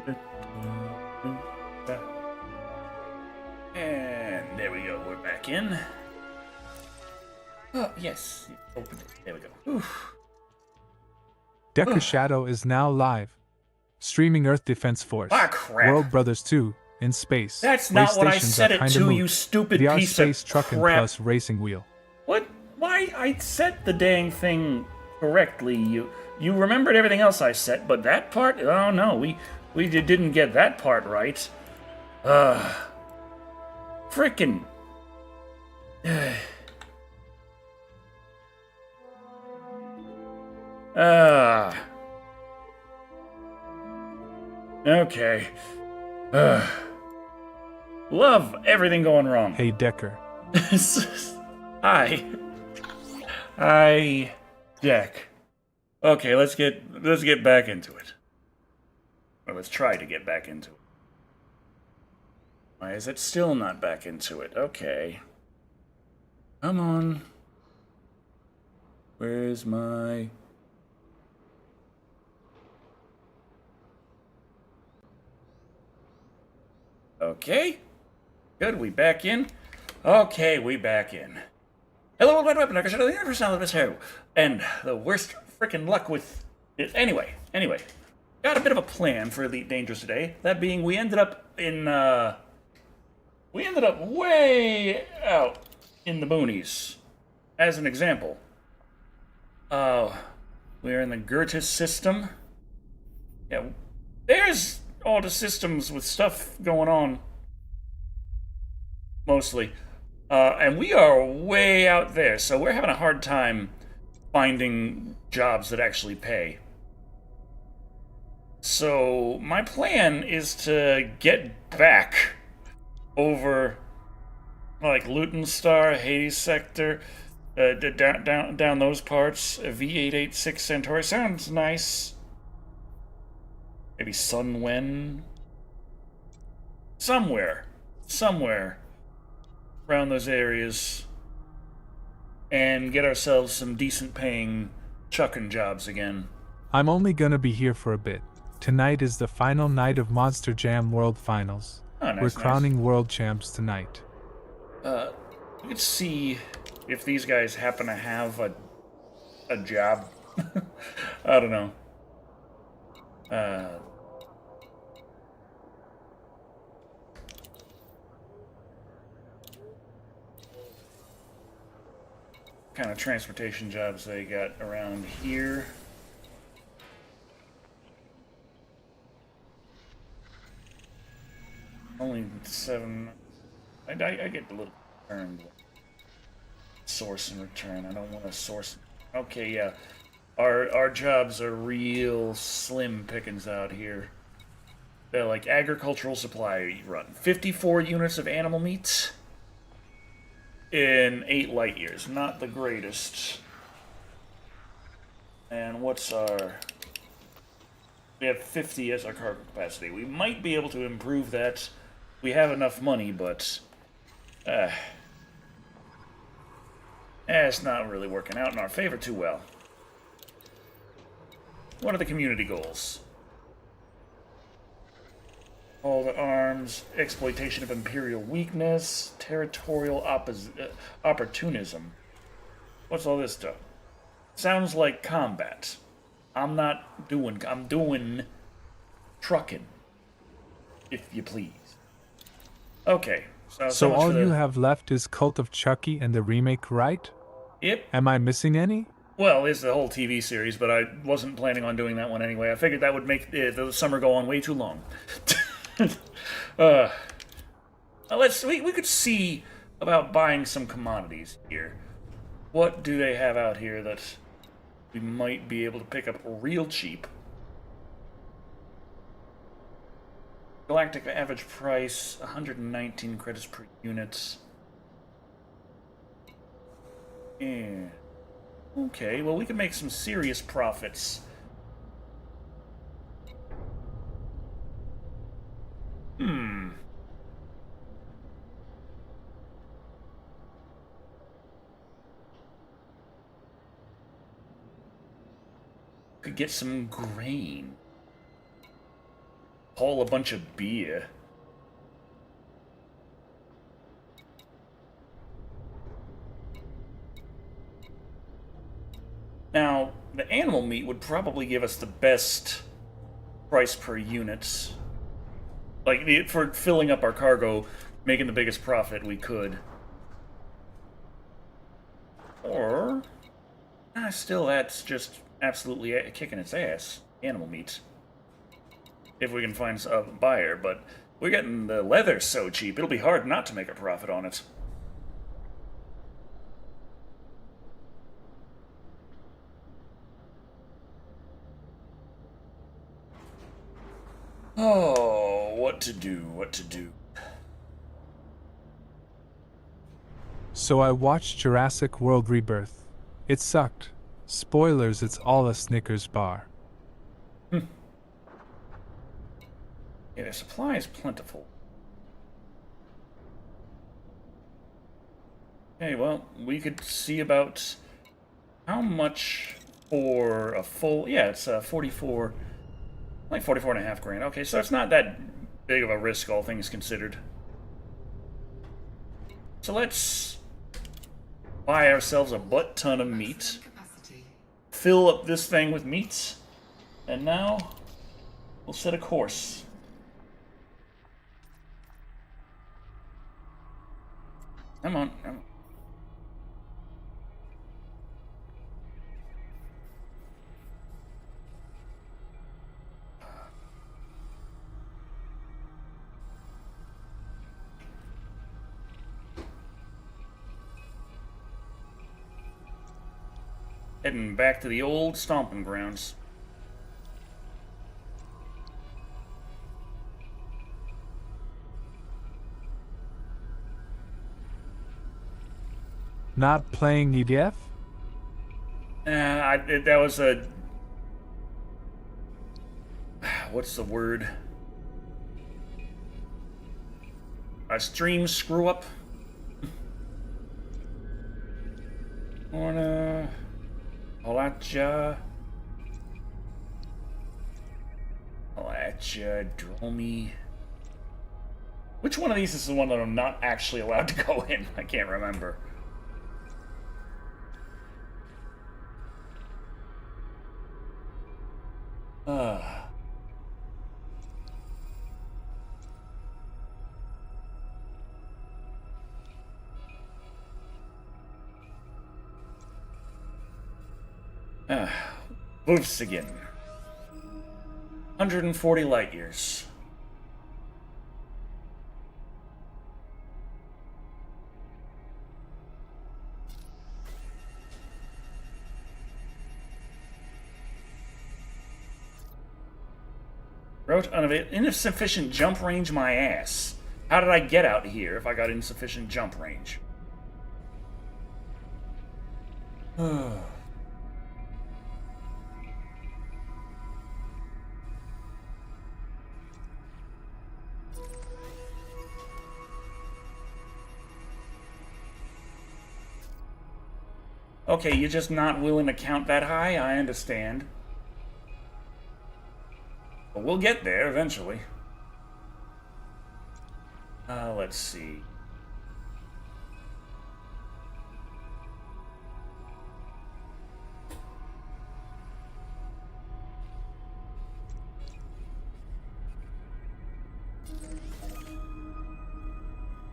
And there we go, we're back in. Oh, yes, open it. There we go. Oof. Decker Shado is now live. Streaming Earth Defense Force. Ah, crap. World Brothers 2 in space. That's Way not what I stations set are it kinda to, moot. you stupid VR piece space of Truckin crap. plus racing wheel. What? Why? I set the dang thing correctly. You remembered everything else I set, but that part? Oh no, we didn't get that part right. Frickin'. Okay. Love everything going wrong. Hey Decker. Hi. Hi, Jack. Okay, let's get back into it. Or let's try to get back into it. Why is it still not back into it? Okay. Come on. Where's my... Okay. Good, we back in. Okay, we back in. Hello, Red Weapon, Shado, the universe now of Shado. And the worst freaking luck with it. Anyway. Got a bit of a plan for Elite Dangerous today. That being, we ended up way out in the boonies. As an example. We're in the Goethe system. Yeah, there's all the systems with stuff going on. Mostly. And we are way out there, so we're having a hard time finding jobs that actually pay. So my plan is to get back over like Luton Star, Hades Sector, down those parts. V886 Centauri sounds nice. Maybe Sunwen. Somewhere around those areas, and get ourselves some decent paying truckin' jobs again. I'm only gonna be here for a bit. Tonight is the final night of Monster Jam World Finals. Oh, nice, We're crowning world champs tonight. We could see if these guys happen to have a job. I don't know. Kind of transportation jobs they got around here. Only 7. I get a little return. Source and return. I don't want to source. Okay, yeah. Our jobs are real slim pickings out here. They're like agricultural supply run. 54 units of animal meat in 8 light years. Not the greatest. And what's our... We have 50 as our cargo capacity. We might be able to improve that. We have enough money, but... it's not really working out in our favor too well. What are the community goals? All the arms, exploitation of imperial weakness, territorial opportunism. What's all this stuff? Sounds like combat. I'm doing trucking, if you please. Okay. So all you have left is Cult of Chucky and the remake, right? Yep. Am I missing any? Well, it's the whole TV series, but I wasn't planning on doing that one anyway. I figured that would make the summer go on way too long. We could see about buying some commodities here. What do they have out here that we might be able to pick up real cheap? Galactic average price, 119 credits per unit. Yeah. Okay, well we can make some serious profits. Could get some grain. haul a bunch of beer. Now, the animal meat would probably give us the best price per unit. Like, for filling up our cargo, making the biggest profit we could. Or... still, that's just absolutely kicking its ass. Animal meat. If we can find a buyer, but we're getting the leather so cheap, it'll be hard not to make a profit on it. Oh, what to do, what to do. So I watched Jurassic World Rebirth. It sucked. Spoilers, it's all a Snickers bar. Yeah, the supply is plentiful. Okay, well, we could see about how much for a full... Yeah, it's 44... like 44 and a half grand. Okay, so it's not that big of a risk, all things considered. So let's buy ourselves a butt ton of meat. Fill up this thing with meat. And now, we'll set a course. Come on, come on. Heading back to the old stomping grounds. Not playing EDF? That was a... What's the word? A stream screw up? Wanna... Holatcha... Holatcha, Dromi... Which one of these is the one that I'm not actually allowed to go in? I can't remember. Boofs again. 140 light years. Wrote insufficient jump range my ass. How did I get out here if I got insufficient jump range? Okay, you're just not willing to count that high? I understand. But we'll get there eventually. Let's see.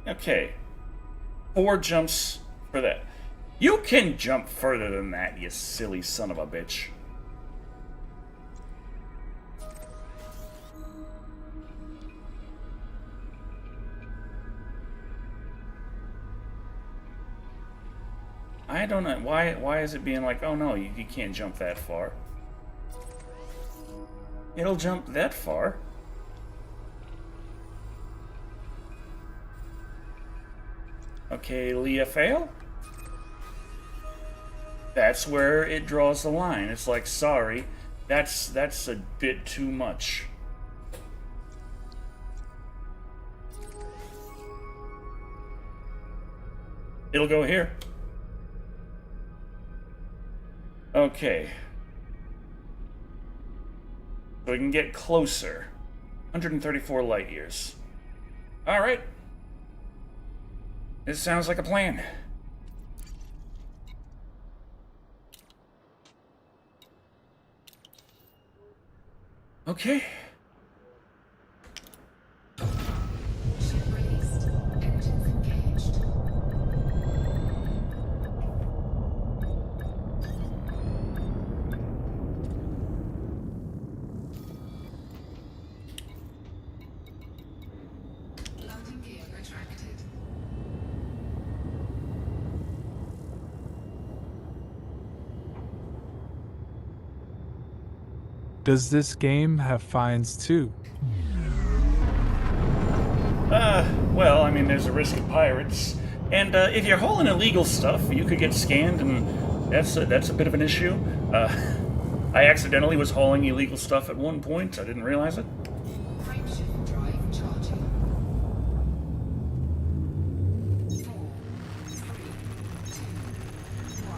Okay. 4 jumps for that. You can jump further than that, you silly son of a bitch. I don't know. Why is it being like, oh no, you can't jump that far? It'll jump that far. Okay, Leah fail? That's where it draws the line. It's like, sorry, that's a bit too much. It'll go here. Okay. So we can get closer. 134 light years. Alright. This sounds like a plan. Okay. Ship released. Engines engaged. Landing gear retracted. Does this game have fines too? Well, I mean, there's a risk of pirates. And, if you're hauling illegal stuff, you could get scanned, and that's a bit of an issue. I accidentally was hauling illegal stuff at one point. I didn't realize it. Frameshift drive charging. 4, 3, 2, 1.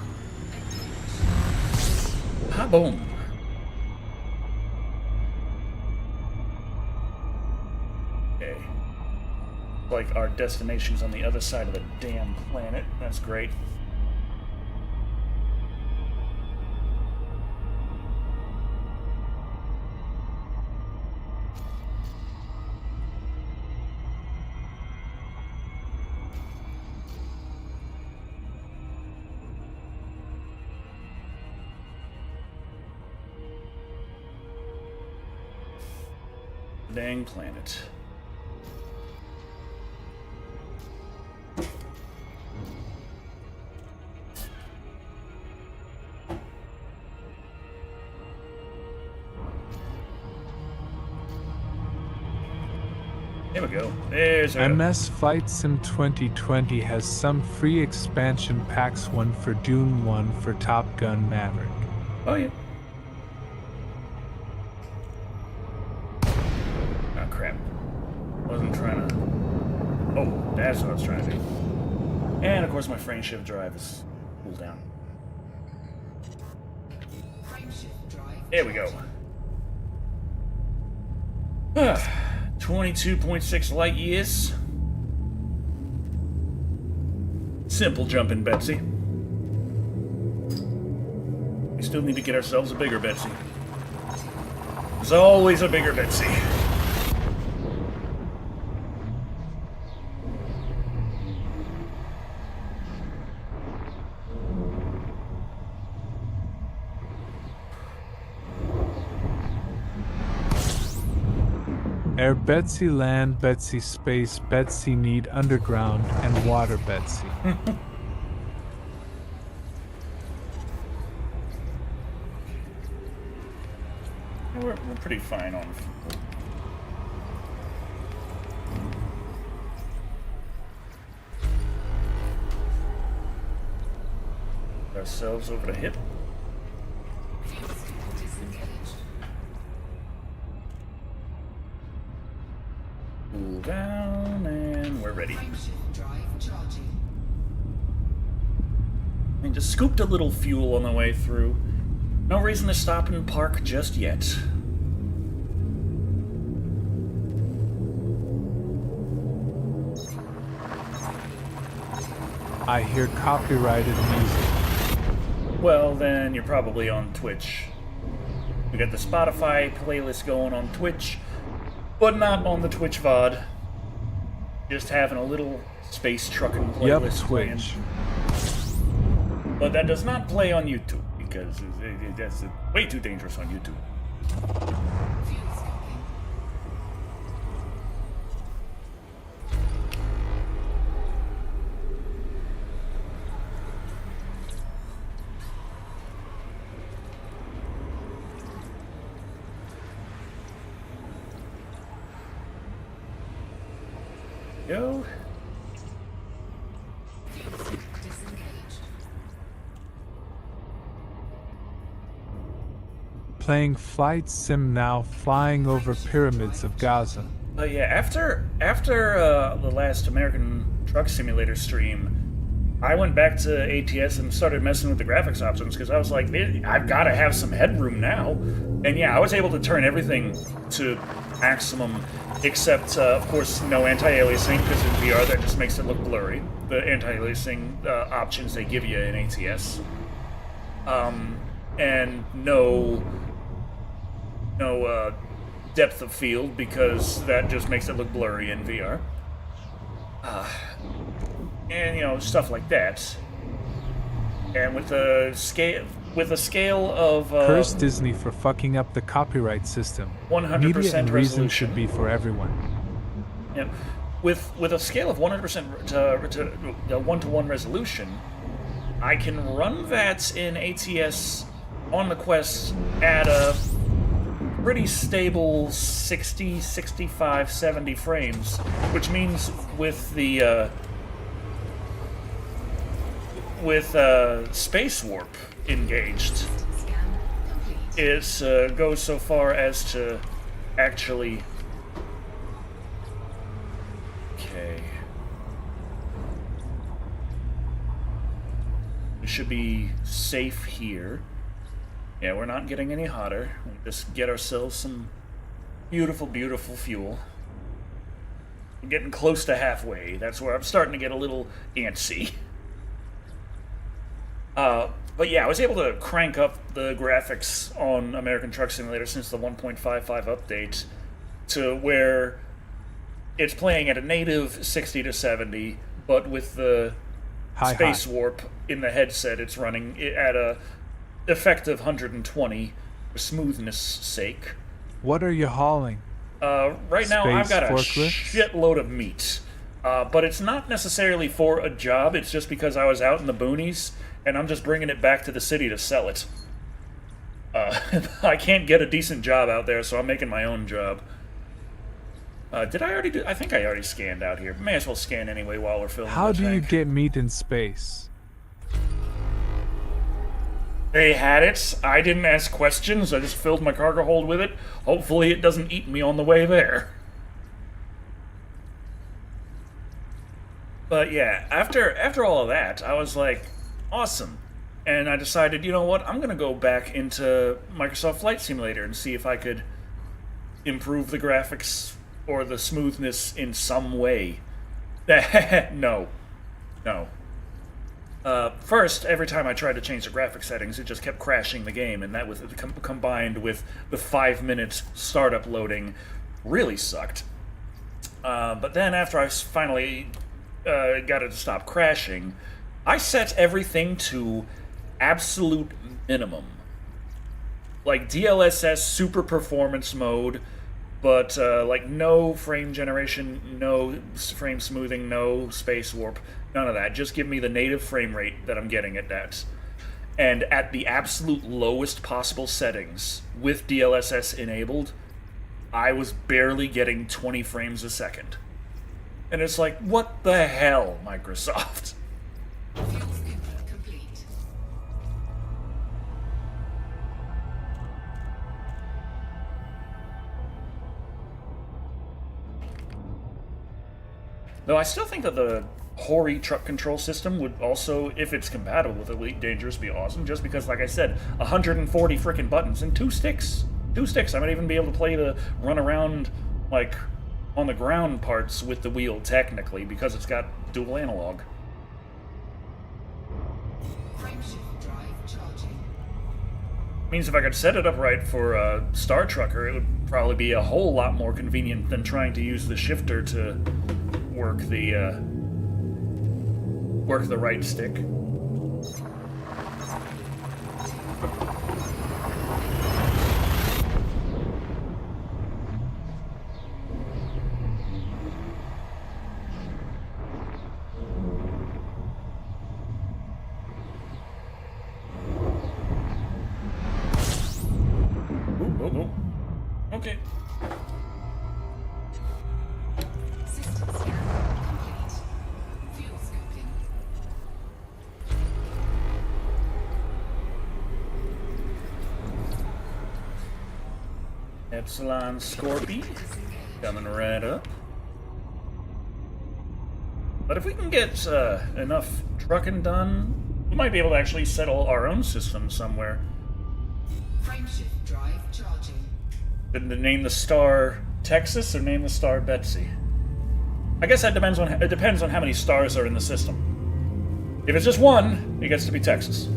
Engage. Ha boom. Okay. Like our destination's on the other side of the damn planet. That's great. Dang planet. There we go. There's our... MS Flight Sim 2020 has some free expansion packs, one for Dune, one for Top Gun Maverick. Oh, yeah. Oh, crap. Wasn't trying to... Oh, that's what I was trying to do. And, of course, my frameshift drive is cooled down. Frameshift drive. There we go. 22.6 light years. Simple jumping, Betsy. We still need to get ourselves a bigger Betsy. There's always a bigger Betsy. Air Betsy, Land Betsy, Space Betsy, Need Underground, and Water Betsy. We're pretty fine on ourselves over the hip. Fuel stick disengaged. Cool down, and we're ready. Frameshift drive charging. And just scooped a little fuel on the way through. No reason to stop and park just yet. I hear copyrighted music. Well, then you're probably on Twitch. We got the Spotify playlist going on Twitch, but not on the Twitch VOD. Just having a little space trucking playlist playing. Twitch. But that does not play on YouTube, because that's way too dangerous on YouTube. Fuel scoping. Yo. Fuel stick disengaged. Playing Flight Sim now, flying over pyramids of Gaza. Yeah, after the last American Truck Simulator stream, I went back to ATS and started messing with the graphics options because I was like, I've got to have some headroom now. And yeah, I was able to turn everything to maximum, except, of course, no anti-aliasing, because in VR that just makes it look blurry. The anti-aliasing options they give you in ATS. And no depth of field, because that just makes it look blurry in VR. And, you know, stuff like that. And with a scale of Curse Disney for fucking up the copyright system. 100% Media and reason resolution. should be for everyone. Yep. With a scale of 100% to 1-to-1 resolution, I can run that in ATS on the Quest at a pretty stable 60, 65, 70 frames, which means with the space warp engaged, Scan complete. it goes so far as to actually... Okay. We should be safe here. Yeah, we're not getting any hotter. We just get ourselves some beautiful, beautiful fuel. We're getting close to halfway. That's where I'm starting to get a little antsy. But yeah, I was able to crank up the graphics on American Truck Simulator since the 1.55 update to where it's playing at a native 60 to 70, but with the space warp in the headset, it's running at a effective 120 for smoothness sake. What are you hauling? Right now, I've Space got a forklifts? shitload of meat. But it's not necessarily for a job, it's just because I was out in the boonies, and I'm just bringing it back to the city to sell it. I can't get a decent job out there, so I'm making my own job. Did I already do... I think I already scanned out here. May as well scan anyway while we're filming. How the do you tank. get meat in space? They had it. I didn't ask questions. I just filled my cargo hold with it. Hopefully it doesn't eat me on the way there. But yeah, after all of that, I was like, awesome. And I decided, you know what, I'm going to go back into Microsoft Flight Simulator and see if I could improve the graphics or the smoothness in some way. No. First, every time I tried to change the graphic settings, it just kept crashing the game, and that was combined with the 5-minute startup loading really sucked. But then after I finally got it to stop crashing, I set everything to absolute minimum. Like DLSS super performance mode, but like no frame generation, no frame smoothing, no space warp, none of that. Just give me the native frame rate that I'm getting at that. And at the absolute lowest possible settings, with DLSS enabled, I was barely getting 20 frames a second. And it's like, what the hell, Microsoft? Fuel scoop complete. Though I still think that the Hori truck control system would also, if it's compatible with Elite Dangerous, be awesome, just because, like I said, 140 frickin' buttons and 2 sticks. 2 sticks. I might even be able to play the run around, like, on the ground parts with the wheel, technically, because it's got dual analog. Frameshift drive charging. Means if I could set it up right for a Star Trucker, it would probably be a whole lot more convenient than trying to use the shifter to work the right stick. Ooh. Okay. System scan complete. Fuel scoping. Epsilon Scorpy coming right up. But if we can get enough trucking done, we might be able to actually settle our own system somewhere. Frameshift drive charging. And to name the star Texas or name the star Betsy? I guess that depends on how many stars are in the system. If it's just one, it gets to be Texas.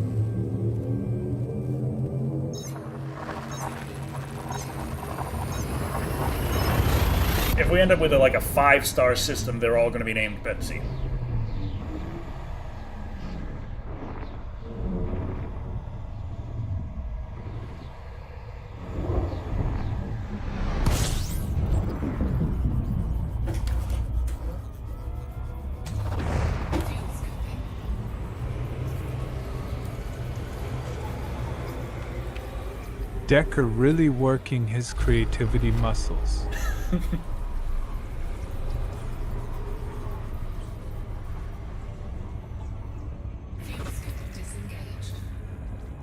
If we end up with like a 5-star system, they're all going to be named Betsy. Decker really working his creativity muscles.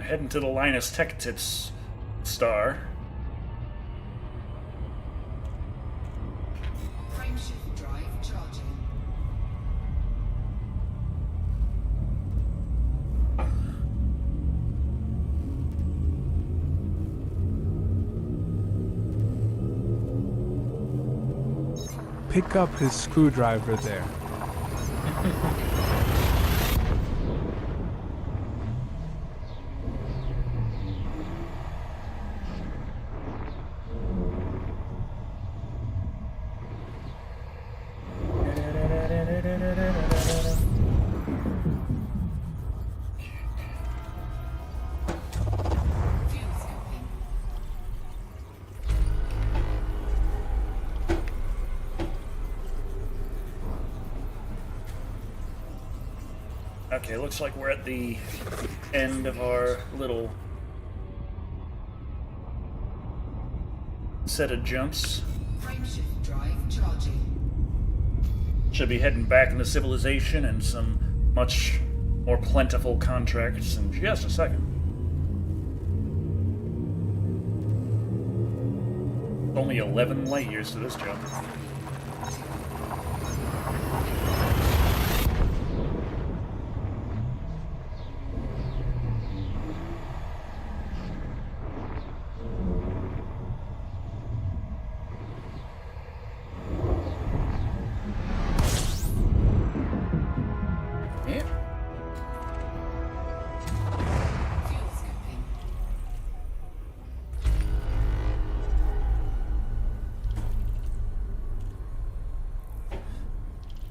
Heading to the Linus Tech Tips star. Frameshift drive charging. Pick up his screwdriver there. Okay, looks like we're at the end of our little set of jumps. Frameshift drive charging. Should be heading back into civilization and some much more plentiful contracts in just a second. Only 11 light years to this jump.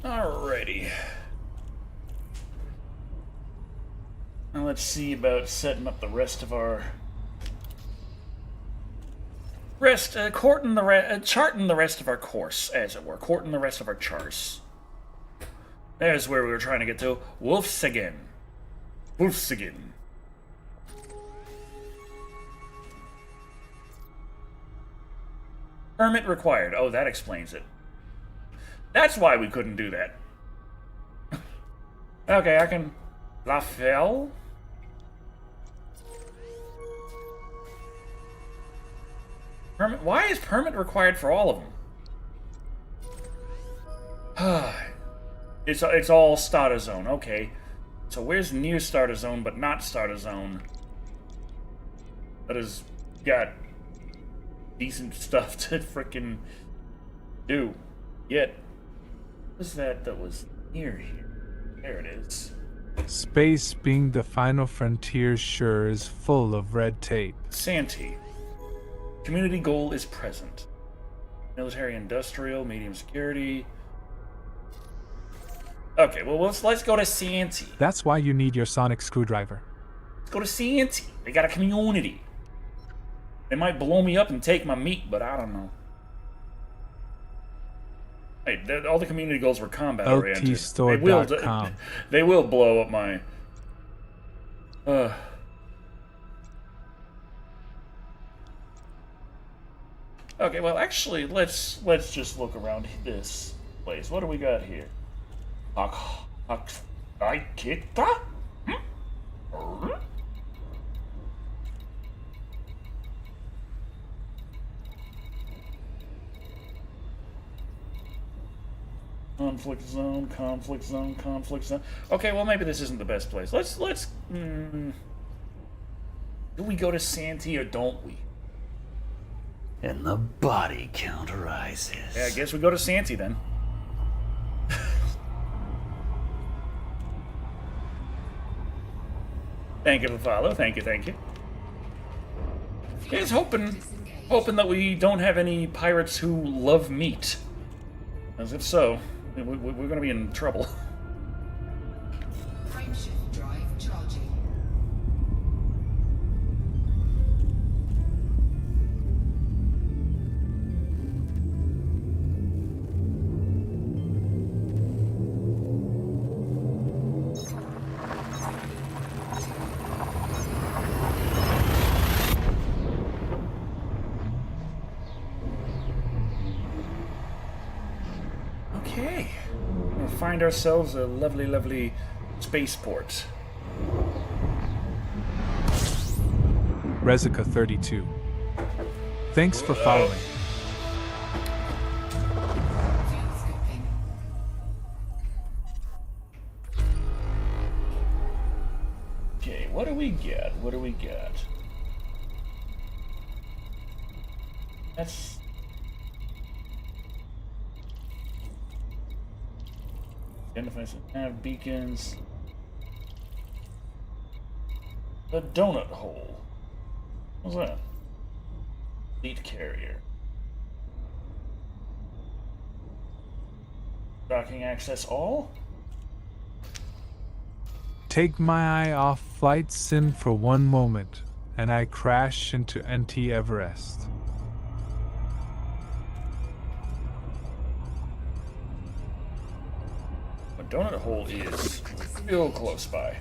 Alrighty. Now let's see about setting up the rest of our charting the rest of our course, as it were, courting the rest of our chars. There's where we were trying to get to. Wolfsigen. Permit required. Oh, that explains it. That's why we couldn't do that. Okay, I can... Lafell? Permit... Why is permit required for all of them? It's all starter zone. Okay. So where's near starter zone but not starter zone? That has got decent stuff to frickin' do. Yet... What was that was near here? There it is. Space being the final frontier sure is full of red tape. Santee. Community goal is present. Military industrial, medium security. Okay, well let's go to Santee. That's why you need your sonic screwdriver. Let's go to Santee. They got a community. They might blow me up and take my meat, but I don't know. Hey, all the community goals were combat oriented. LTstore.com. They will blow up my. Okay, well, actually, let's just look around this place. What do we got here? Akita? Conflict zone, conflict zone, conflict zone. Okay, well maybe this isn't the best place. Do we go to Santee or don't we? and the body count rises. Yeah, I guess we go to Santy then. Thank you for the follow. Thank you, thank you. He's hoping that we don't have any pirates who love meat. As if so, we're going to be in trouble. Frameshift drive charging. Okay. We'll find ourselves a lovely, lovely spaceport. Rezica 32. Thanks for following. Fuel skipping. Okay, what do we get? What do we get? That's... Identify some nav beacons. The donut hole. What's that? Fleet carrier. Docking access all? Take my eye off flight sim for one moment, and I crash into NT Everest. The donut hole is real close by.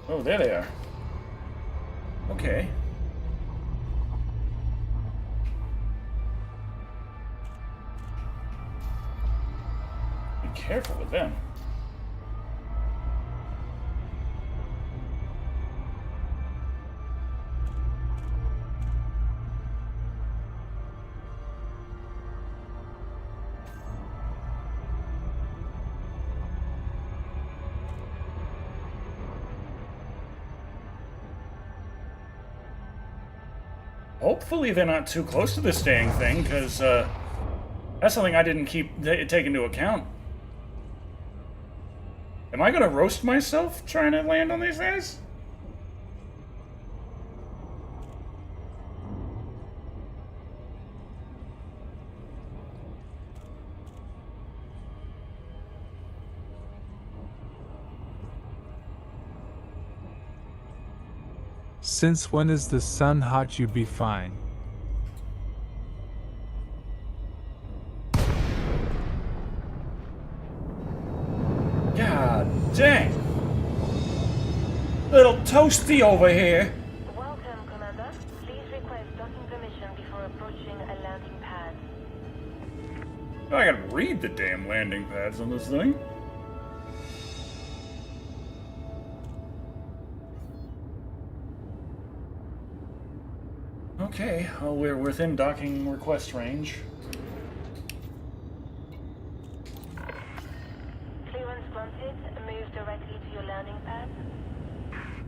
Oh, there they are. Okay. Be careful with them. Hopefully they're not too close to this dang thing, because that's something I didn't take into account. Am I gonna roast myself trying to land on these guys? Since when is the sun hot? You be fine. God dang! Little toasty over here. Welcome, Commander. Please request docking permission before approaching a landing pad. I gotta read the damn landing pads on this thing. Okay, well, we're within docking request range. Clearance granted. Move directly to your landing pad.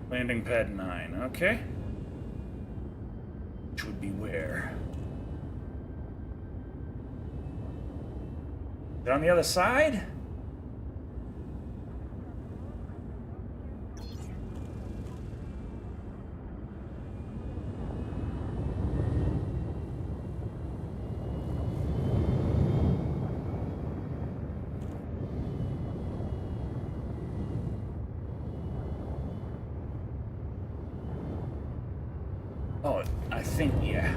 Landing pad 9, okay. Which would be where? Is it on the other side? Oh, I think, yeah.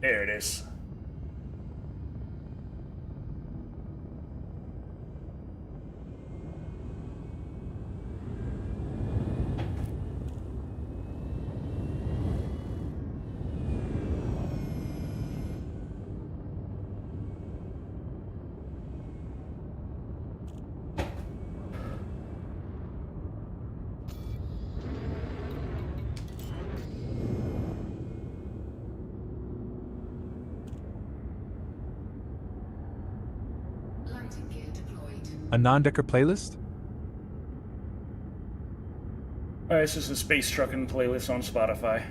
There it is. A non-decker playlist? Alright, this is the Space Truckin' playlist on Spotify.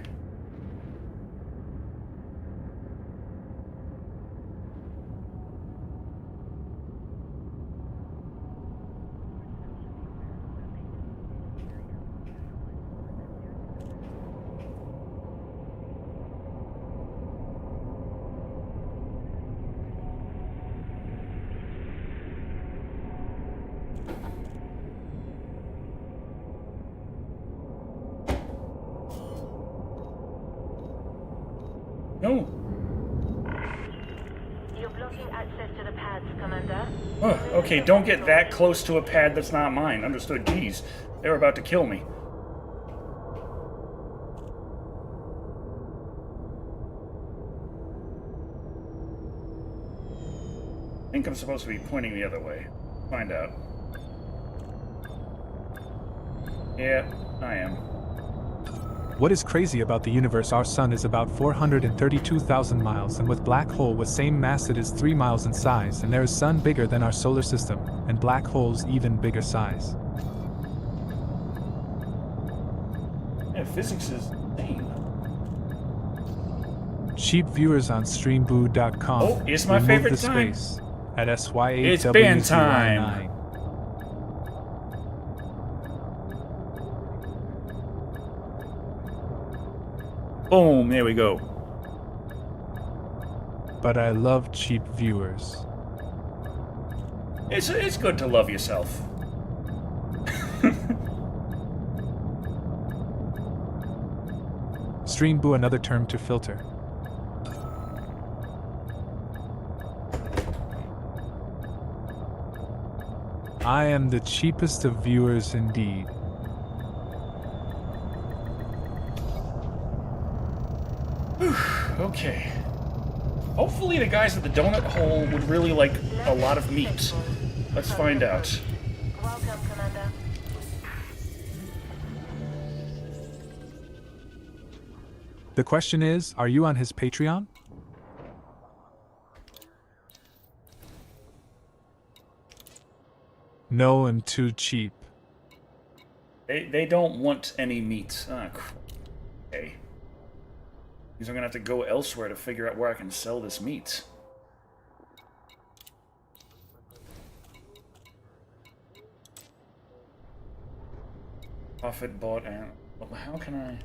No. You're blocking access to the pads, Commander. Okay, don't get that close to a pad that's not mine. Understood. Jeez, they were about to kill me. I think I'm supposed to be pointing the other way. Find out. Yeah, I am. What is crazy about the universe? Our sun is about 432,000 miles, and with black hole with same mass it is 3 miles in size, and there is sun bigger than our solar system, and black holes even bigger size. Yeah, physics is insane. Cheap viewers on streamboo.com. Oh, it's my favorite the time. space at SY8W09. It's band time. Boom, there we go. But I love cheap viewers. It's good to love yourself. Streamboo, another term to filter. I am the cheapest of viewers indeed. Okay. Hopefully the guys at the donut hole would really like a lot of meat. Let's find out. Welcome, Commander. The question is, are you on his Patreon? No, I'm too cheap. They don't want any meat. Ah, okay. Because I'm gonna have to go elsewhere to figure out where I can sell this meat. Profit bought and how can I?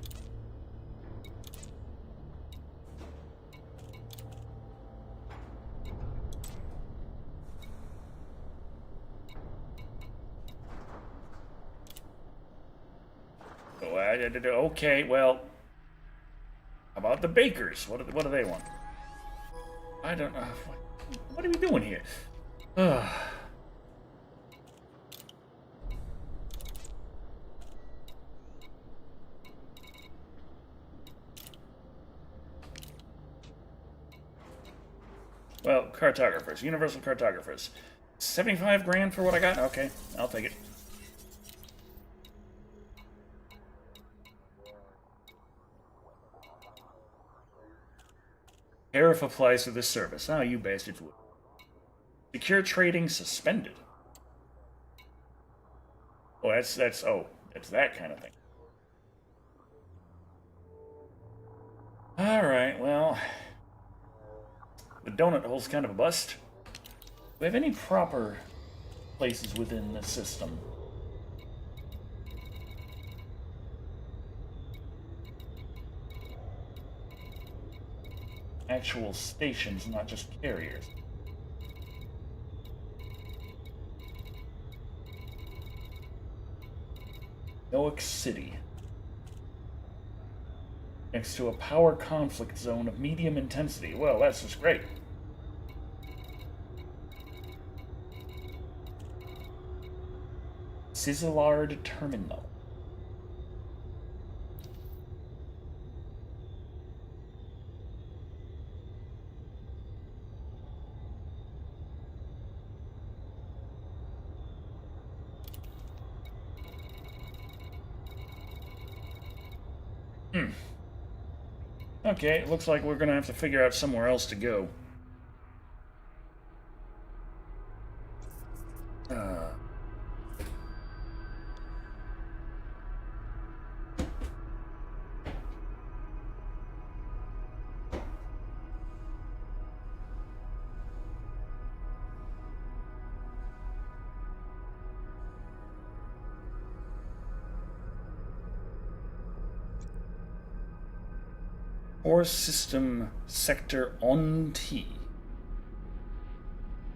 Oh, okay, well, how about the bakers? What do they want? I don't know. What are we doing here? Well, cartographers, universal cartographers. 75 grand for what I got? Okay, I'll take it. Tariff applies to this service. Oh, you bastards would. Secure trading suspended. Oh, that's that kind of thing. Alright, well, the donut hole's kind of a bust. Do we have any proper places within the system? Actual stations, not just carriers. Noak City. Next to a power conflict zone of medium intensity. Well, that's just great. Sizzlard Terminal. Okay, it looks like we're gonna have to figure out somewhere else to go. Core system sector on T.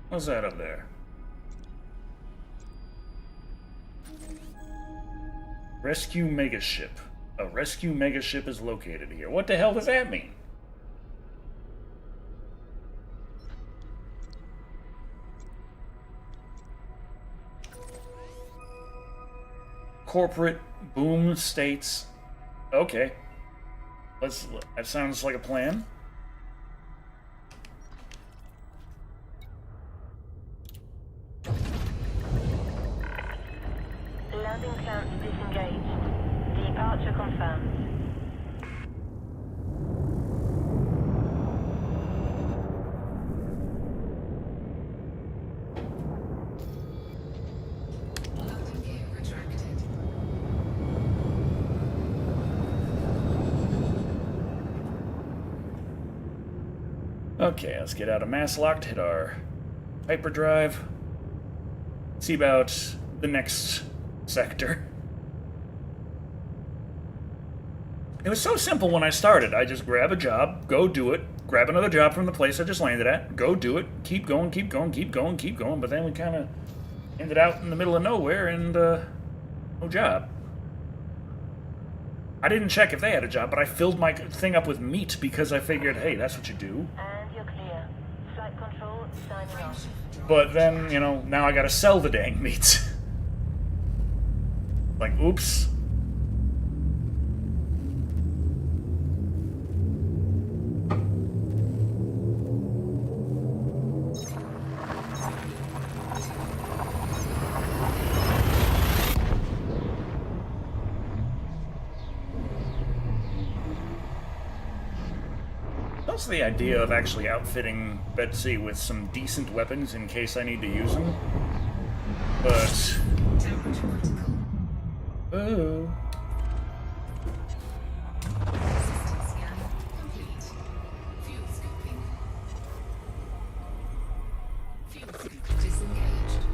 What's that up there? Rescue megaship. A rescue megaship is located here. What the hell does that mean? Corporate boom states. Okay. That sounds like a plan. Landing clamps disengaged. Departure confirmed. Landing gear retracted. Okay, let's get out of mass locked, hit our hyperdrive. See about the next sector. It was so simple when I started. I just grab a job, go do it, grab another job from the place I just landed at, go do it, keep going, keep going, keep going, keep going, but then we kind of ended out in the middle of nowhere and no job. I didn't check if they had a job, but I filled my thing up with meat because I figured, hey, that's what you do. And you're clear. Flight control signing off. But then, you know, now I gotta sell the dang meat. Like, oops. That's the idea of actually outfitting Betsy with some decent weapons in case I need to use them. But... Temperature critical. oh. System scan complete. Fuel scooping. Fuel scoop disengaged.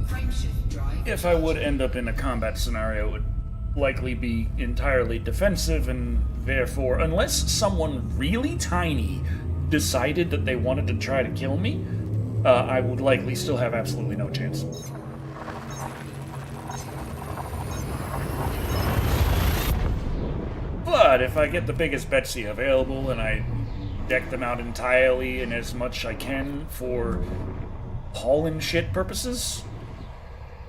Frameshift drive. If I would end up in a combat scenario, it would likely be entirely defensive, and therefore, unless someone really tiny decided that they wanted to try to kill me, I would likely still have absolutely no chance. But if I get the biggest Betsy available and I deck them out entirely in as much I can for hauling shit purposes,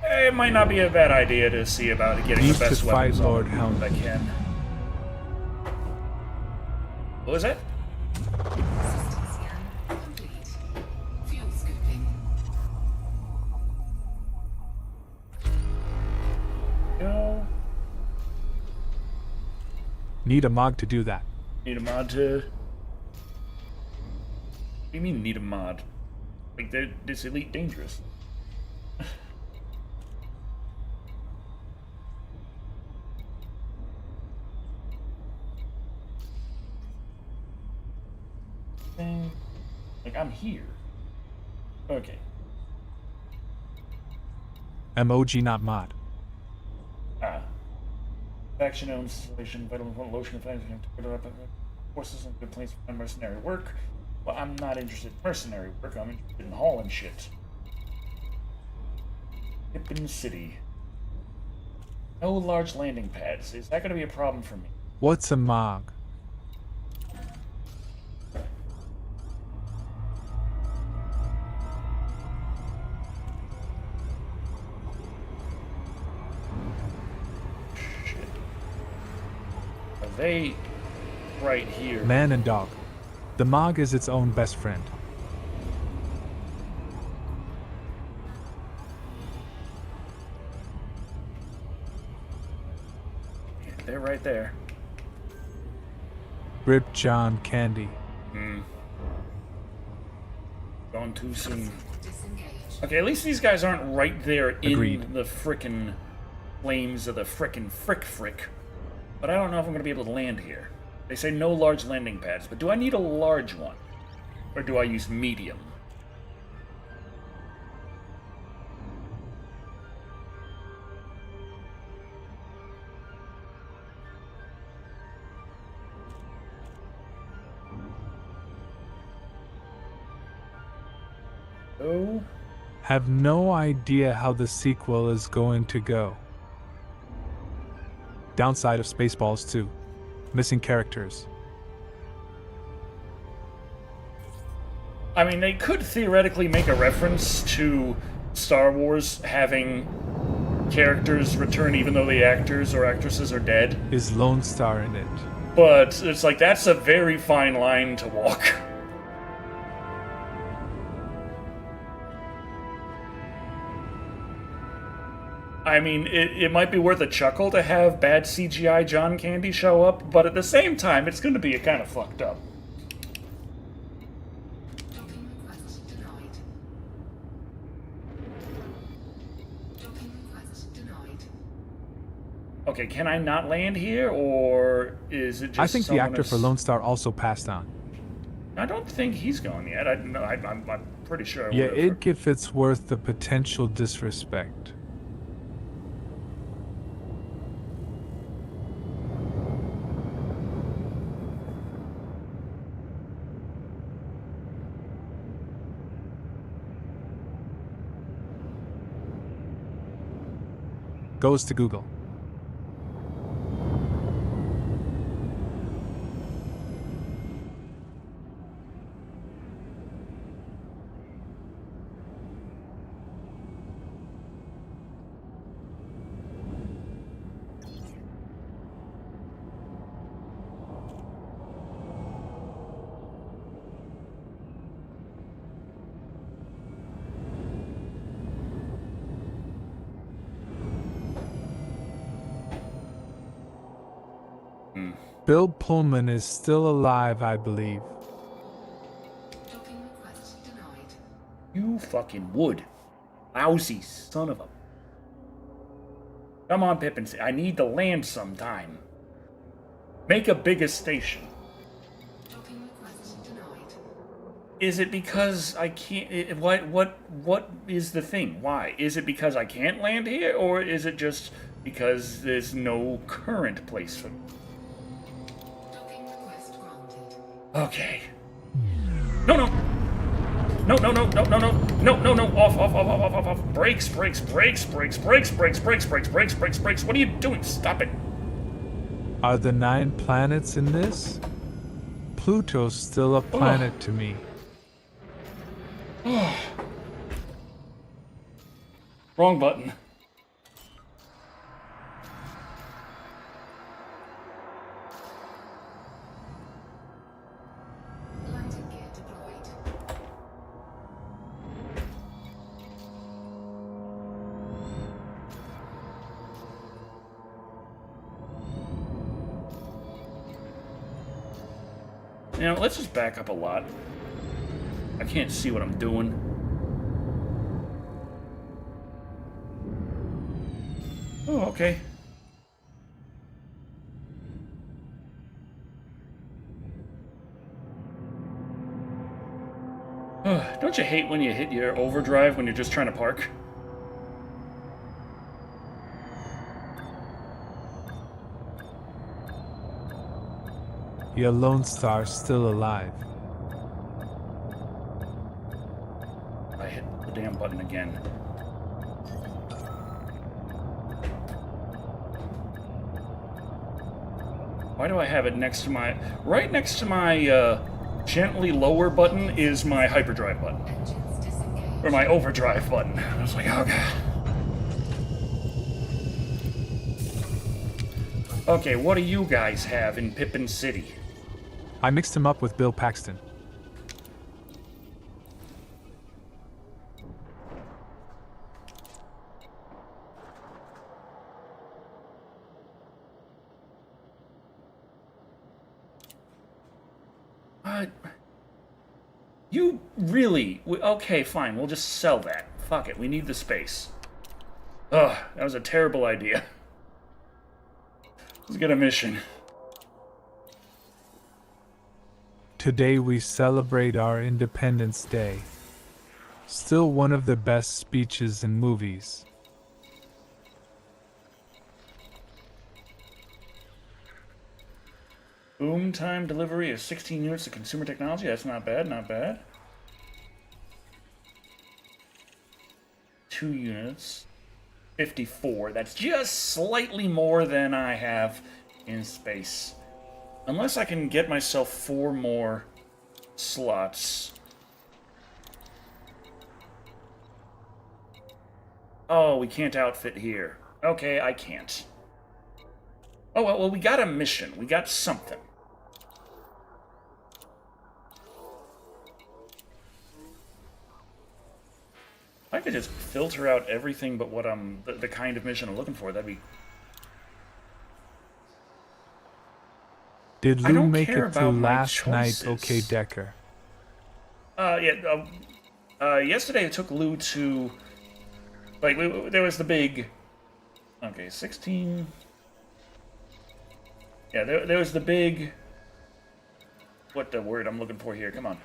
it might not be a bad idea to see about getting Need the to best fight weapons Lord on Hound. that I can. What was that? System scan complete. Fuel scooping. No. Need a mod to do that. Need a mod to... What do you mean need a mod? Like, it's Elite Dangerous. Like, I'm here. Okay. MOG not mod. Ah. Faction owned installation, vital lotion of forces and good place for mercenary work. Well, I'm not interested in mercenary work, I'm interested in hauling shit. Pippin City. No large landing pads. Is that gonna be a problem for me? What's a MOG? Shit. Are they right here? Man and dog. The MOG is its own best friend. They're right there. Rip John Candy. Gone too soon. Disengaged. Okay, at least these guys aren't right there in Agreed. the frickin' flames of the frickin' frick. But I don't know if I'm gonna be able to land here. They say no large landing pads, but do I need a large one? Or do I use medium? Oh. Have no idea how the sequel is going to go. Downside of Spaceballs 2. Missing characters. I mean, they could theoretically make a reference to Star Wars having characters return even though the actors or actresses are dead. Is Lone Star in it? But it's like, that's a very fine line to walk. I mean, it might be worth a chuckle to have bad CGI John Candy show up, but at the same time, it's going to be kind of fucked up. Docking request denied. Docking request denied. Okay, can I not land here, or is it just I think the someone actor for is- Lone Star also passed on. I don't think he's gone yet. I'm pretty sure. I Yeah, would've- if it's worth the potential disrespect. Goes to Google. Bill Pullman is still alive, I believe. Docking request denied. You fucking would. Lousy son of a... Come on, Pippin. I need to land sometime. Make a bigger station. Docking request denied. Is it because I can't... What is the thing? Why? Is it because I can't land here, or is it just because there's no current place for me? Docking request granted. Okay. No, no. No, no, no, no, no, no, no, no, no, off. Brakes. What are you doing? Stop it. Are the 9 planets in this? Pluto's still a planet to me. Wrong button. Landing gear deployed. You know, let's just back up a lot. I can't see what I'm doing. Oh, okay. Don't you hate when you hit your overdrive when you're just trying to park? Your Lone Star's still alive. I hit the damn button again. Why do I have it next to my... Right next to my gently lower button is my hyperdrive button. Engines disengaged. Or my overdrive button. I was like, oh god. Okay, what do you guys have in Pippin City? I mixed him up with Bill Paxton. You really... Okay, fine, we'll just sell that. Fuck it, we need the space. Ugh, that was a terrible idea. Let's get a mission. Today we celebrate our Independence Day. Still one of the best speeches in movies. Boom time delivery of 16 units of consumer technology. That's not bad, not bad. 2 units. 54. That's just slightly more than I have in space. Unless I can get myself 4 more slots. Oh, we can't outfit here. Okay, I can't. Oh, well, we got a mission. We got something. If I could just filter out everything but what I'm... the kind of mission I'm looking for, that'd be... Did I Lou don't make care it through about my last night, choices. okay, Decker? Yesterday it took Lou to... Like, there was the big... Okay, 16... Yeah, there was the big... What the word I'm looking for here? Come on.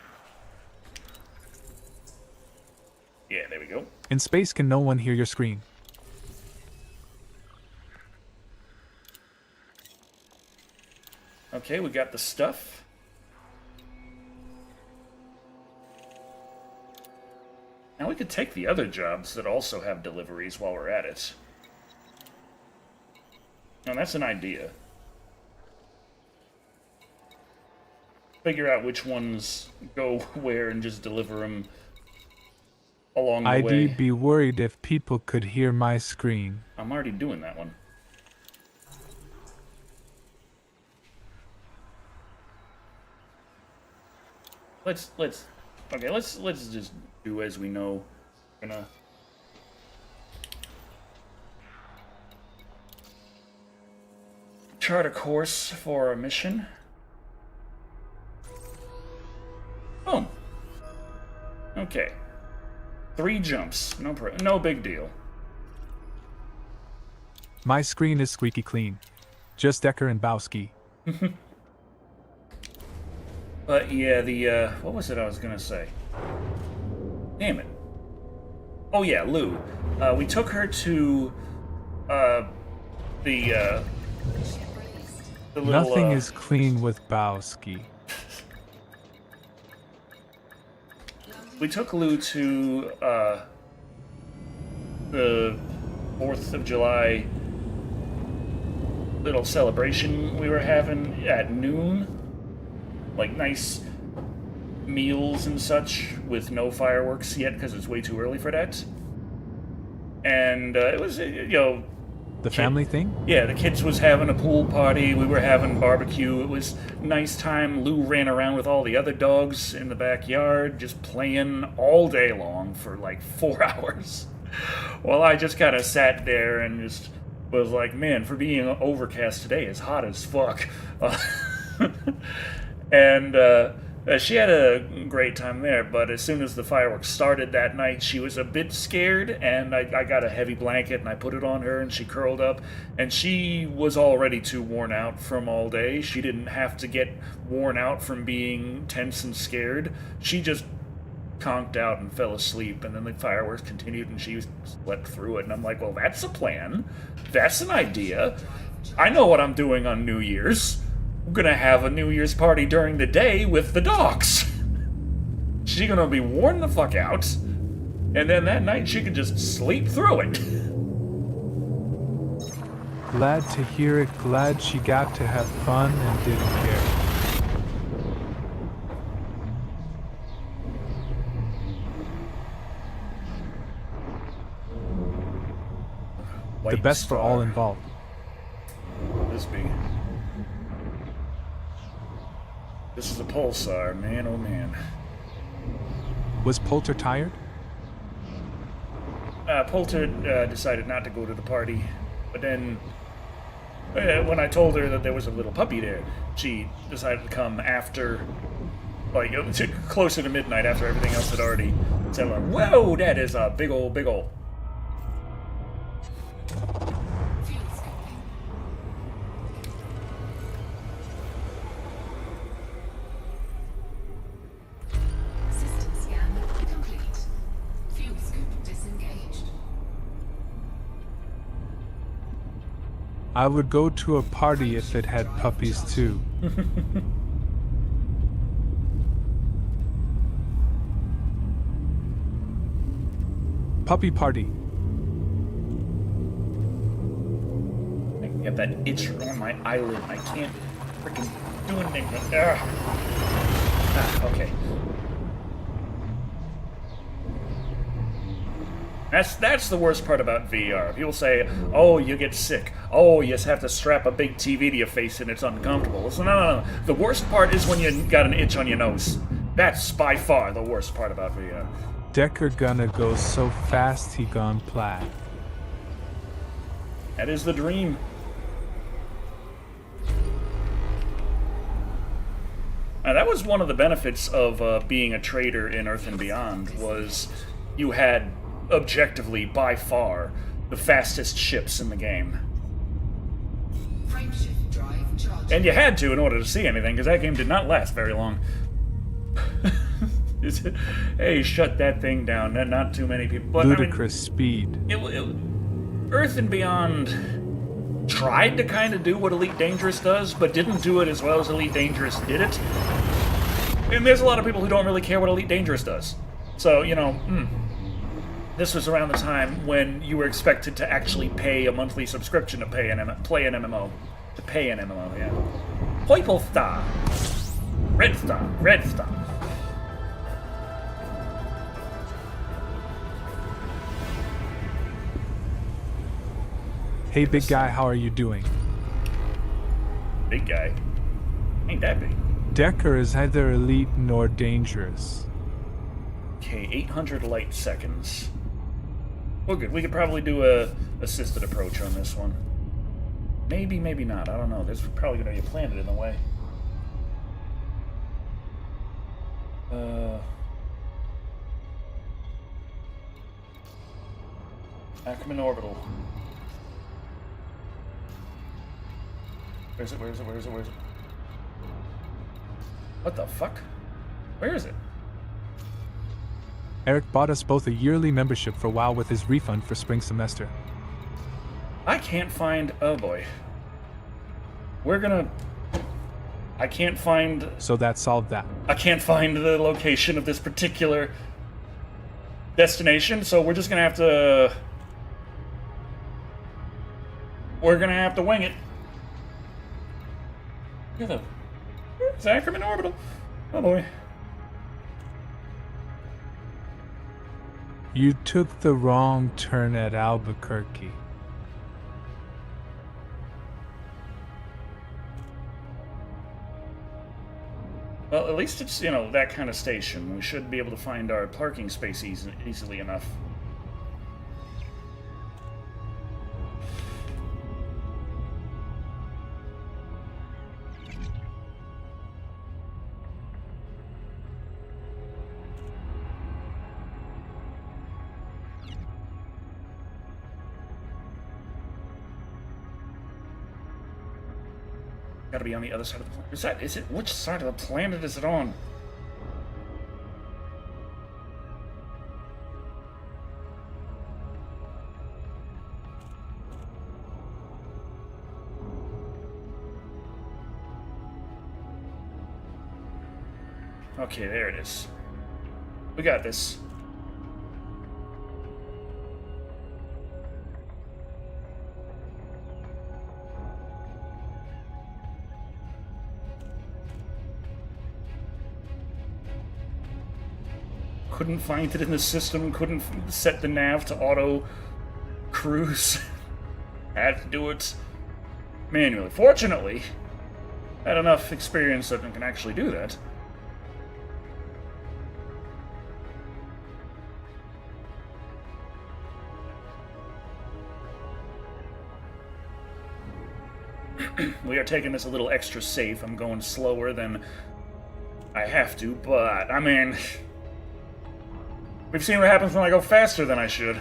Yeah, there we go. In space, can no one hear your screen? Okay, we got the stuff. Now we could take the other jobs that also have deliveries while we're at it. Now that's an idea. Figure out which ones go where and just deliver them along the way. I'd be worried if people could hear my screen. I'm already doing that one. Let's just do as we know. Gonna chart a course for our mission. Boom. Okay. 3 jumps. No big deal. My screen is squeaky clean. Just Decker and Bowski. But yeah, what was it I was gonna say? Damn it. Oh yeah, Lou. We took her to, the little, Nothing is clean with Bowski. We took Lou to, the 4th of July little celebration we were having at noon. Like, nice meals and such with no fireworks yet because it's way too early for that. And it was, The family thing? Yeah, the kids was having a pool party. We were having barbecue. It was nice time. Lou ran around with all the other dogs in the backyard, just playing all day long for like 4 hours. Well, I just kind of sat there and just was like, man, for being overcast today, it's hot as fuck. And she had a great time there, but as soon as the fireworks started that night, she was a bit scared, and I got a heavy blanket and I put it on her, and she curled up, and she was already too worn out from all day. She didn't have to get worn out from being tense and scared. She just conked out and fell asleep, and then the fireworks continued, and she slept through it, and I'm like, well, that's a plan. That's an idea. I know what I'm doing on New Year's. I'm gonna have a New Year's party during the day with the dogs. She's gonna be worn the fuck out, and then that night she could just sleep through it. Glad to hear it. Glad she got to have fun and didn't care. The White best for all star. involved. This be. This is a pulsar, man, oh man. Was Poulter tired? Poulter decided not to go to the party, but then when I told her that there was a little puppy there, she decided to come after, like, closer to midnight after everything else had already said, like, whoa, that is a big ol'. Fuel scoping. System scan complete. Fuel scoop disengaged. I would go to a party if it had puppies too. Puppy party. I have that itch on my eyelid. I can't freaking do anything. Okay. That's the worst part about VR. People say, "Oh, you get sick. Oh, you just have to strap a big TV to your face and it's uncomfortable." So no. The worst part is when you got an itch on your nose. That's by far the worst part about VR. Decker gonna go so fast he gone plaid. That is the dream. That was one of the benefits of being a trader in Earth and Beyond, was you had, objectively, by far, the fastest ships in the game. Frameshift drive charged. And you had to in order to see anything, because that game did not last very long. Hey, shut that thing down. Not too many people. But, Ludicrous speed. Earth and Beyond tried to kind of do what Elite Dangerous does, but didn't do it as well as Elite Dangerous did it. And there's a lot of people who don't really care what Elite Dangerous does. So, this was around the time when you were expected to actually pay a monthly subscription to play an MMO. To pay an MMO, yeah. Purple Star. Red Star. Hey big guy, how are you doing? Big guy. Ain't that big. Decker is neither elite nor dangerous. Okay, 800 light seconds. We're good. We could probably do a assisted approach on this one. Maybe not. I don't know. There's probably going to be a planet in the way. Ackerman Orbital. Where is it? What the fuck? Where is it? Eric bought us both a yearly membership for WoW with his refund for spring semester. I can't find... Oh boy. I can't find... So that solved that. I can't find the location of this particular destination, so we're just gonna have to... We're gonna have to wing it. Where's Ackerman Orbital? Oh boy. You took the wrong turn at Albuquerque. Well, at least it's, that kind of station. We should be able to find our parking space easily enough. Gotta be on the other side of the planet. Is it? Which side of the planet is it on? Okay, there it is. We got this. Couldn't find it in the system, couldn't set the nav to auto cruise. Had to do it manually. Fortunately, I had enough experience that I can actually do that. We are taking this a little extra safe. I'm going slower than I have to, but, I mean... We've seen what happens when I go faster than I should.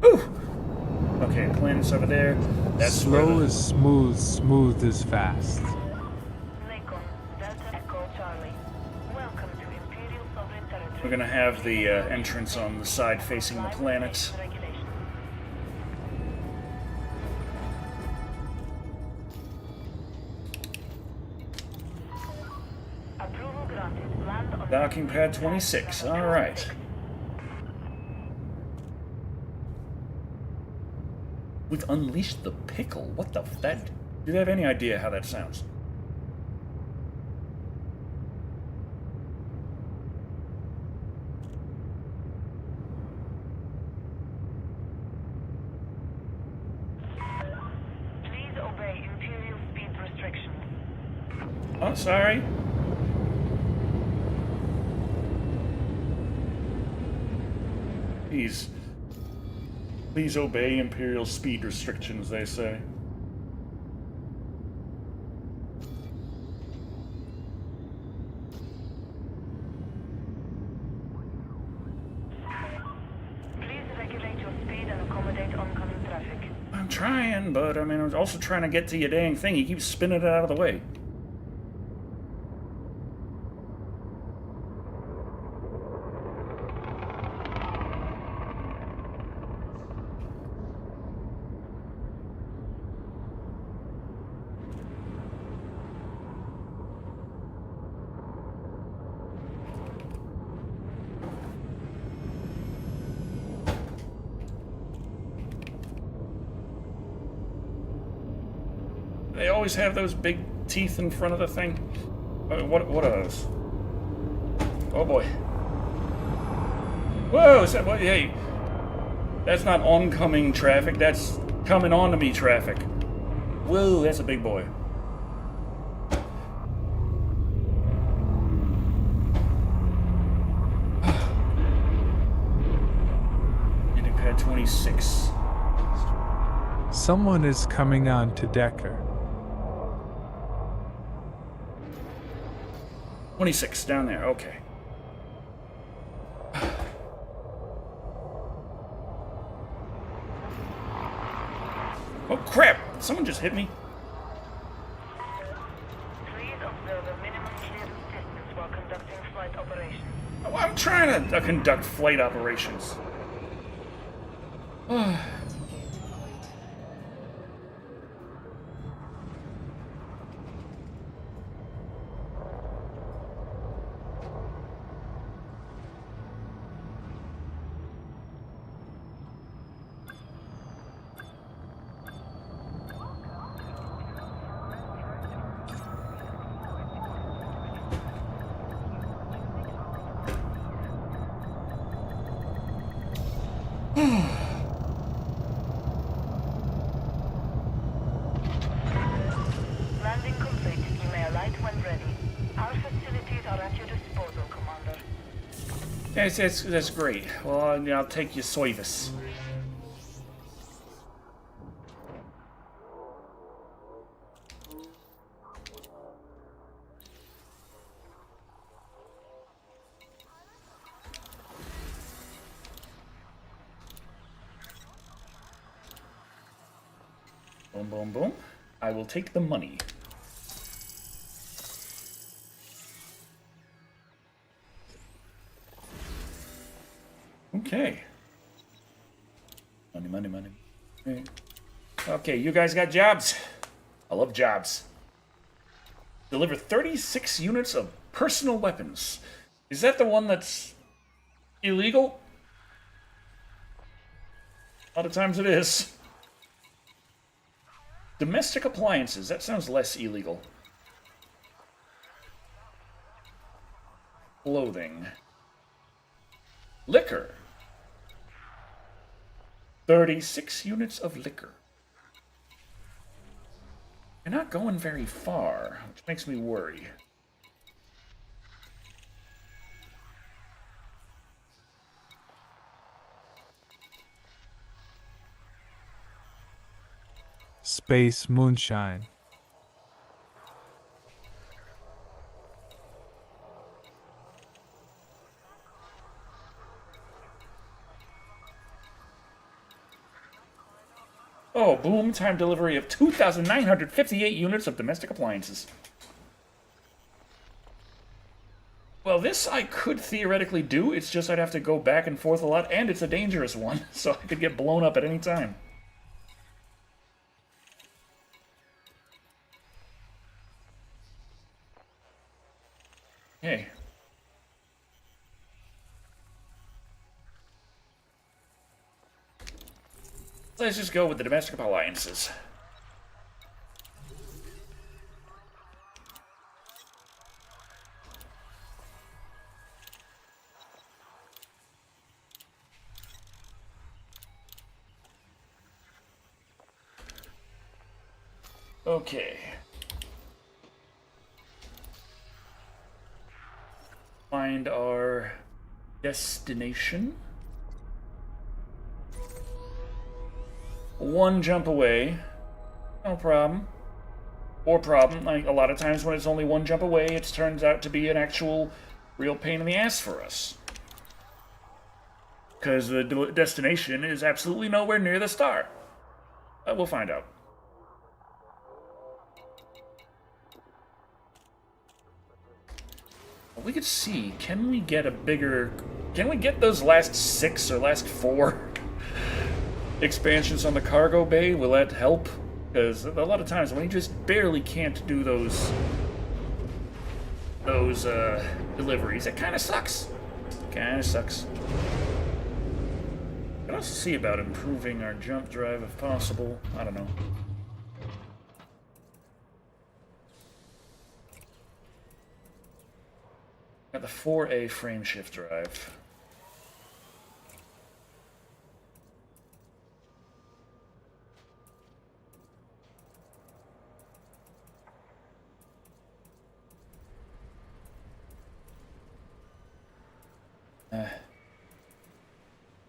Ooh! Okay, planet's over there. That's Slow is smooth, smooth is fast. Lincoln, Delta Echo Charlie. Welcome to Imperial Sovereign Territory. We're gonna have the entrance on the side facing the planet. Regulation. Approval granted. Land on Docking pad 26. All right. We've unleashed the pickle. What the that? Do you have any idea how that sounds? Please obey Imperial speed restrictions. Oh, sorry. Please obey Imperial speed restrictions, they say. Please regulate your speed and accommodate oncoming traffic. I'm trying, but I mean, I'm also trying to get to your dang thing. You keep spinning it out of the way. They always have those big teeth in front of the thing. What are those? Oh boy. Whoa, is that what? Hey, that's not oncoming traffic. That's coming on to me traffic. Whoa, that's a big boy. Landing pad 26. Someone is coming on to Decker. 26 down there. Okay. Oh crap! Someone just hit me. Please observe a minimum clearance distance while conducting flight operations. Oh, I'm trying to conduct flight operations. Landing complete. You may alight when ready. Our facilities are at your disposal, Commander. That's great. Well, I'll take your service. Boom, boom, boom. I will take the money. Okay. Money, money, money. Okay, you guys got jobs. I love jobs. Deliver 36 units of personal weapons. Is that the one that's illegal? A lot of times it is. Domestic appliances. That sounds less illegal. Clothing. Liquor. 36 units of liquor. You're not going very far, which makes me worry. Space moonshine. Oh, boom, time delivery of 2,958 units of domestic appliances. Well, this I could theoretically do. It's just I'd have to go back and forth a lot, and it's a dangerous one, so I could get blown up at any time. Hey. Let's just go with the domestic alliances. Okay. Find our destination. One jump away. No problem. Or problem. Like, a lot of times when it's only one jump away, it turns out to be an actual real pain in the ass for us. Because the destination is absolutely nowhere near the star. We'll find out. We could see, can we get a bigger... Can we get those last 6 or last 4 expansions on the cargo bay? Will that help? Because a lot of times when you just barely can't do those deliveries, it kind of sucks. Kind of sucks. I can also see about improving our jump drive if possible. I don't know. Got the 4A frame shift drive.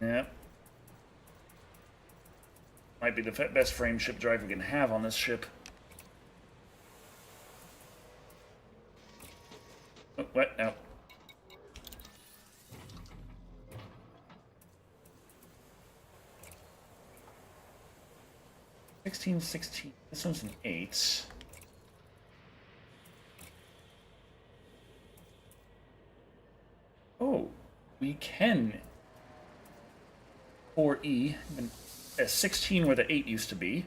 Yep. Might be the best frame shift drive we can have on this ship. Oh, what? No. $16.16. This one's an 8. Oh, we can 4E and 16 where the 8 used to be.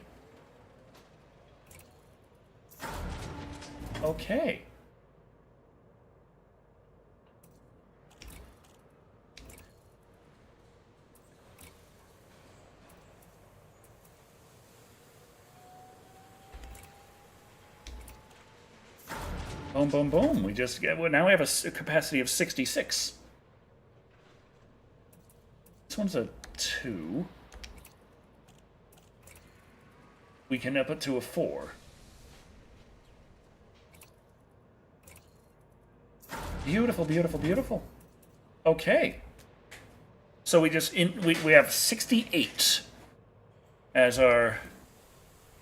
Okay. Boom, boom, boom. We just get, well, now we have a capacity of 66. This one's a 2. We can up it to a 4. Beautiful, beautiful, beautiful. Okay. So we just we have 68 as our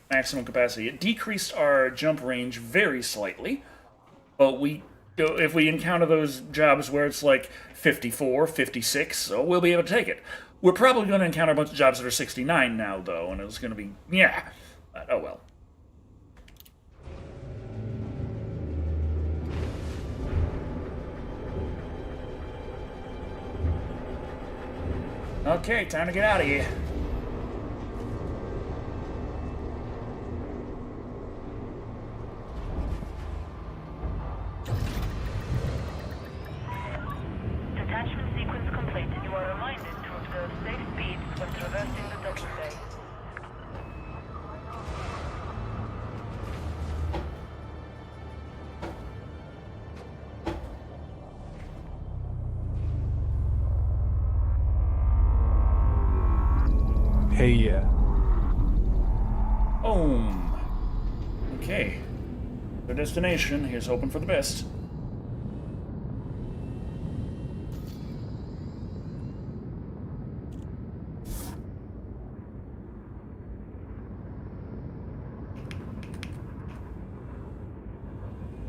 maximum capacity. It decreased our jump range very slightly, but if we encounter those jobs where it's like 54, 56, so we'll be able to take it. We're probably going to encounter a bunch of jobs that are 69 now, though, and it's going to be, yeah. But, oh well. Okay, time to get out of here. Detachment sequence complete. You are reminded to observe safe speeds when traversing the docking bay. Hey, yeah. Boom. Okay. Their destination. Here's hoping for the best.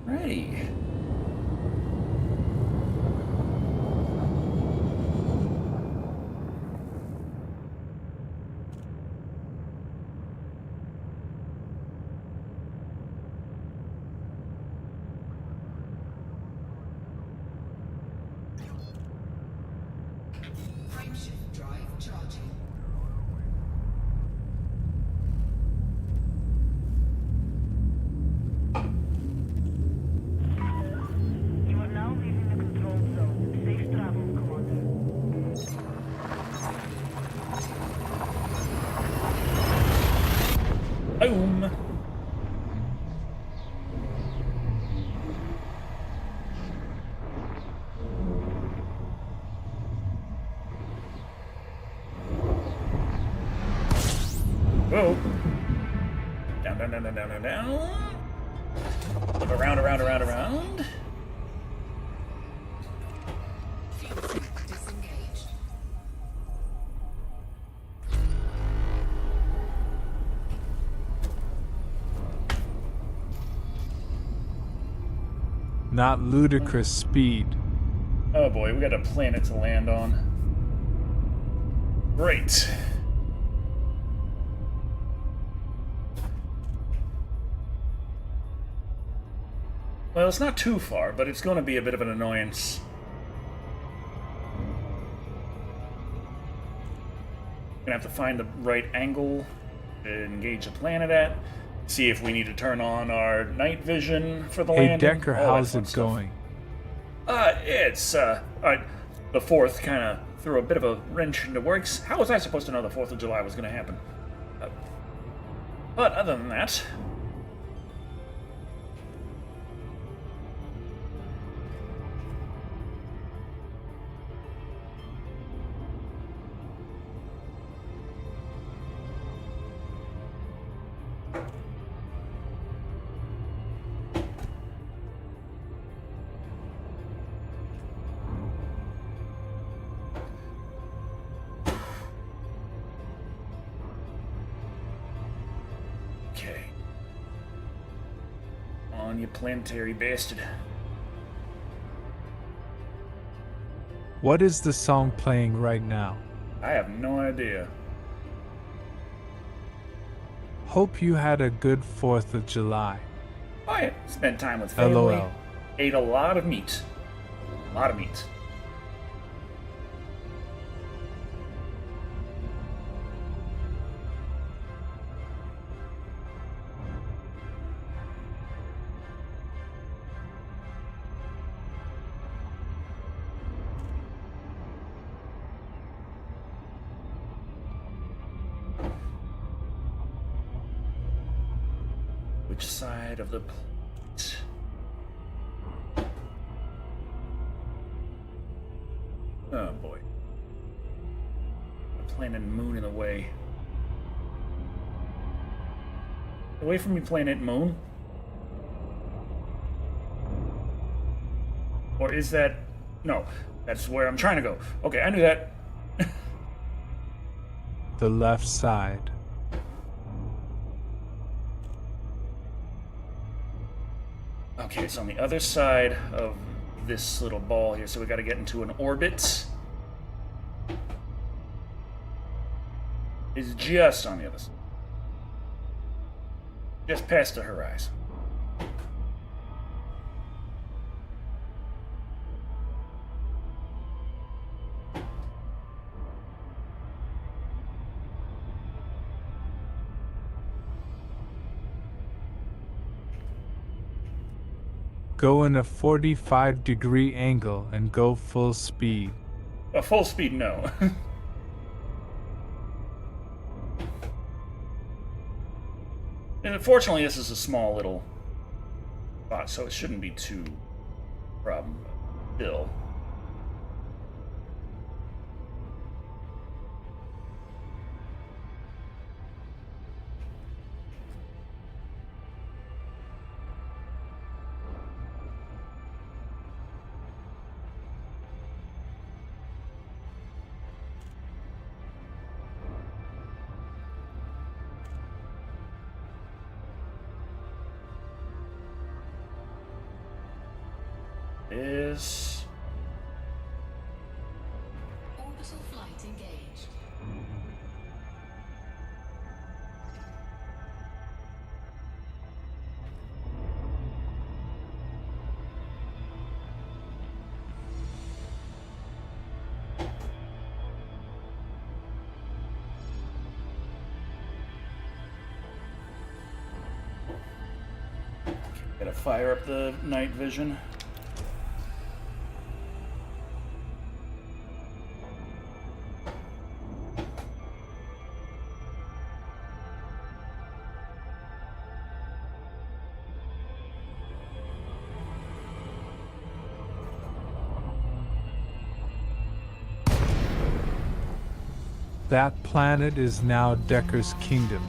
Ready. Charging. You are now leaving the control zone. Safe travels, Commander. Boom. Whoa. Down, down, down, down, down, down, down. Around, around, around, around. Fuel scoop disengaged. Not ludicrous speed. Oh boy, we got a planet to land on. Great. Well, it's not too far, but it's going to be a bit of an annoyance. Gonna have to find the right angle to engage the planet at. See if we need to turn on our night vision for the Hey landing. Decker, all that how's fun it stuff. going? It's the 4th kind of threw a bit of a wrench into works. How was I supposed to know the 4th of July was going to happen? But other than that, okay. On, you planetary bastard. What is the song playing right now? I have no idea. Hope you had a good 4th of July. I spent time with family. LOL. Ate a lot of meat. A lot of meat. Which side of the plate? Oh boy. The planet Moon in the way. Away from me, planet Moon. Or is that... No, that's where I'm trying to go. Okay, I knew that. The left side. Okay, it's on the other side of this little ball here, so we gotta get into an orbit. It's just on the other side. Just past the horizon. Go in a 45-degree angle and go full speed. Full speed, no. And fortunately, this is a small little spot, so it shouldn't be too problem. Still. Is Orbital flight engaged. Gotta fire up the night vision. That planet is now Decker's kingdom.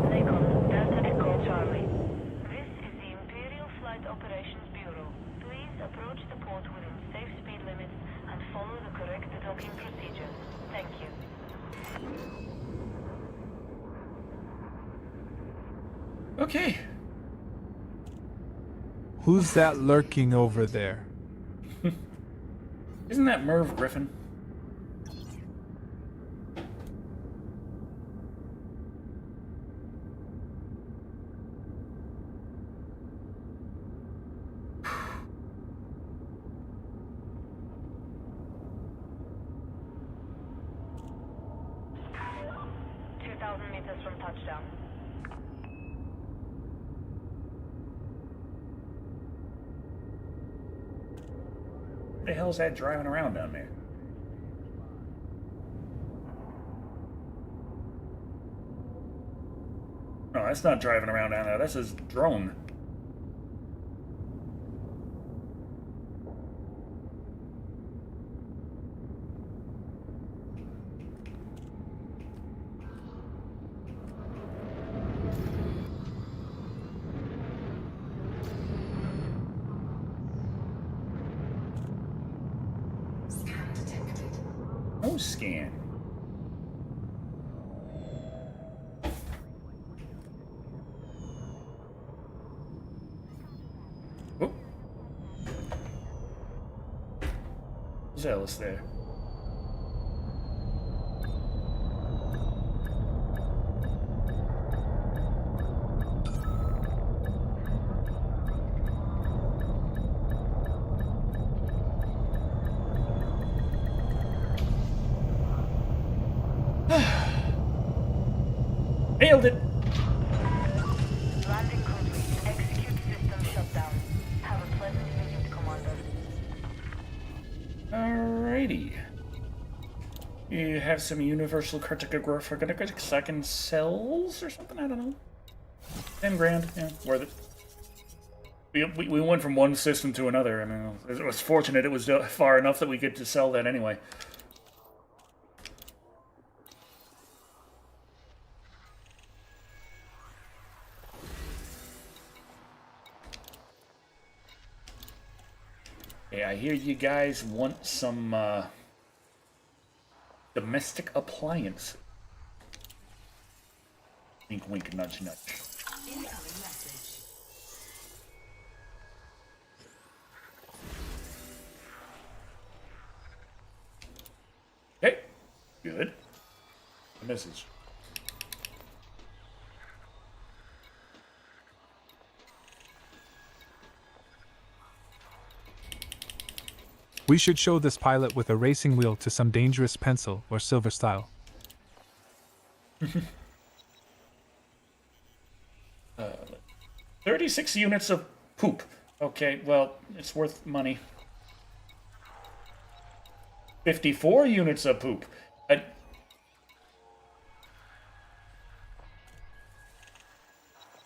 Lincoln, Delta Echo Charlie. This is the Imperial Flight Operations Bureau. Please approach the port within safe speed limits and follow the correct docking procedures. Thank you. Okay. Who's that lurking over there? Isn't that Merv Griffin? Meters from touchdown. What the hell's that driving around down there? No, that's not driving around down there. That's his drone. Scan detected. No scan. Oh. Zealous there. Nailed it! Landing complete. Execute system shutdown. Have a pleasant visit, Commander. Alrighty. You have some universal cartographic second cells or something? I don't know. 10 grand, yeah, worth it. We went from one system to another. I mean, it was fortunate it was far enough that we get to sell that anyway. Yeah, I hear you guys want some domestic appliance. Wink, wink, nudge, nudge. Incoming message. Okay, good. A message. We should show this pilot with a racing wheel to some dangerous pencil or silver style. 36 units of poop. Okay, well, it's worth money. 54 units of poop.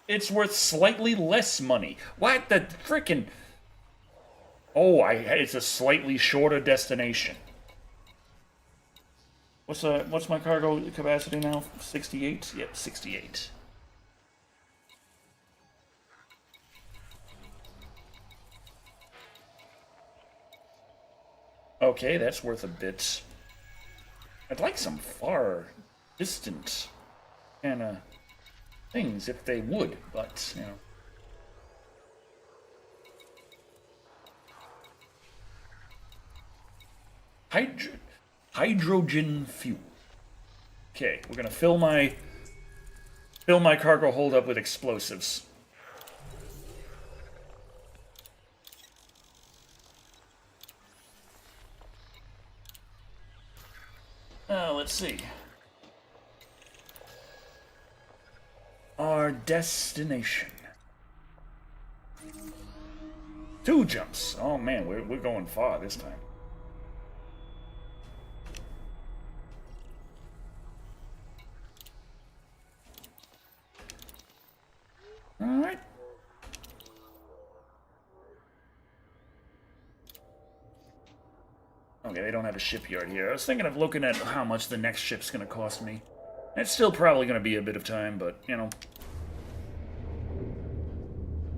It's worth slightly less money. What the frickin'... Oh, it's a slightly shorter destination. What's my cargo capacity now? 68? Yep, 68. Okay, that's worth a bit. I'd like some far distant kind of things if they would, but, you know. hydrogen fuel. Okay, we're gonna fill my cargo hold up with explosives. Let's see. Our destination. 2 jumps. Oh man, we're going far this time. Alright. Okay, they don't have a shipyard here. I was thinking of looking at how much the next ship's gonna cost me. It's still probably gonna be a bit of time, but, you know.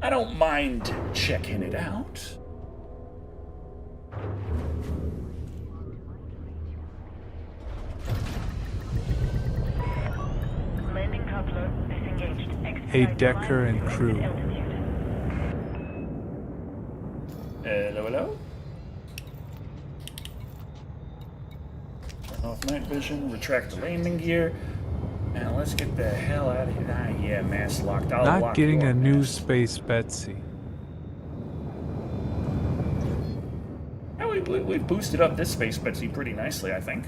I don't mind checking it out. Landing coupler disengaged. Hey, Expedite Decker climb and to crew. exit altitude. Hello, hello? Turn off night vision, retract the landing gear. Now let's get the hell out of here. Ah, yeah, mass locked. I'll Not lock getting your a new mass. space Betsy. Yeah, we've boosted up this space Betsy pretty nicely, I think.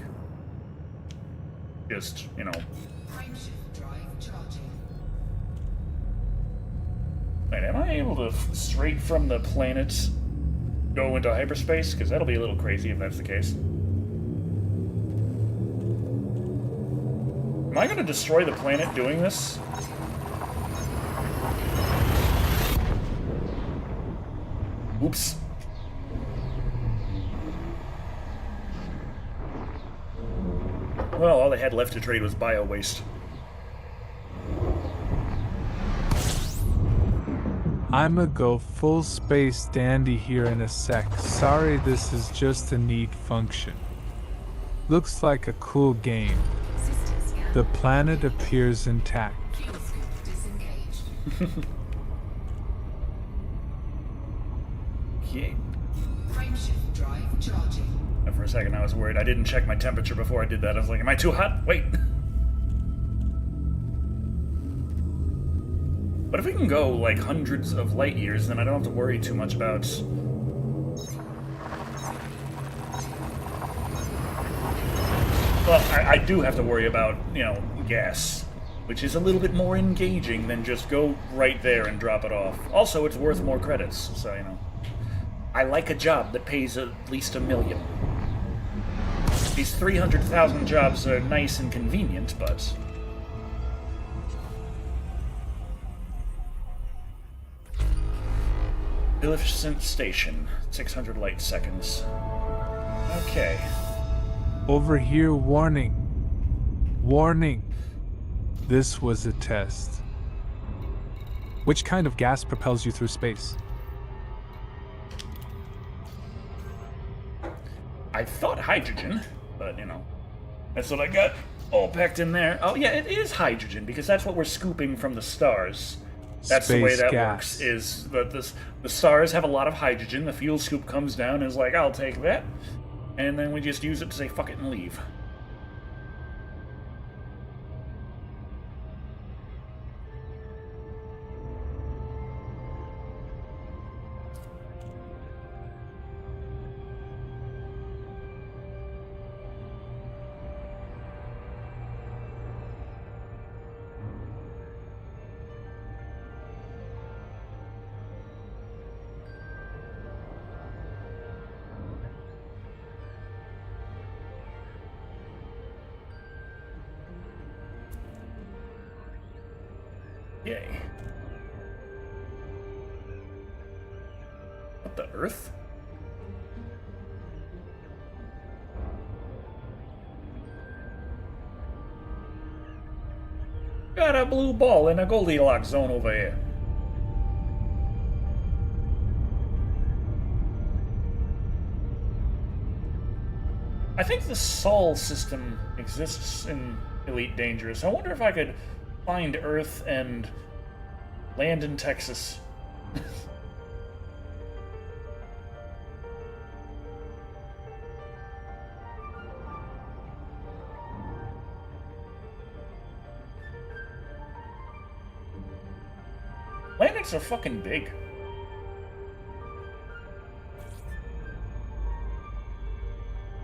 Just, you know. Frameshift drive charging. Wait, am I able to straight from the planet go into hyperspace? Because that'll be a little crazy if that's the case. Am I going to destroy the planet doing this? Oops. Well, all they had left to trade was bio waste. I'ma go full space dandy here in a sec. Sorry, this is just a neat function. Looks like a cool game. System scan. The planet appears intact. Fuel scoop disengaged. Okay. Frameshift drive charging. For a second, I was worried. I didn't check my temperature before I did that. I was like, am I too hot? Wait. But if we can go, like, hundreds of light years, then I don't have to worry too much about... Well, I do have to worry about, you know, gas, which is a little bit more engaging than just go right there and drop it off. Also, it's worth more credits, so, you know. I like a job that pays at least $1 million. These 300,000 jobs are nice and convenient, but... Millicent Station, 600 light seconds. Okay. Over here, warning. Warning. This was a test. Which kind of gas propels you through space? I thought hydrogen, but, you know, that's what I got all packed in there. Oh, yeah, it is hydrogen, because that's what we're scooping from the stars. That's the way Space that gas. works, is that the stars have a lot of hydrogen, the fuel scoop comes down and is like, I'll take that, and then we just use it to say fuck it and leave. Yay. What, the Earth? Got a blue ball in a Goldilocks zone over here. I think the Sol system exists in Elite Dangerous. I wonder if I could find Earth and land in Texas. Planets are fucking big.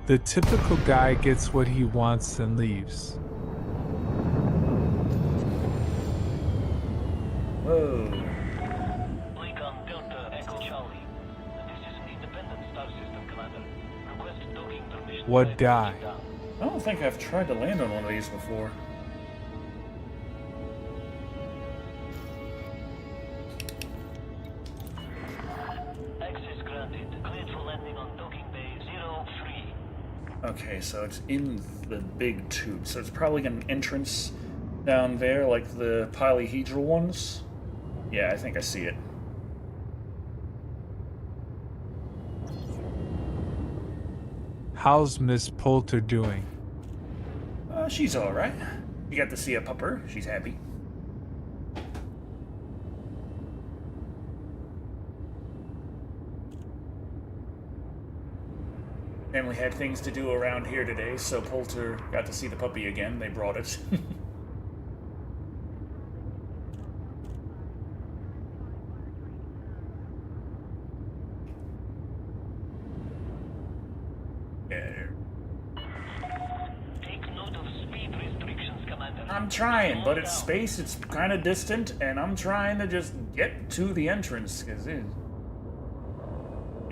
The typical guy gets what he wants and leaves. Whoa. Lincoln Delta Echo Charlie. This is an independent star system commander. Request docking permission. What guy? I don't think I've tried to land on one of these before. Access granted. Cleared for landing on docking bay 03. Okay, so it's in the big tube. So it's probably an entrance down there, like the polyhedral ones. Yeah, I think I see it. How's Miss Poulter doing? She's alright. You got to see a pupper. She's happy. Family had things to do around here today, so Poulter got to see the puppy again. They brought it. Yeah. Take note of speed restrictions, Commander. I'm trying, but Slow it's down. space, it's kind of distant, and I'm trying to just get to the entrance, because you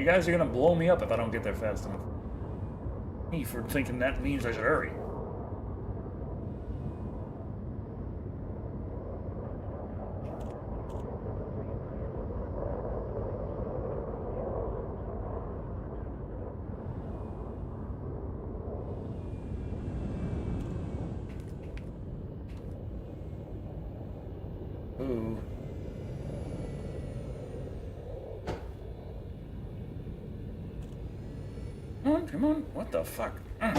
guys are going to blow me up if I don't get there fast enough. Me for thinking that means I should hurry. Ooh. Come on. What the fuck? Come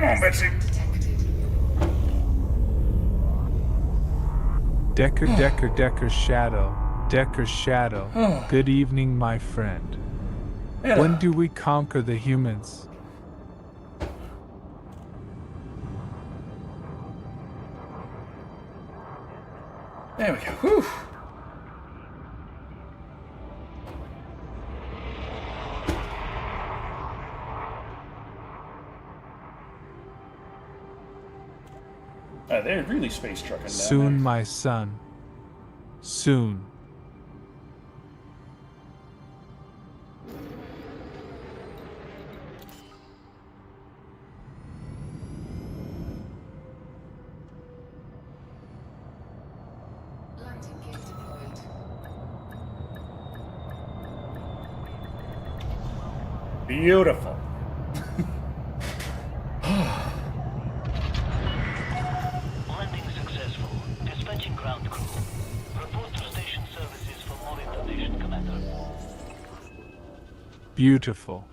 on, Betsy. Decker, Shado. Shado. Good evening, my friend. Hello. When do we conquer the humans? There we go. Whew. They're really space trucking down Soon, there. my son. Soon. Landing gear deployed. Beautiful. Landing successful. Dispatching ground crew. Report to station services for more information, Commander. Beautiful.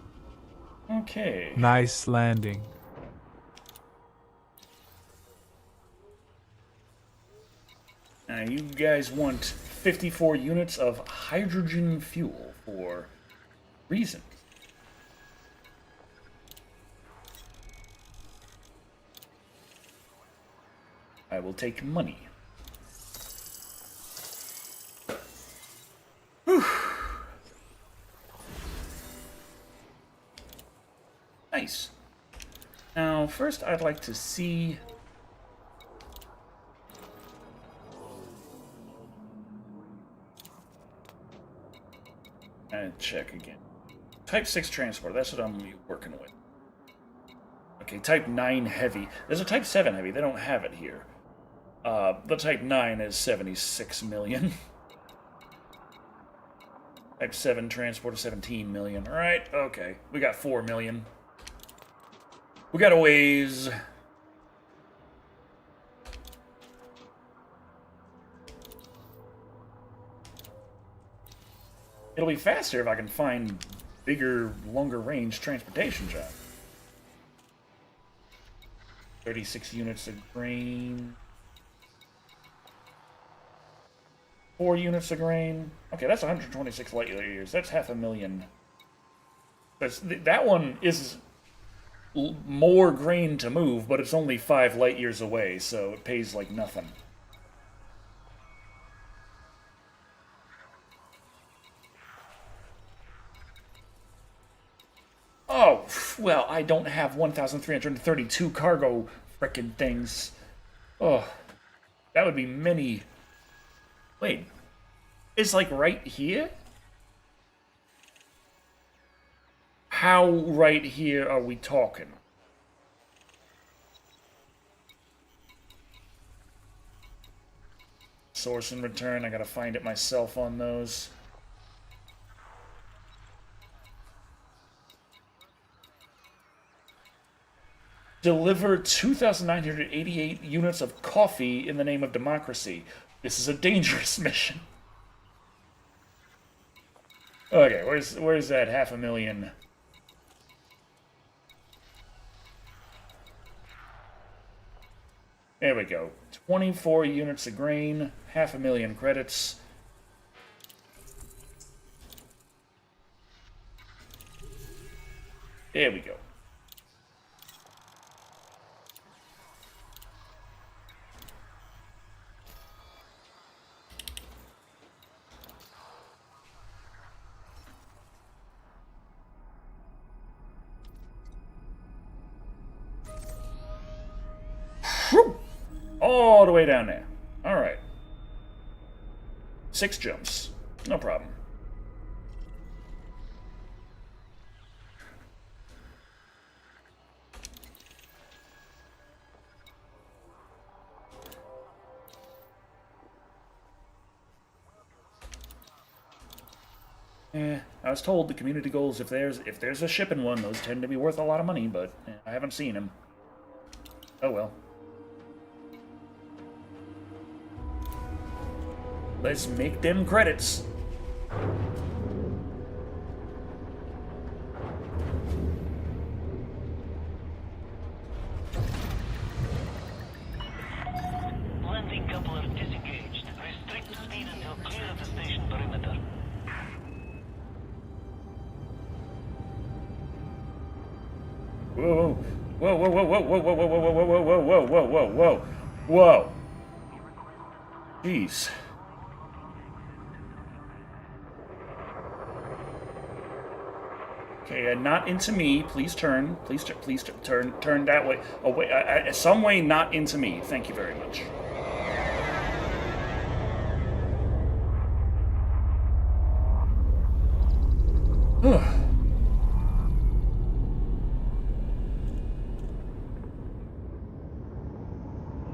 Okay. Nice landing. Now you guys want 54 units of hydrogen fuel for reasons. I will take money. Whew. Nice. Now, first I'd like to see... And check again. Type 6 transport, that's what I'm working with. Okay, Type 9 heavy. There's a Type 7 heavy, they don't have it here. The Type 9 is 76 million. Type 7 transport is 17 million. Alright, okay. We got 4 million. We got a ways. It'll be faster if I can find bigger, longer range transportation jobs. 36 units of grain. 4 units of grain. Okay, that's 126 light years. That's 500,000. That one is more grain to move, but it's only 5 light years away, so it pays like nothing. Oh, well, I don't have 1,332 cargo frickin' things. Oh, that would be many. Wait, it's like right here? How right here are we talking? Source and return, I gotta find it myself on those. Deliver 2,988 units of coffee in the name of democracy. This is a dangerous mission. Okay, where's that 500,000? There we go. 24 units of grain, 500,000 credits. There we go. All the way down there. Alright. 6 jumps. No problem. I was told the community goals, if there's a shipping one, those tend to be worth a lot of money, but I haven't seen them. Oh well. Let's make them credits. Landing coupler disengaged. Restrict speed until clear of the station perimeter. Whoa, whoa, whoa, whoa, whoa, whoa, whoa, whoa, whoa, whoa, whoa, whoa, whoa, whoa, whoa, whoa. Jeez. Okay, not into me. Please turn. Please turn that way. Away, some way, not into me. Thank you very much.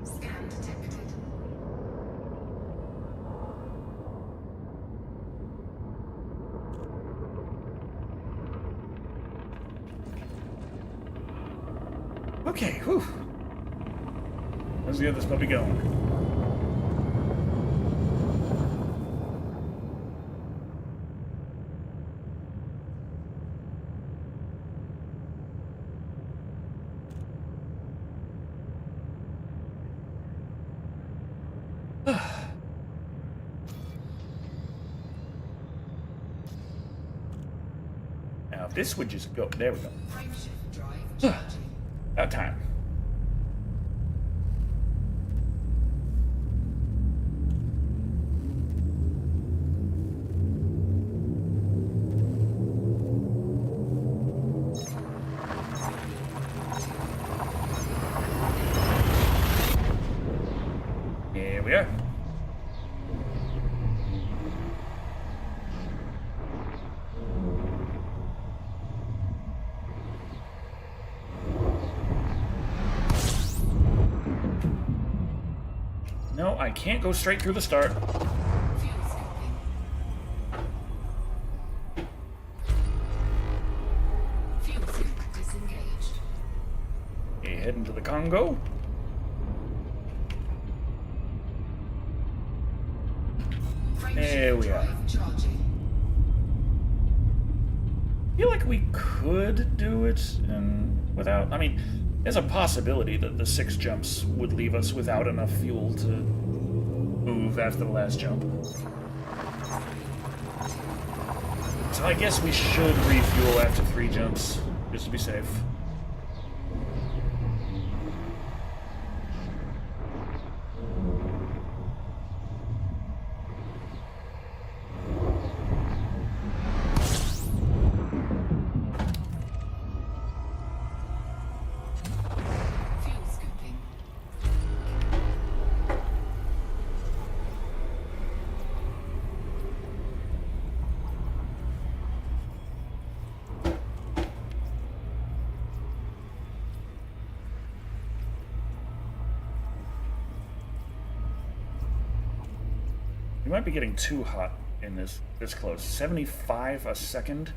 Scan detected. Okay, whew. Let's get this puppy going. Now, if this would just go, there we go. Frameshift drive charging. About time. Here we are. No, I can't go straight through the start. Fuel scooping. Fuel scoop disengaged. Okay, heading to the Congo. There we are. Drive charging. I feel like we could do it and without. I mean, there's a possibility that the 6 jumps would leave us without enough fuel to move after the last jump. So I guess we should refuel after 3 jumps, just to be safe. might be getting too hot in this close. 75 a second.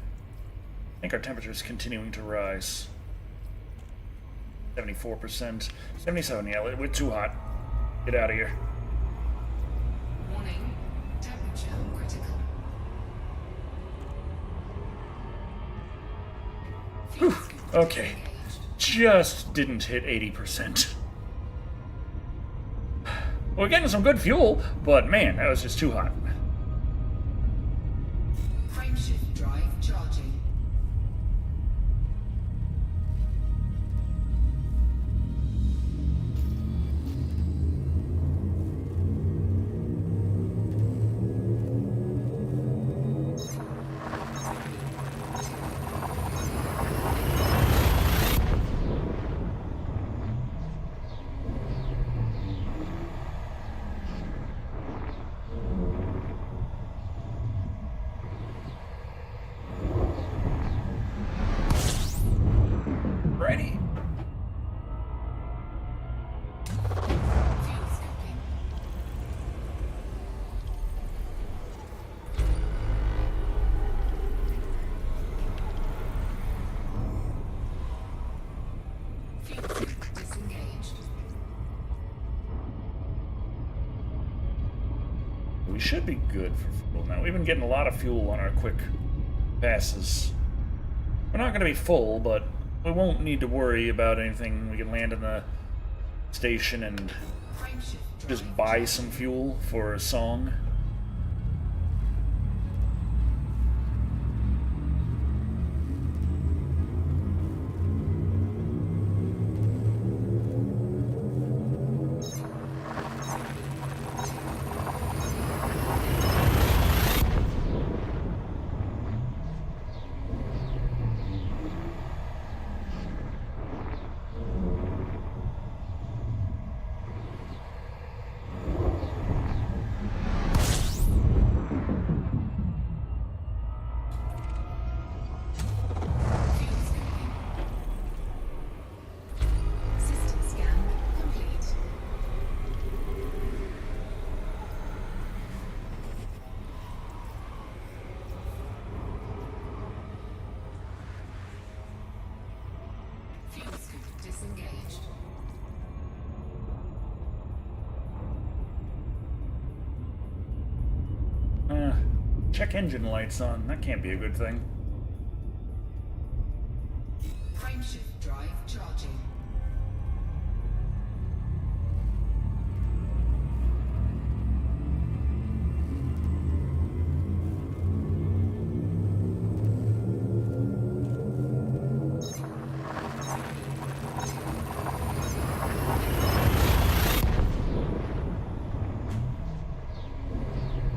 I think our temperature is continuing to rise. 74%. 77, yeah, we're too hot. Get out of here. Warning. Temperature critical. Fuel scoop Okay. disengaged. Just didn't hit 80%. We're getting some good fuel, but man, that was just too hot. Frameshift drive charging. Ready? Fuel scooping. Fuel scoop disengaged. We should be good for fuel now. We've been getting a lot of fuel on our quick passes. We're not going to be full, but we won't need to worry about anything. We can land in the station and Frameshift drive just buy some fuel for a song. fuel scooping. System scan complete. Fuel scoop disengaged. Check engine lights on. That can't be a good thing. Frameshift drive charging.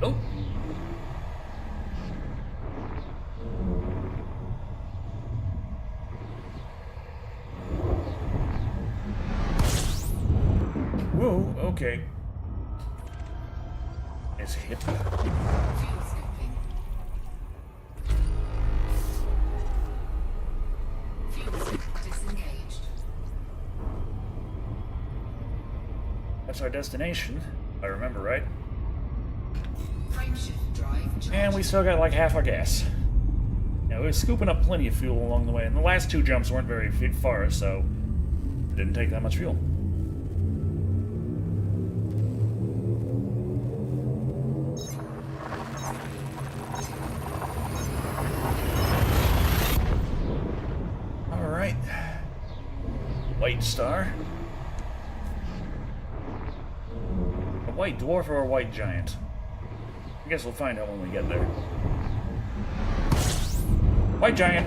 Nope. Whoa, okay. It's hit. Fuel scooping. Fuel scoop disengaged. That's our destination, if I remember right. Frameshift drive charging. And we still got like half our gas. Yeah, we were scooping up plenty of fuel along the way, and the last two jumps weren't very far, so it didn't take that much fuel. All right. White star. A white dwarf or a white giant? I guess we'll find out when we get there. White giant.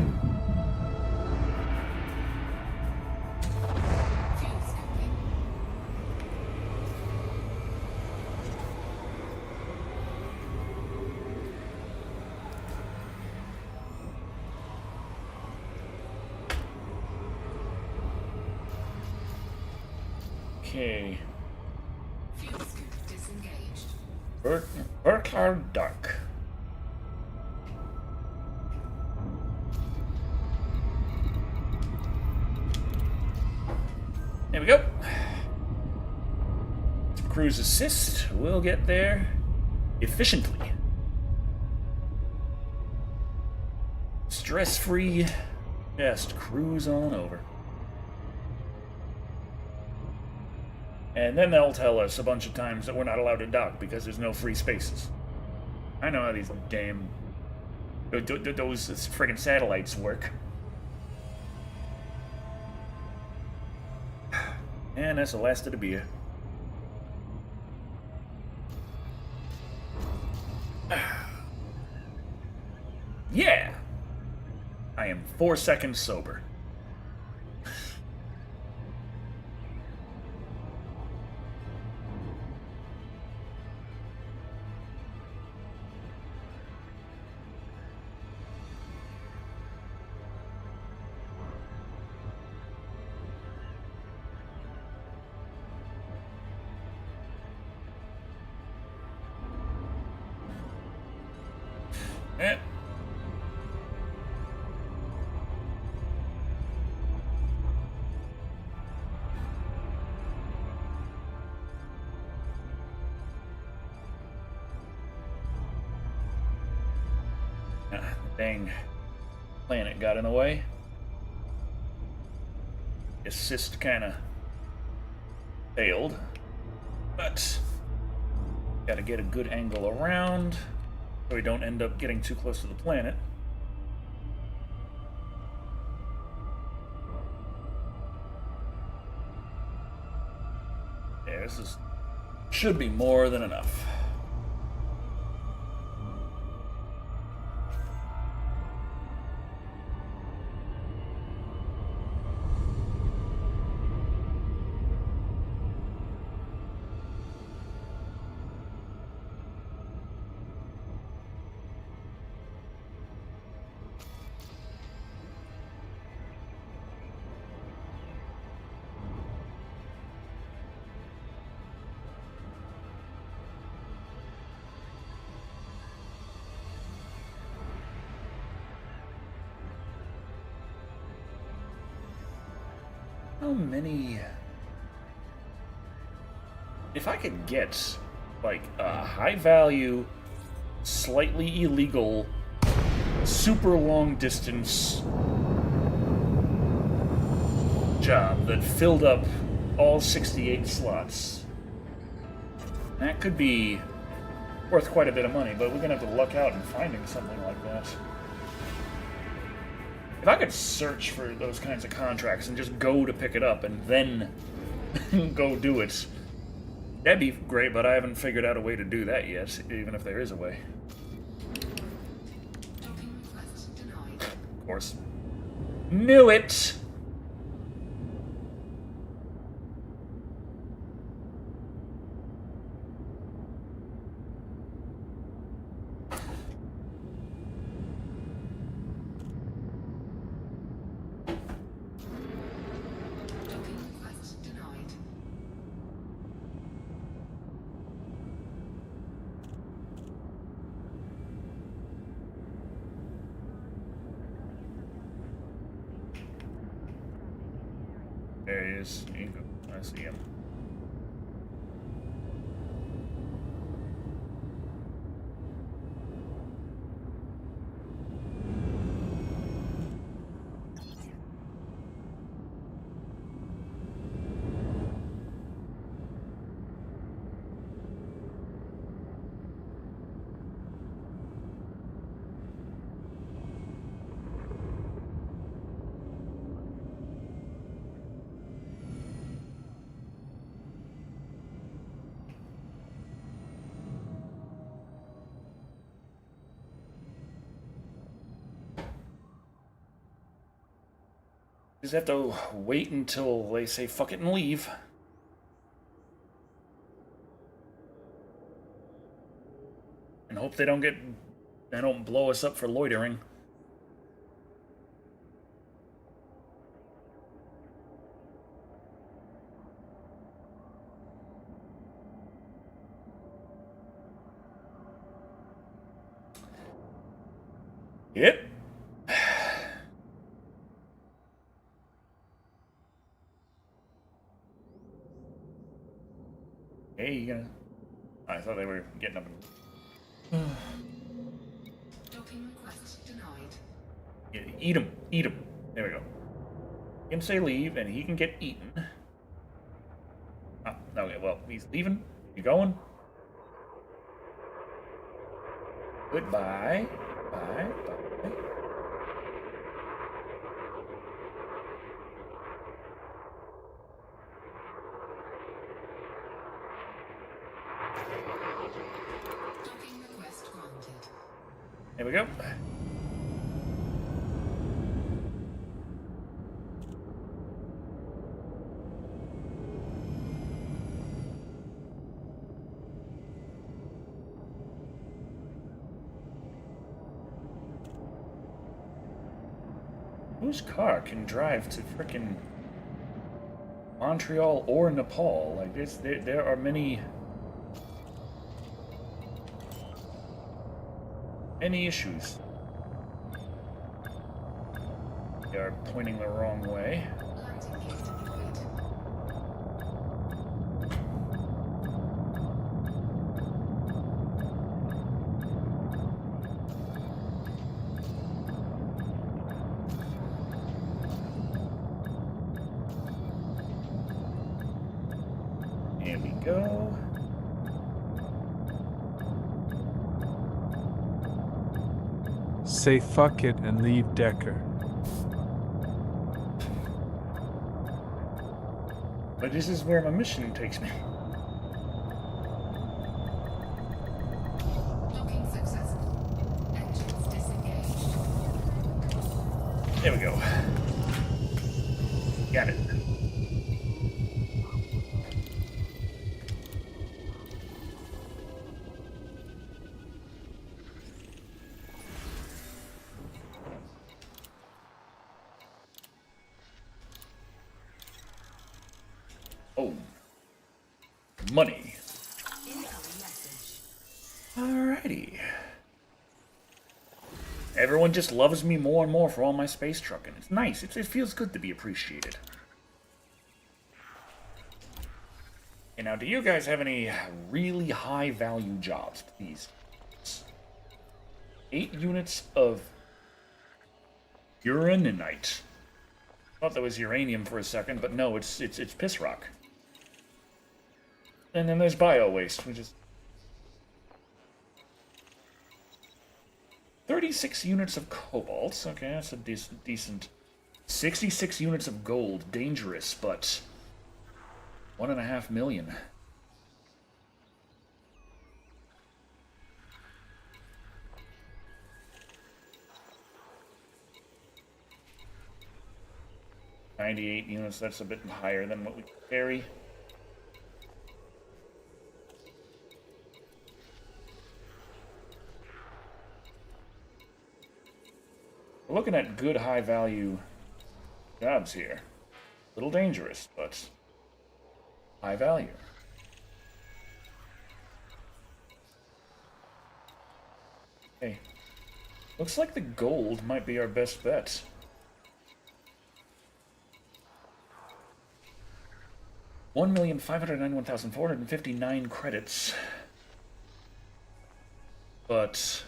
Fuel scooping. Okay. Fuel scoop disengaged. Burkhard Dark. There we go. Cruise assist. We'll get there efficiently. Stress-free, just cruise on over. And then they'll tell us a bunch of times that we're not allowed to dock because there's no free spaces. I know how these damn... those friggin' satellites work. And that's the last of the beer. Yeah! I am 4 seconds sober. Eh. Dang planet got in the way. Assist kind of failed, but got to get a good angle around so we don't end up getting too close to the planet. Yeah, this should be more than enough. How many... If I could get, like, a high-value, slightly illegal, super long-distance job that filled up all 68 slots, that could be worth quite a bit of money, but we're gonna have to luck out in finding something like that. If I could search for those kinds of contracts and just go to pick it up and then go do it, that'd be great, but I haven't figured out a way to do that yet, even if there is a way. Docking request denied. Of course. Knew it! Docking request denied. There he is. I see him. Just have to wait until they say fuck it and leave. And hope they don't blow us up for loitering. Yep. Hey, you gonna... I thought they were getting up and Docking request denied. Yeah, eat him. Eat him. There we go. He can say leave, and he can get eaten. Ah, okay, well, he's leaving. You going? Goodbye. Bye. Bye. Docking request granted. There we go. Whose car can drive to frickin' Montreal or Nepal? Like this, there are many issues. They are pointing the wrong way. Landing gear deployed. Here we go. Say fuck it and leave Decker. But this is where my mission takes me. Docking successful. Engines disengaged. There we go. Got it. Oh. Money. Incoming message. Alrighty. Everyone just loves me more and more for all my space trucking. It's nice. It feels good to be appreciated. And now, do you guys have any really high value jobs, please? 8 units of uraninite. Thought that was uranium for a second, but no, it's piss rock. And then there's bio waste, which is 36 units of cobalt. Okay, that's a decent. 66 units of gold. Dangerous, but 1.5 million. $98 units. That's a bit higher than what we carry. We're looking at good high value jobs here. A little dangerous, but high value. Okay. Looks like the gold might be our best bet. $1,591,459 credits. But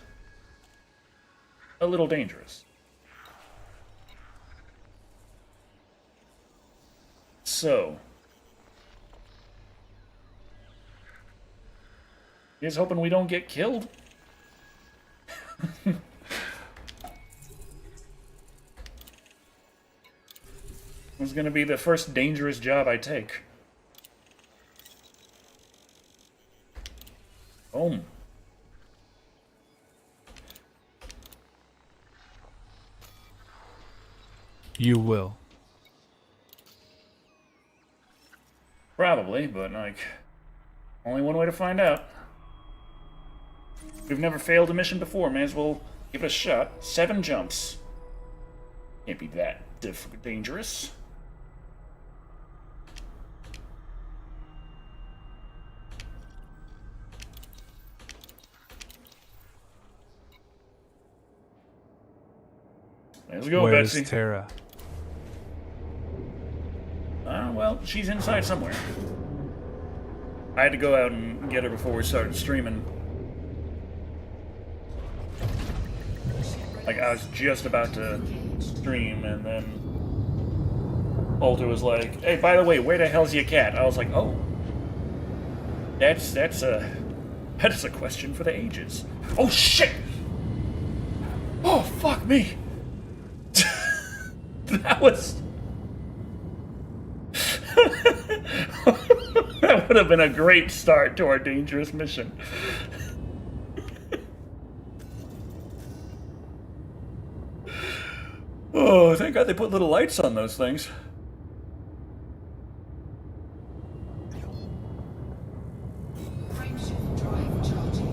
a little dangerous. So, here's hoping we don't get killed. This is going to be the first dangerous job I take. Boom. You will. Probably, but like, only one way to find out. We've never failed a mission before, may as well give it a shot. 7 jumps. Can't be that dangerous. Let's go, Where's Betsy. Tara? Well, she's inside somewhere. I had to go out and get her before we started streaming. Like, I was just about to stream, and then Alter was like, "Hey, by the way, where the hell's your cat?" I was like, "Oh, that's a question for the ages." Oh shit! Oh fuck me! That was. That would have been a great start to our dangerous mission. Oh, thank God they put little lights on those things. Frameshift drive charging.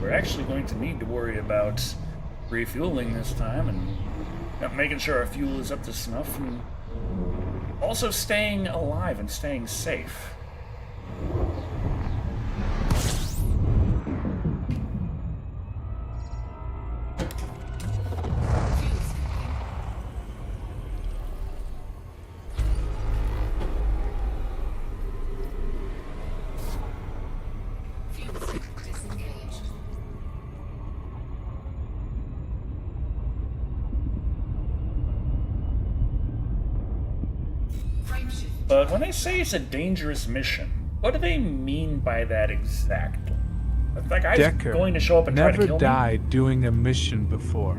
We're actually going to need to worry about refueling this time and making sure our fuel is up to snuff and also staying alive and staying safe. Fuel stick disengaged. Frameshift. But when they say it's a dangerous mission, what do they mean by that exactly? That guy's Decker going to show up and try to never kill me? died doing a mission before.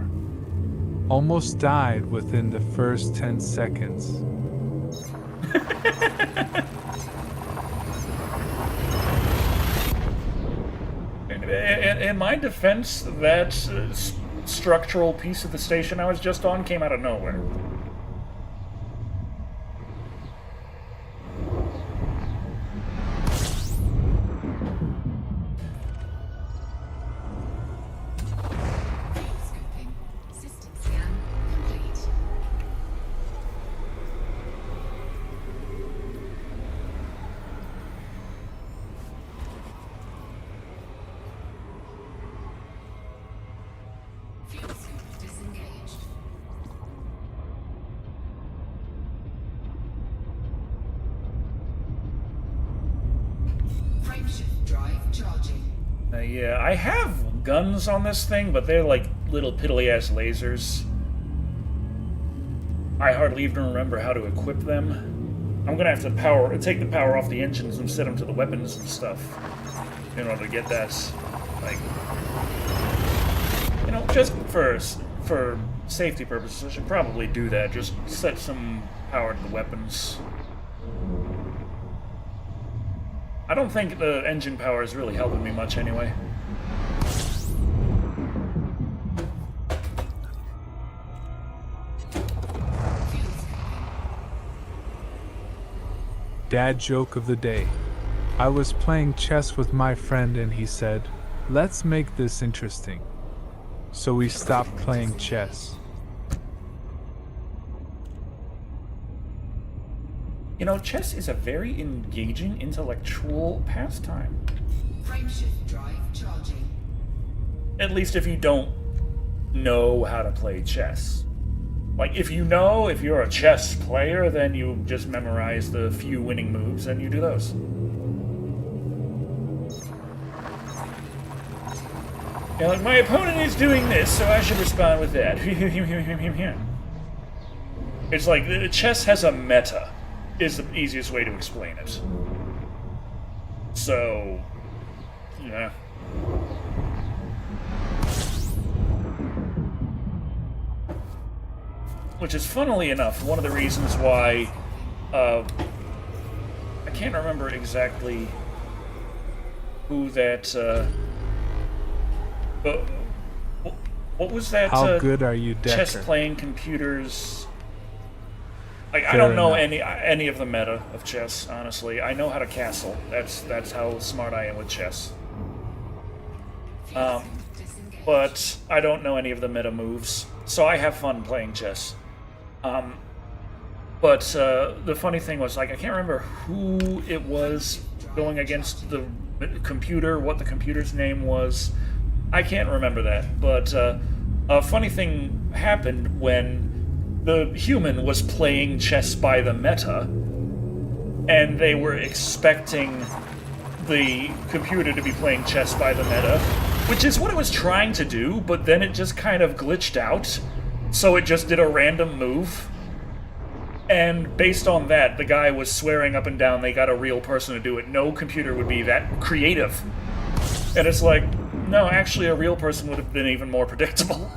Almost died within the first 10 seconds. In my defense, that structural piece of the station I was just on came out of nowhere. Fuel scoping. System scan complete. Fuel scope disengaged. Frameshift drive charging. Yeah, I have guns on this thing, but they're like little piddly-ass lasers. I hardly even remember how to equip them. I'm gonna have to take the power off the engines and set them to the weapons and stuff in order to get that, like, you know, just for safety purposes. I should probably do that. Just set some power to the weapons. I don't think the engine power is really helping me much anyway. Fuel scoping. Dad joke of the day. I was playing chess with my friend and he said, "Let's make this interesting." So we stopped playing chess. You know, chess is a very engaging intellectual pastime. Frameshift drive charging. At least if you don't know how to play chess. Like, if you're a chess player, then you just memorize the few winning moves and you do those. Yeah, like, my opponent is doing this, so I should respond with that. It's like, chess has a meta, is the easiest way to explain it. So, yeah. Which is, funnily enough, one of the reasons why, I can't remember exactly who that, but what was that? How good are you, Decker? Chess playing computers. Like, I Fair don't know enough. any of the meta of chess. Honestly, I know how to castle. That's how smart I am with chess. But I don't know any of the meta moves, so I have fun playing chess. But the funny thing was, like, I can't remember who it was going against the computer, what the computer's name was, I can't remember that, but a funny thing happened when the human was playing chess by the meta, and they were expecting the computer to be playing chess by the meta, which is what it was trying to do, but then it just kind of glitched out, so it just did a random move. And based on that, the guy was swearing up and down they got a real person to do it. No computer would be that creative. And it's like, no, actually a real person would have been even more predictable.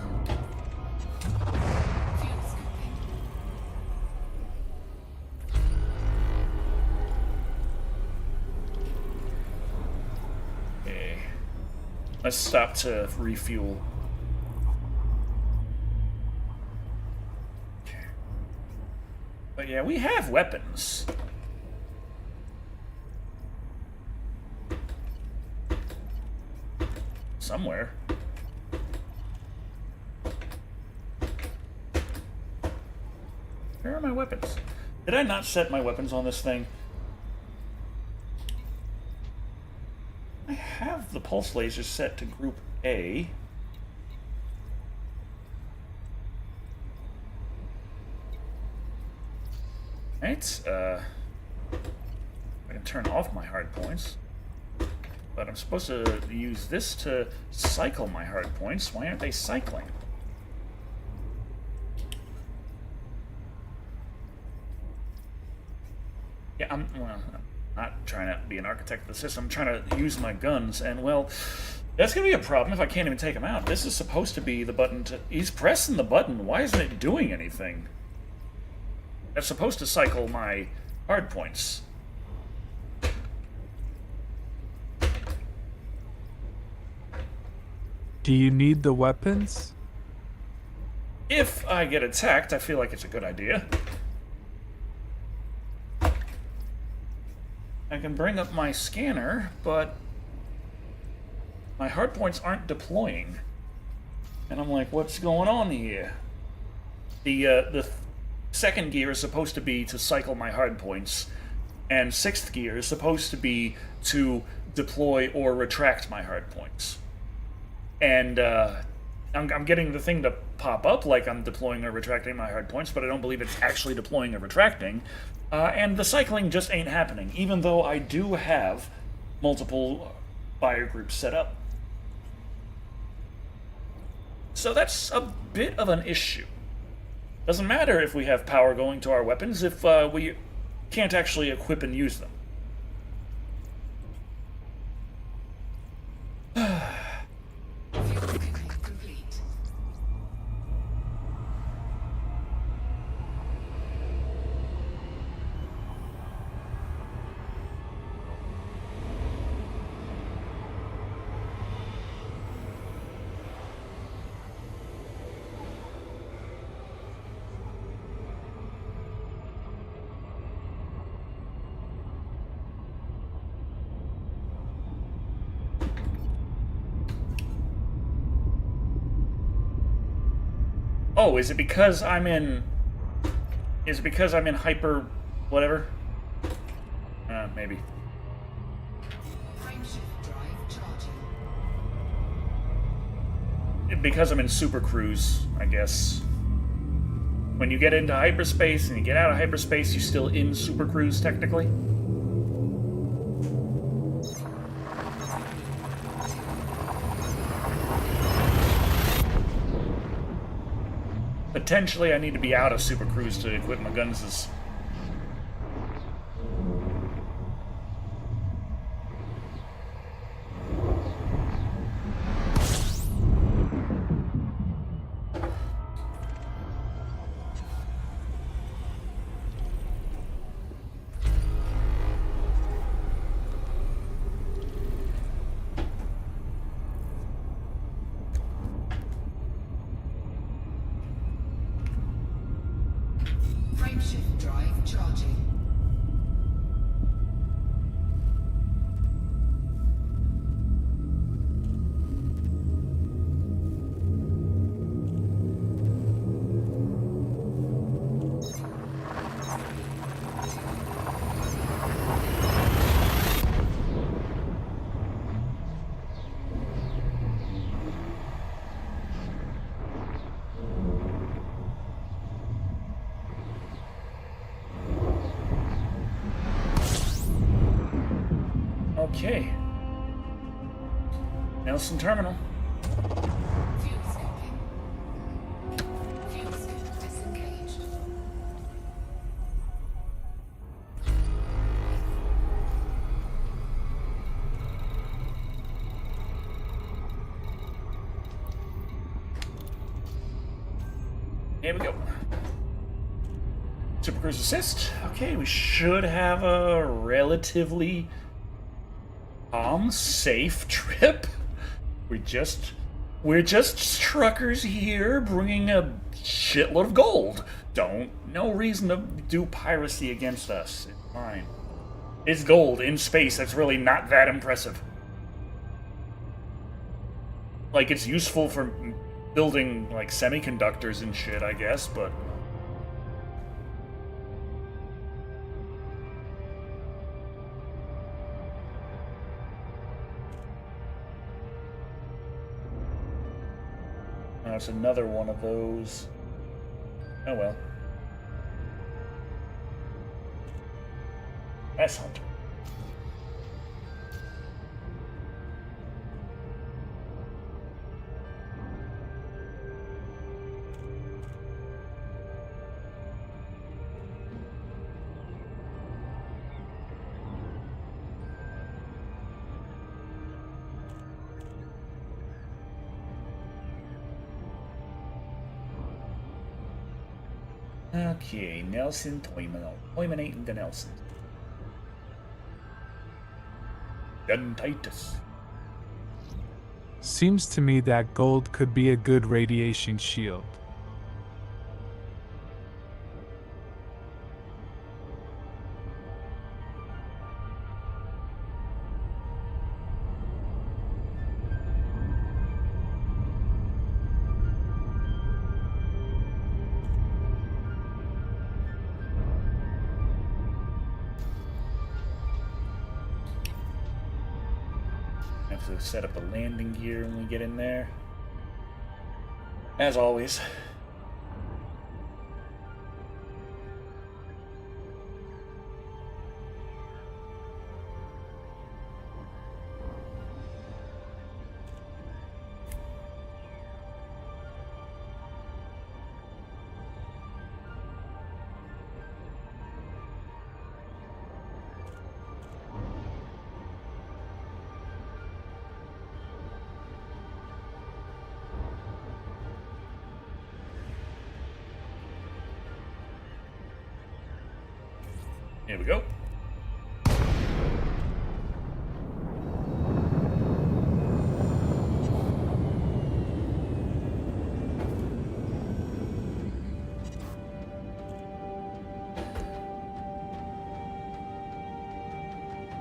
Okay. Let's stop to refuel. But yeah, we have weapons. Somewhere. Where are my weapons? Did I not set my weapons on this thing? I have the pulse laser set to group A. Right, I can turn off my hard points, but I'm supposed to use this to cycle my hard points. Why aren't they cycling? Yeah, I'm not trying to be an architect of the system. I'm trying to use my guns, and well, that's gonna be a problem if I can't even take them out. This is supposed to be the button to... He's pressing the button. Why isn't it doing anything? That's supposed to cycle my hard points. Do you need the weapons? If I get attacked, I feel like it's a good idea. I can bring up my scanner, but my hard points aren't deploying. And I'm like, what's going on here? The second gear is supposed to be to cycle my hard points, and sixth gear is supposed to be to deploy or retract my hard points. And I'm getting the thing to pop up like I'm deploying or retracting my hard points, but I don't believe it's actually deploying or retracting. And the cycling just ain't happening, even though I do have multiple fire groups set up. So that's a bit of an issue. Doesn't matter if we have power going to our weapons if we can't actually equip and use them. Fuel tank complete. Oh, is it because I'm in... Is it because I'm in hyper... whatever? Maybe. Frameshift drive charging. Because I'm in super cruise, I guess. When you get into hyperspace and you get out of hyperspace, you're still in super cruise, technically. Potentially, I need to be out of super cruise to equip my guns. Frameshift drive charging. Okay. Nelson Terminal. Fuel scooping. Fuel scoop disengaged. Here we go. Super Cruise Assist. Okay, we should have a relatively calm, safe trip. We're just truckers here bringing a shitload of gold. No reason to do piracy against us. It's fine. It's gold in space. That's really not that impressive. Like, it's useful for building, like, semiconductors and shit, I guess, but... That's another one of those. Oh well. That's Hunter. Okay, Nelson Toyman. Toyminating the Nelson. Gun Titus. Seems to me that gold could be a good radiation shield. Have to set up a landing gear when we get in there. As always. Here we go.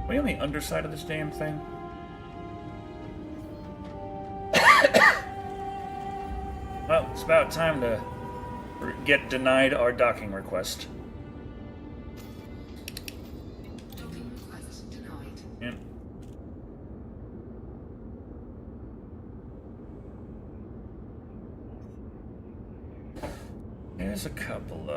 Are we on the underside of this damn thing? Well, it's about time to get denied our docking request. Docking request denied. Yep. There's a couple,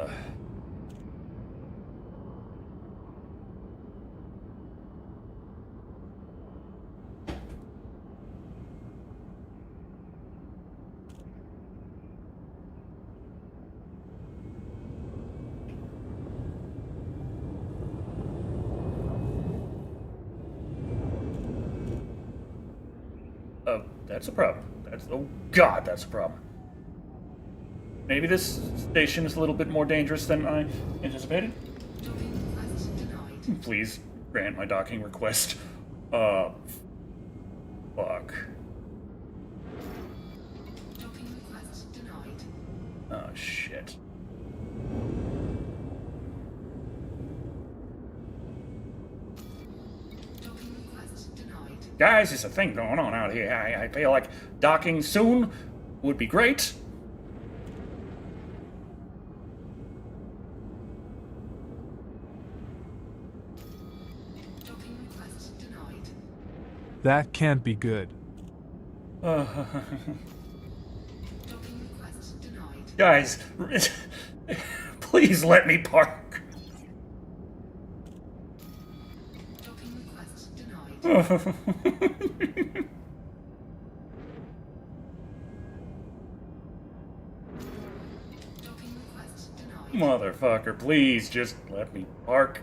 Oh, that's a problem. Oh god, that's a problem. Maybe this station is a little bit more dangerous than I anticipated. Docking request denied. Please grant my docking request. Fuck. Docking request denied. Oh, shit. Docking request denied. Guys, there's a thing going on out here. I feel like docking soon would be great. Docking request denied. That can't be good. Docking request denied. Guys, please let me park. Docking request denied. Docking request denied. Motherfucker, please just let me park.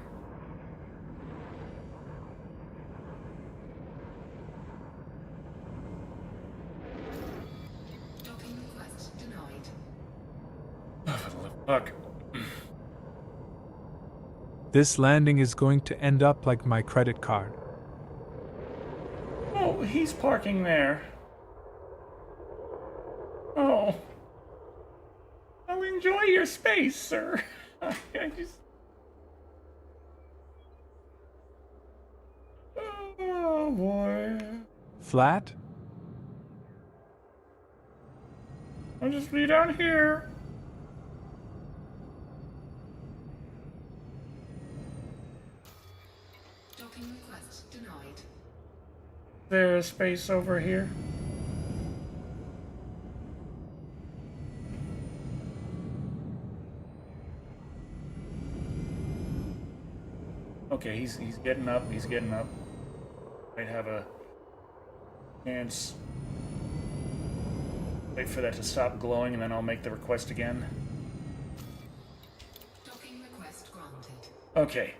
Docking request denied. Oh, for the love of fuck. This landing is going to end up like my credit card. Oh, he's parking there. Oh. Well, enjoy your space, sir. I just... Oh, boy. Flat? I'll just be down here. Docking request denied. There's space over here. Okay, he's getting up. He's getting up. Might have a chance. Wait for that to stop glowing, and then I'll make the request again. Docking request granted. Okay.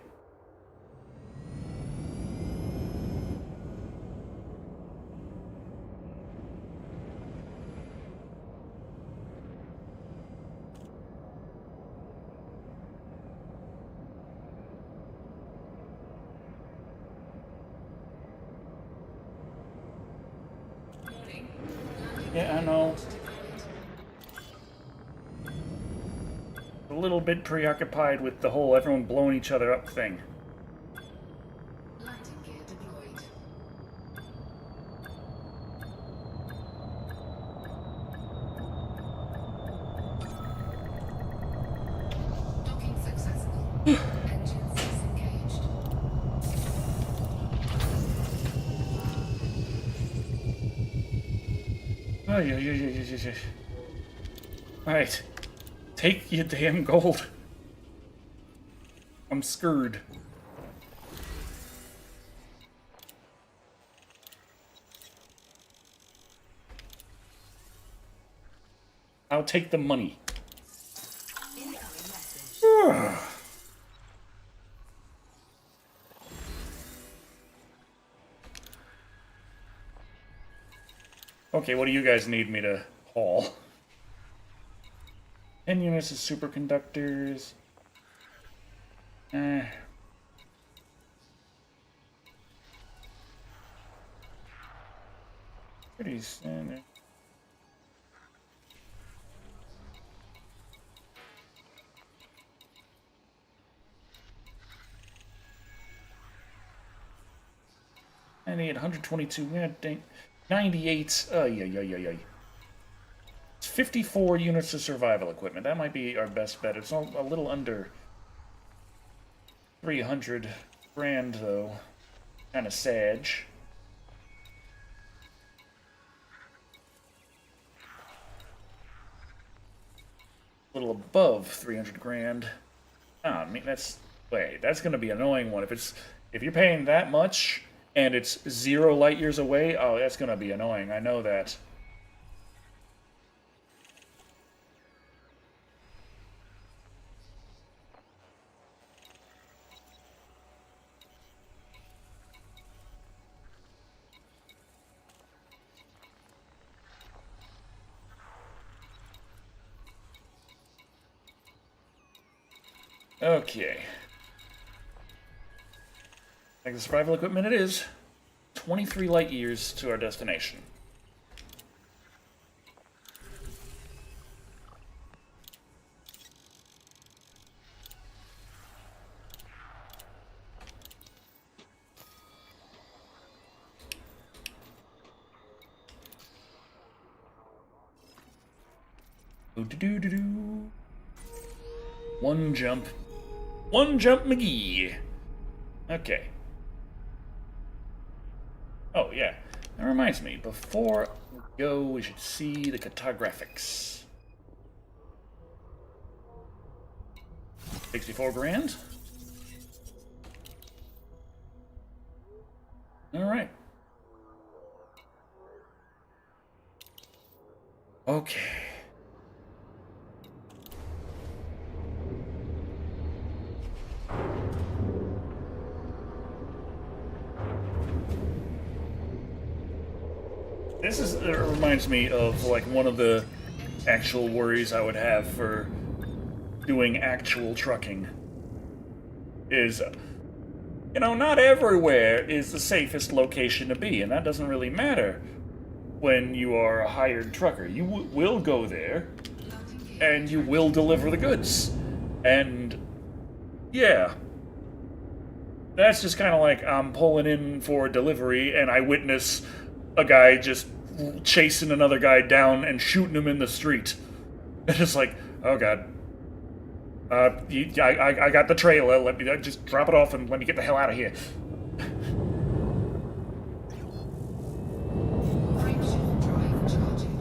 Warning. Yeah, I know. A little bit preoccupied with the whole everyone blowing each other up thing. Landing gear deployed. Docking successful. Engines disengaged. Oh, yeah. Alright. Take your damn gold. I'm screwed. I'll take the money. Incoming message. Okay, what do you guys need me to haul? 10 units of superconductors. Pretty standard. I need 122. Yeah, dang. 98. Yeah. It's 54 units of survival equipment. That might be our best bet. It's a little under 300 grand, though. Kind of sage. A little above 300 grand. I mean, that's gonna be an annoying one. If you're paying that much and it's 0 light years away, oh, that's gonna be annoying. I know that. Okay. Like the survival equipment it is. 23 light years to our destination. Doo-doo-doo-doo. One jump. One jump McGee. Okay. Oh, yeah. That reminds me, before we go, we should see the cartographics. 64 grand? All right. Okay. It reminds me of like one of the actual worries I would have for doing actual trucking is, not everywhere is the safest location to be, and that doesn't really matter when you are a hired trucker. You will go there, and you will deliver the goods. And, yeah. That's just kind of like I'm pulling in for a delivery, and I witness a guy just chasing another guy down and shooting him in the street. And it's like, oh god. I got the trailer. Let me just drop it off and let me get the hell out of here. Brake drive charging.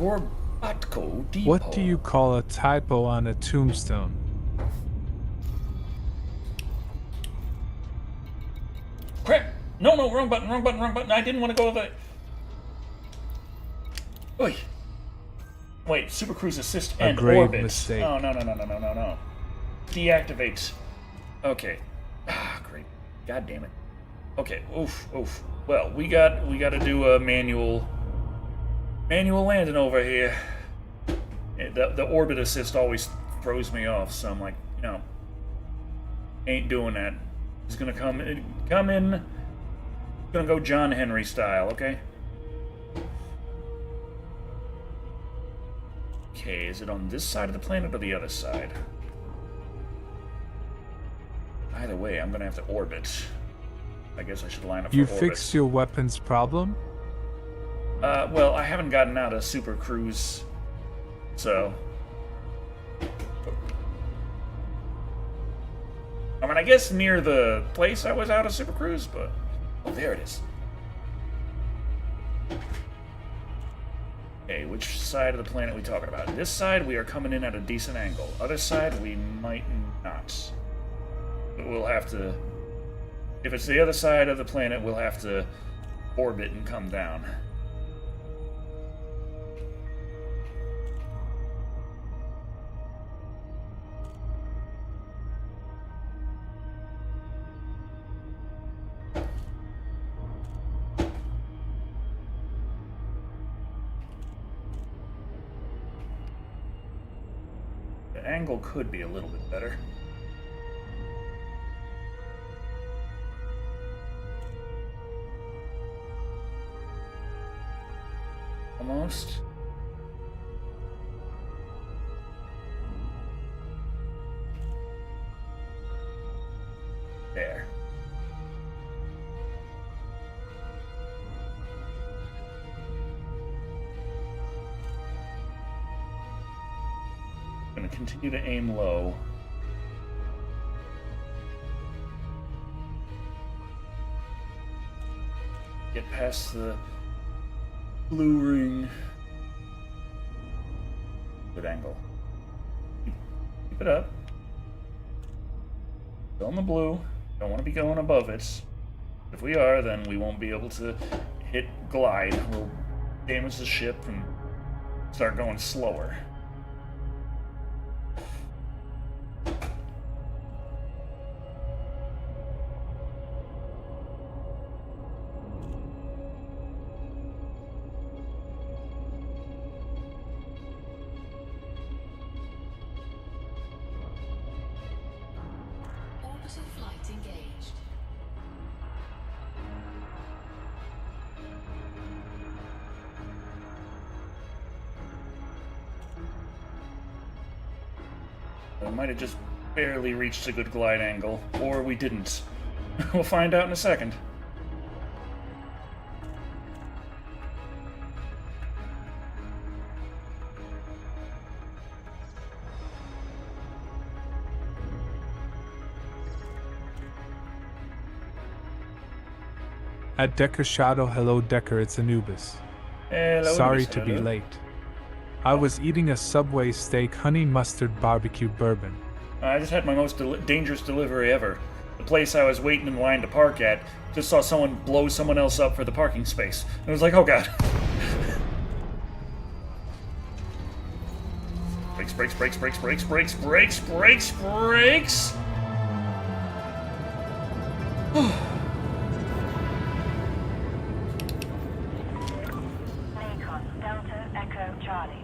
Gorbatko Depot. What do you call a typo on a tombstone? Crap! No, wrong button. I didn't want to go with it. Oy. Wait, Super Cruise Assist A and grave Orbit. mistake. Oh, no. Deactivate. Okay. Ah, great. God damn it. Okay, oof. Well, we gotta do a manual landing over here. The orbit assist always throws me off, so I'm like, ain't doing that. He's gonna come in. Gonna go John Henry style, okay? Okay, is it on this side of the planet or the other side? Either way, I'm gonna have to orbit. I guess I should line up for You orbit. fixed your weapons problem? Well, I haven't gotten out of Super Cruise, so... I mean, I guess near the place I was out of Super Cruise, but... Oh, there it is. Okay, which side of the planet are we talking about? This side, we are coming in at a decent angle. Other side, we might not. But we'll have to... If it's the other side of the planet, we'll have to orbit and come down. The angle could be a little bit better. Almost. There. Gonna continue to aim low. Get past the blue ring. Good angle. Keep it up. Still in the blue. Don't want to be going above it. If we are, then we won't be able to hit glide. We'll damage the ship and start going slower. Orbital flight engaged. We might have just barely reached a good glide angle, or we didn't. We'll find out in a second. At Decker Shado, hello Decker, it's Anubis. Hello, Sorry Miss to be Shado. late. I was eating a Subway steak honey mustard barbecue bourbon. I just had my most dangerous delivery ever. The place I was waiting in line to park at just saw someone blow someone else up for the parking space. And it was like, oh god. Brakes, brakes, brakes, brakes, brakes, brakes, brakes, brakes, brakes. Macon, Delta, Echo, Charlie.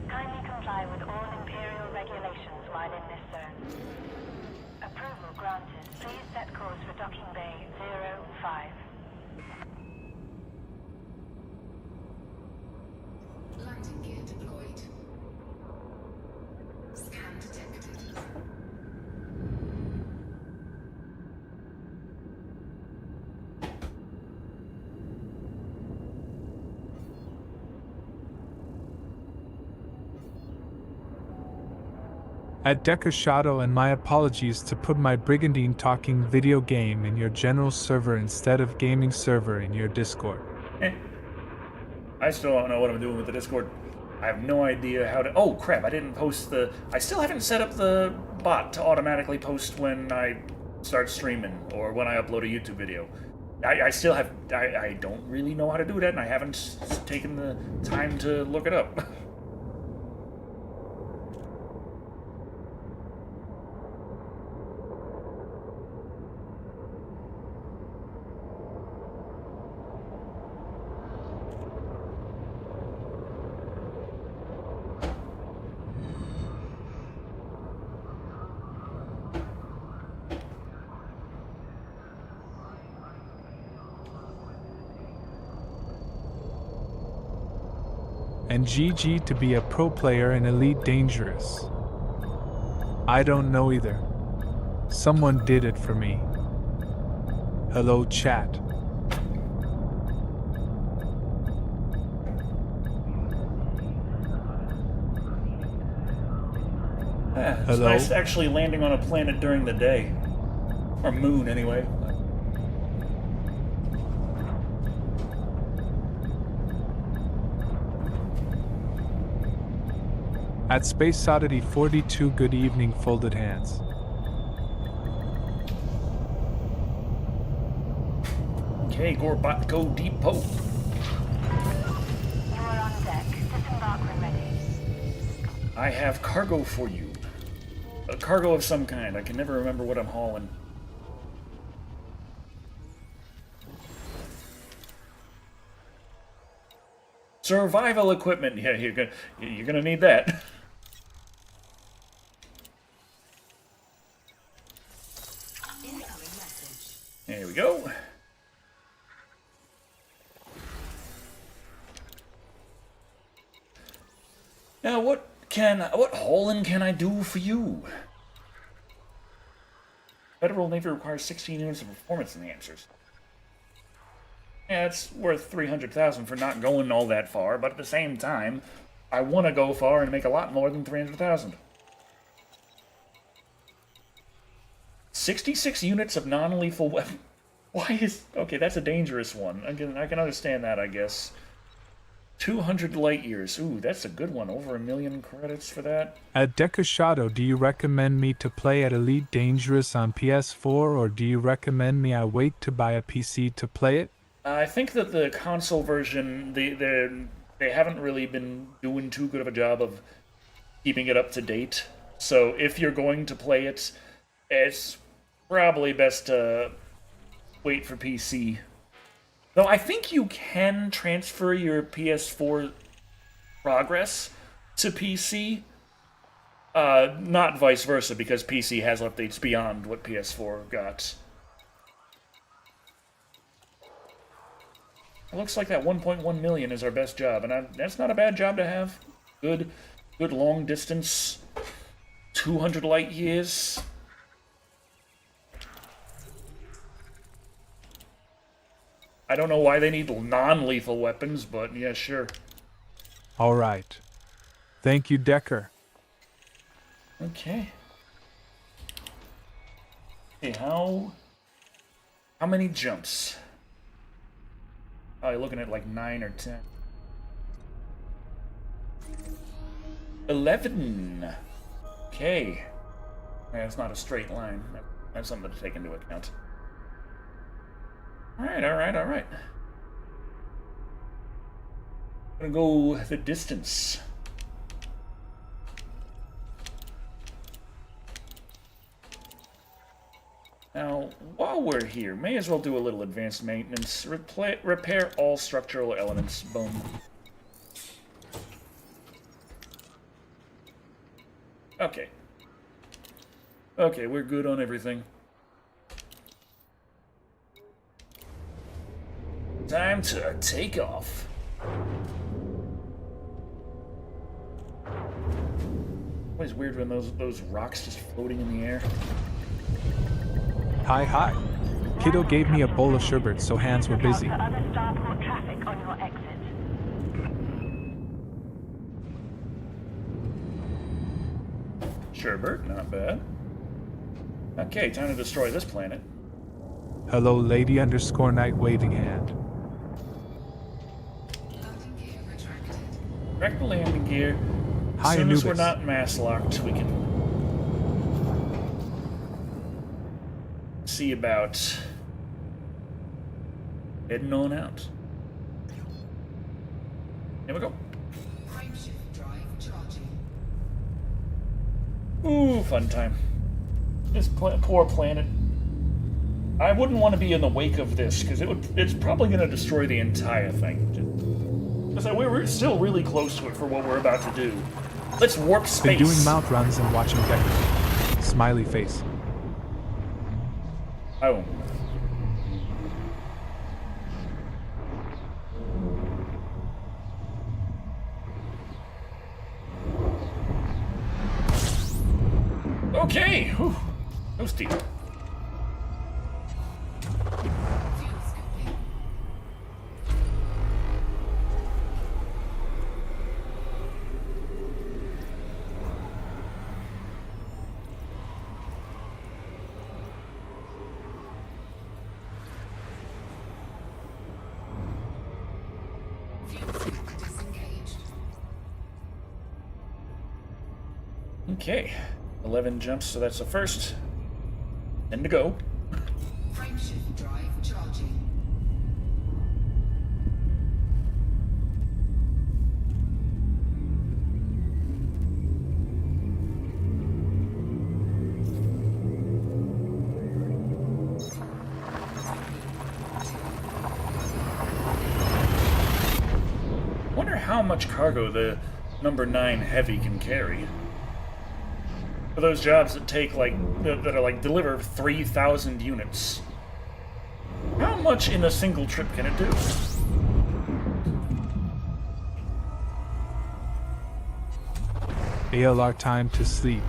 Kindly comply with all Imperial regulations while in this zone. Approval granted. Please set course for Docking Bay 05. Landing gear deployed. Scan detected. At Decker Shado, and my apologies to put my Brigandine talking video game in your general server instead of gaming server in your Discord. I still don't know what I'm doing with the Discord. I have no idea how to... Oh, crap, I didn't post the... I still haven't set up the bot to automatically post when I start streaming or when I upload a YouTube video. I still have... I don't really know how to do that, and I haven't taken the time to look it up. And GG to be a pro player and Elite Dangerous. I don't know either. Someone did it for me. Hello chat. Yeah, it's Hello? nice actually landing on a planet during the day. Or moon, anyway. At Space Oddity 42, good evening, folded hands. Okay, Gorbot, go deep poke. You are on deck. Disembark when ready. I have cargo for you. A cargo of some kind. I can never remember what I'm hauling. Survival equipment. Yeah, you're gonna need that. Incoming message. There we go. Now, what hauling can I do for you? Federal Navy requires 16 units of performance enhancers. Yeah, it's worth 300,000 for not going all that far, but at the same time, I want to go far and make a lot more than 300,000. 66 units of non-lethal weapon. Why is... Okay, that's a dangerous one. I can understand that, I guess. 200 light years. Ooh, that's a good one. Over 1 million credits for that. At Decker Shado, do you recommend me to play at Elite Dangerous on PS4, or do you recommend me I wait to buy a PC to play it? I think that the console version, they haven't really been doing too good of a job of keeping it up to date. So if you're going to play it, it's probably best to wait for PC. Though I think you can transfer your PS4 progress to PC. Not vice versa, because PC has updates beyond what PS4 got. It looks like that 1.1 million is our best job, and that's not a bad job to have. Good long distance 200 light years. I don't know why they need non-lethal weapons, but yeah, sure. Alright. Thank you, Decker. Okay. Hey, how many jumps? Oh, you're looking at like 9 or 10. 11. Okay. That's not a straight line. That's something to take into account. Alright, alright, alright. Gonna go the distance. Now, while we're here, may as well do a little advanced maintenance. Repair all structural elements. Boom. Okay. Okay, we're good on everything. Time to take off. Always weird when those rocks just floating in the air. Hi. Kiddo gave me a bowl of sherbet, so hands were busy. Report to other starport traffic on your exit. Sherbert, not bad. Okay, time to destroy this planet. Hello, lady_night waving hand. Landing gear retracted. Correct the landing gear. Hi, As soon as we're Anubis. not mass locked, we can see about heading on out. Here we go. Frameshift drive charging. Ooh, fun time. This poor planet. I wouldn't want to be in the wake of this, because it's probably going to destroy the entire thing. Because we're still really close to it for what we're about to do. Let's warp Been space. doing mount runs and watching Decker. Smiley face. Oh. Okay. Whew. Toasty. Fuel scooping. Fuel scoop disengaged. Okay. 11 jumps, so that's the first. 10 to go. Frameshift drive charging. Wonder how much cargo the number 9 heavy can carry. For those jobs that take that are like deliver 3,000 units. How much in a single trip can it do? ALR time to sleep.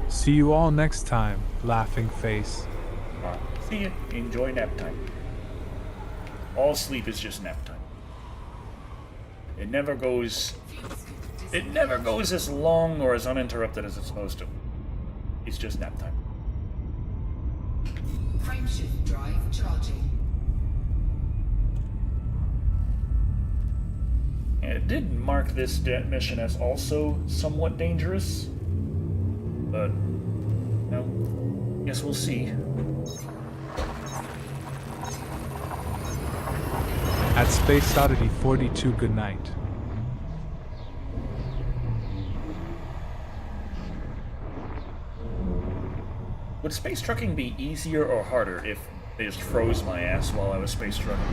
See you all next time, laughing face. See ya. Enjoy nap time. All sleep is just nap time. It never goes. It never goes as long or as uninterrupted as it's supposed to. It's just nap time. Frameshift drive charging. And it did mark this mission as also somewhat dangerous. But, guess we'll see. At Space Oddity 42, good night. Would space trucking be easier or harder if they just froze my ass while I was space trucking?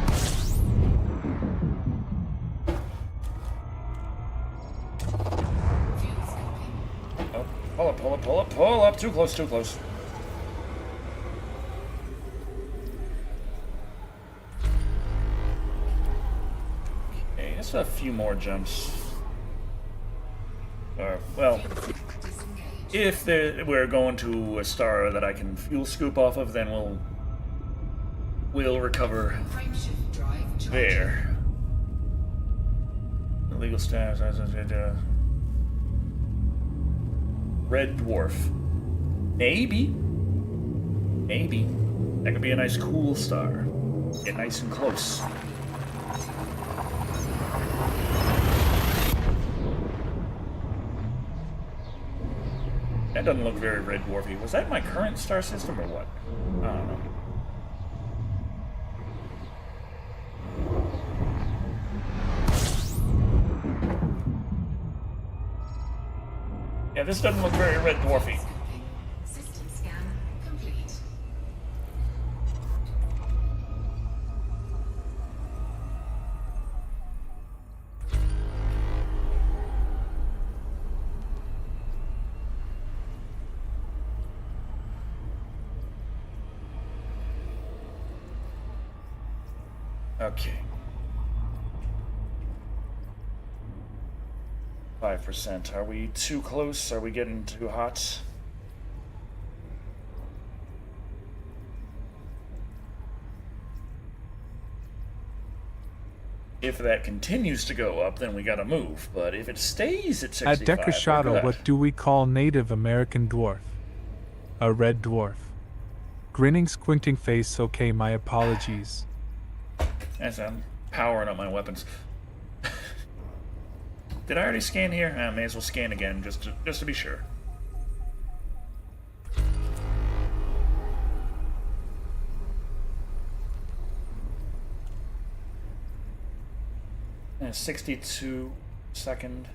Fuel scooping. Oh, pull up. Too close. Okay, that's a few more jumps. Well, Disengaged. If we're going to a star that I can fuel scoop off of, then we'll recover Frameshift drive charging. there. Illegal status. Red dwarf. Maybe. Maybe. That could be a nice cool star. Get nice and close. That doesn't look very red dwarfy. Was that my current star system or what? I don't know. Yeah, this doesn't look very red dwarfy. System scan complete. Okay. 5%. Are we too close? Are we getting too hot? If that continues to go up, then we gotta move. But if it stays at 65, At Decker we're Shado, good. what do we call Native American dwarf? A red dwarf. Grinning, squinting face. Okay, my apologies. As I'm powering up my weapons. Did I already scan here? I may as well scan again, just to be sure. And 62 second.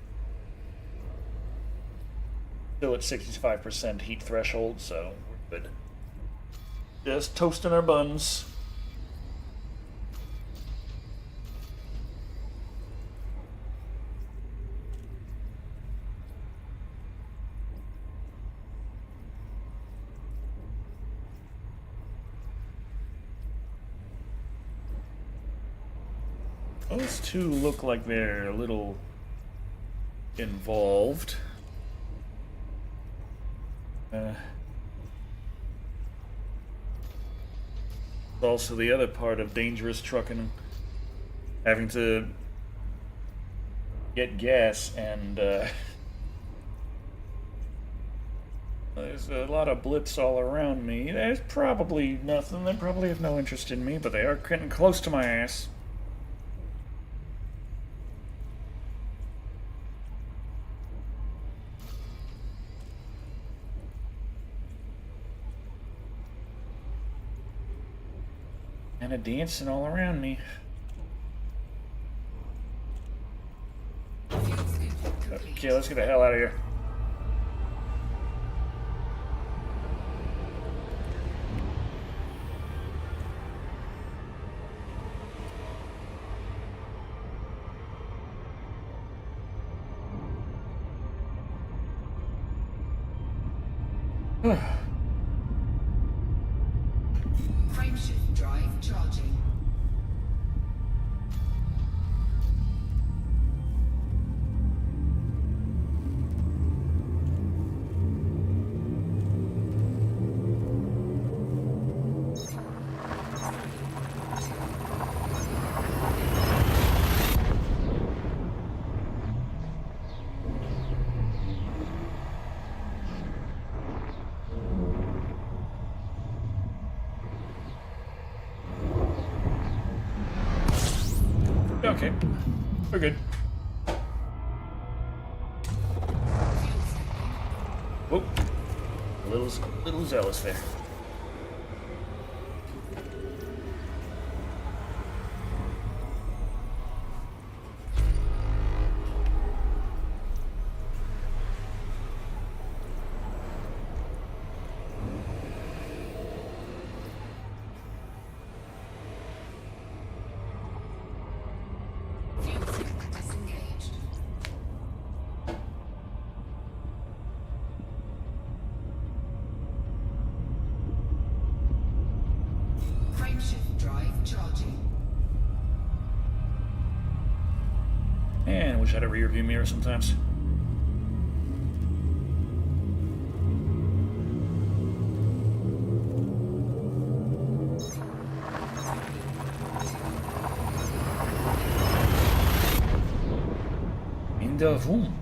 Still at 65% heat threshold, so we're good. Just toasting our buns. Those two look like they're a little involved. Also, the other part of dangerous trucking, having to get gas, and there's a lot of blips all around me. There's probably nothing. They probably have no interest in me, but they are getting close to my ass. Kind of dancing all around me. Okay, let's get the hell out of here. Frameshift drive charging. Okay, we're good. Whoop, a little zealous there. Fuel tank disengaged. Frameshift drive charging. And I wish I had a rear view mirror sometimes. the room.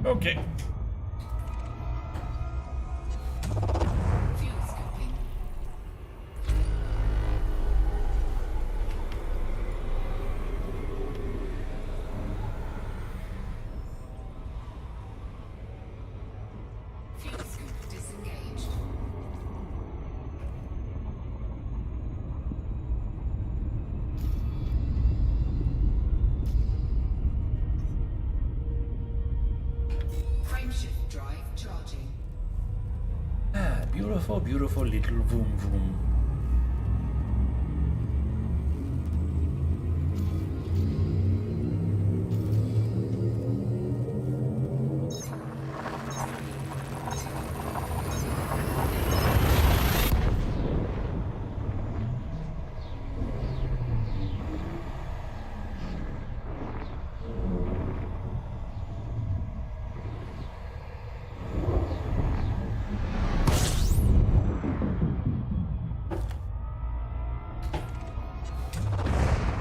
Okay. Fuel scoping. Fuel scoop disengaged. Frameshift drive charging. Ah, beautiful, beautiful little vroom vroom.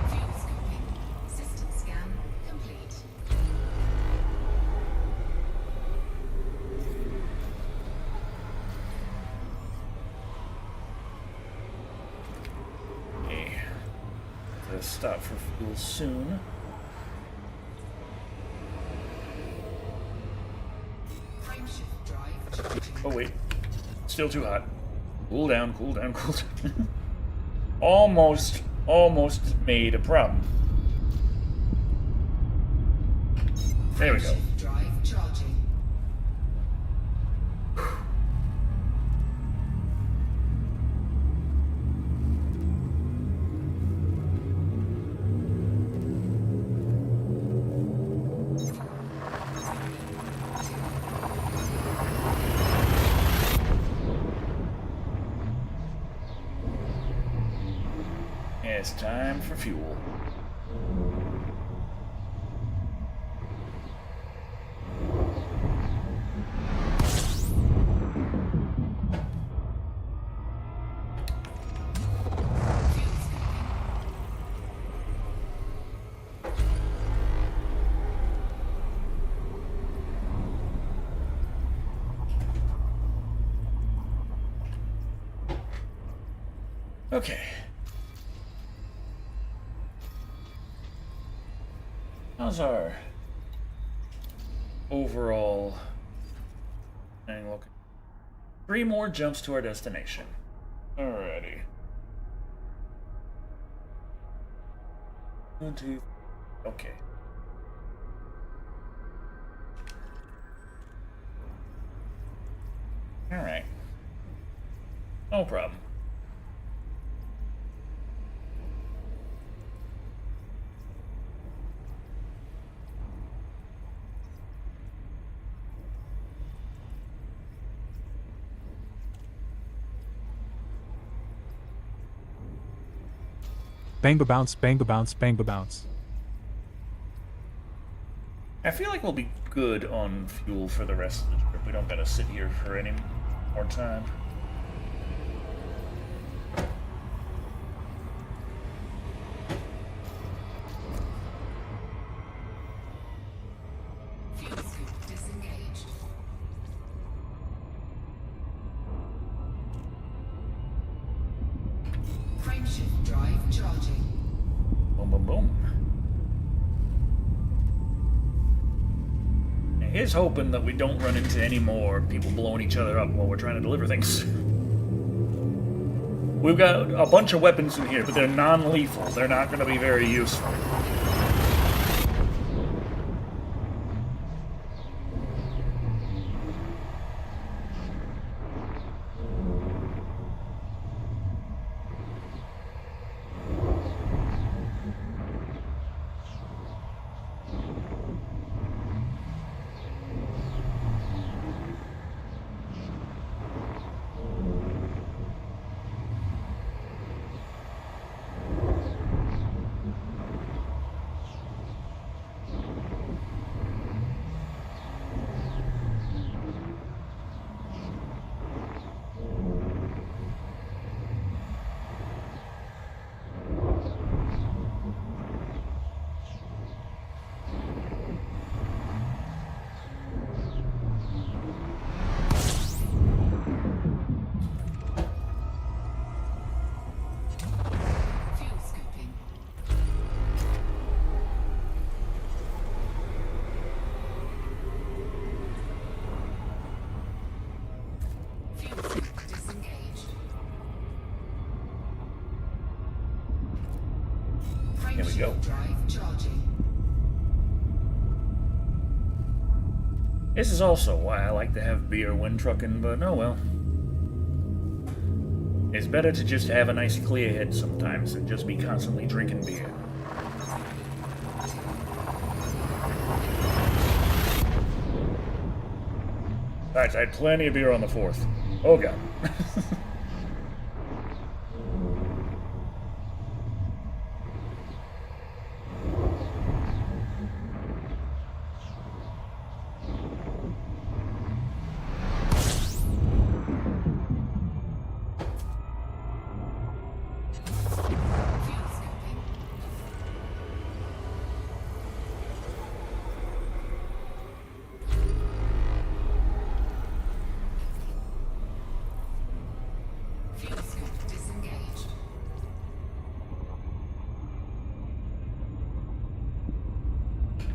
Fuel scoping. System scan complete. Okay. Let's stop for fuel soon. Frameshift drive charging. Oh wait, still too hot. Cool down, cool down, cool down. almost made a problem. There we go. Frameshift drive charging. It's time for fuel. Fuel scoping. Okay. How's our overall thing looking? 3 more jumps to our destination. Alrighty. 1, 2. Okay. Alright. No problem. Bang ba bounce, bang ba bounce, bang ba bounce. I feel like we'll be good on fuel for the rest of the trip. We don't gotta sit here for any more time. Fuel scoop disengaged. Frameshift drive charging. Boom, boom, boom. Here's hoping that we don't run into any more people blowing each other up while we're trying to deliver things. We've got a bunch of weapons in here, but they're non-lethal. They're not going to be very useful. go. Drive charging. This is also why I like to have beer when trucking, but oh well. It's better to just have a nice clear head sometimes than just be constantly drinking beer. Besides, I had plenty of beer on the 4th. Oh god. Fuel scoping. Fuel scope disengaged.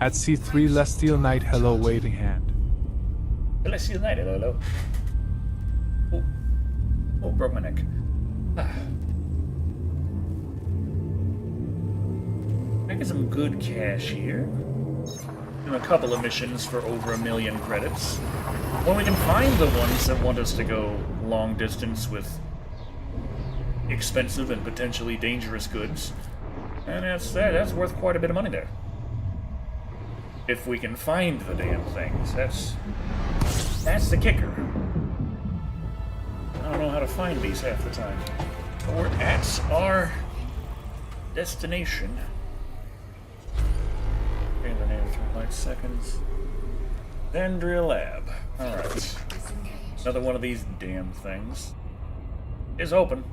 At C3 Lestial Knight, hello, waving hand. Let's see the night, hello. Oh. Oh, broke my neck. Ah. I get some good cash here. Doing a couple of missions for over 1 million credits. When we can find the ones that want us to go long distance with expensive and potentially dangerous goods, and that's worth quite a bit of money there. If we can find the damn things, that's the kicker. I don't know how to find these half the time. But we're at our destination. Okay, the name 3 seconds. Dendria Lab. Alright. Disengaged. Another one of these damn things is open.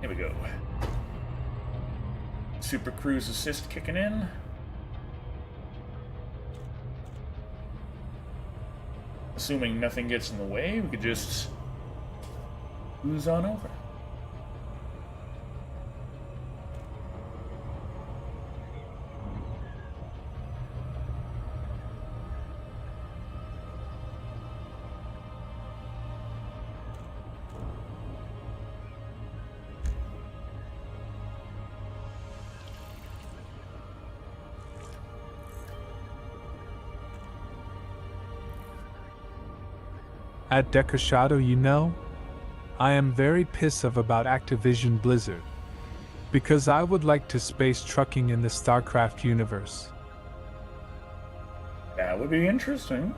Here we go. Super Cruise Assist kicking in. Assuming nothing gets in the way, we could just cruise on over. At Decker Shado, you know, I am very pissed off about Activision Blizzard. Because I would like to space trucking in the StarCraft universe. That would be interesting.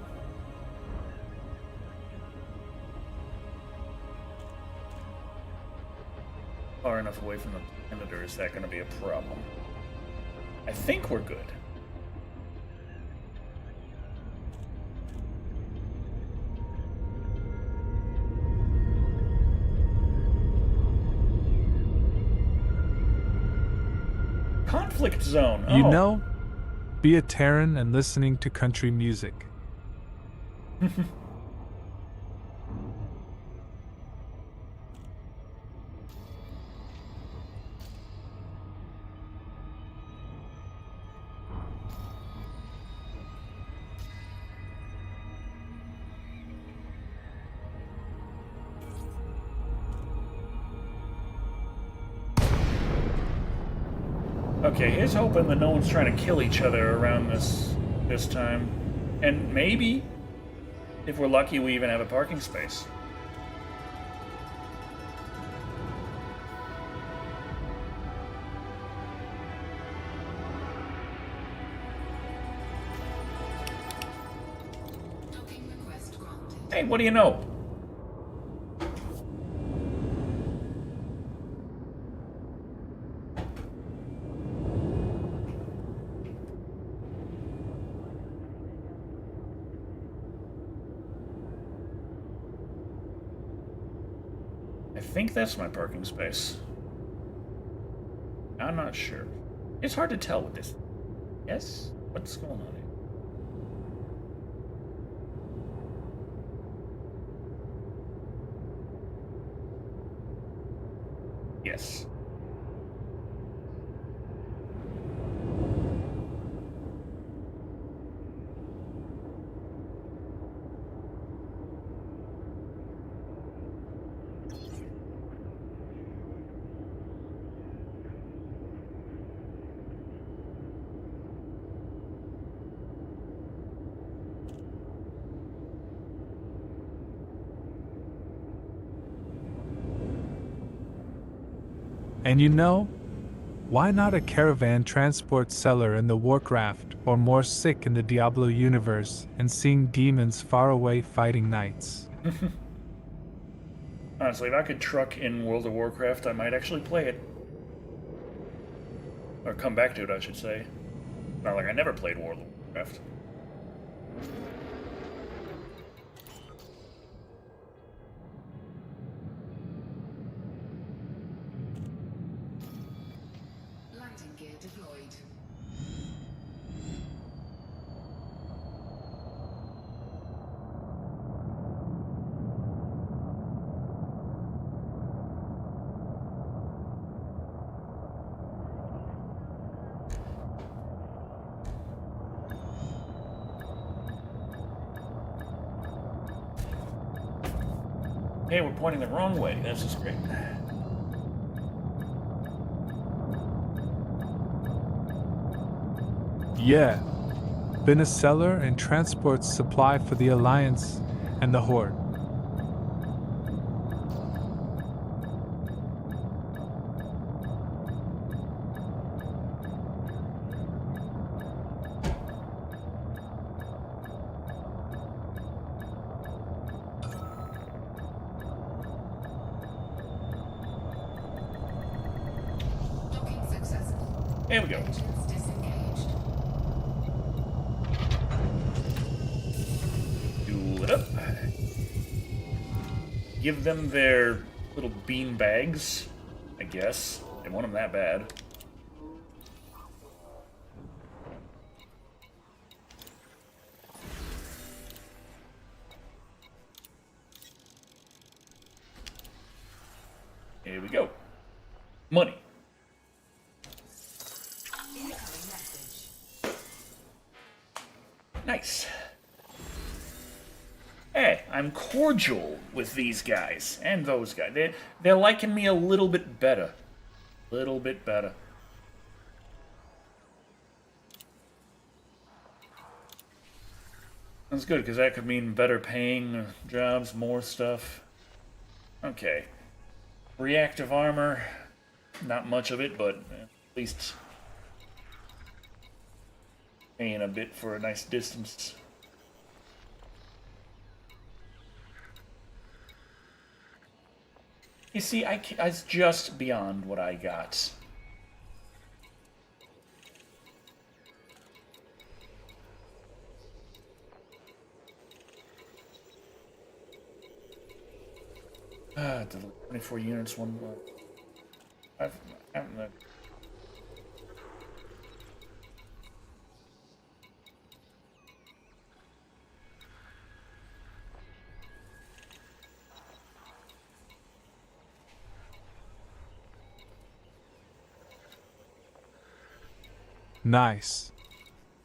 Far enough away from the Predator, is that going to be a problem? I think we're good. Conflict zone. You Oh. know, be a Terran and listening to country music. Okay, here's hoping that no one's trying to kill each other around this time. And maybe, if we're lucky, we even have a parking space. Docking request granted. Hey, what do you know? I think that's my parking space. I'm not sure. It's hard to tell with this. Yes? What's going on here? Yes. And you know, why not a caravan transport seller in the Warcraft, or more sick in the Diablo universe, and seeing demons far away fighting knights? Honestly, if I could truck in World of Warcraft, I might actually play it. Or come back to it, I should say. Not like I never played World of Warcraft. Landing gear deployed. Hey, we're pointing the wrong way. This is great. Yeah, been a seller and transports supply for the Alliance and the Horde. Docking successful. There we go. Engines disengaged. Fuel it up. Give them their little bean bags, I guess. They want them that bad. Here we go. Money. Incoming message. Nice. Hey, I'm cordial with these guys and those guys. They're liking me a little bit better. Little bit better. That's good, because that could mean better paying jobs, more stuff. Okay. Reactive armor. Not much of it, but at least paying a bit for a nice distance. You see, I was just beyond what I got. Ah, 24 units, one more. I haven't. Nice.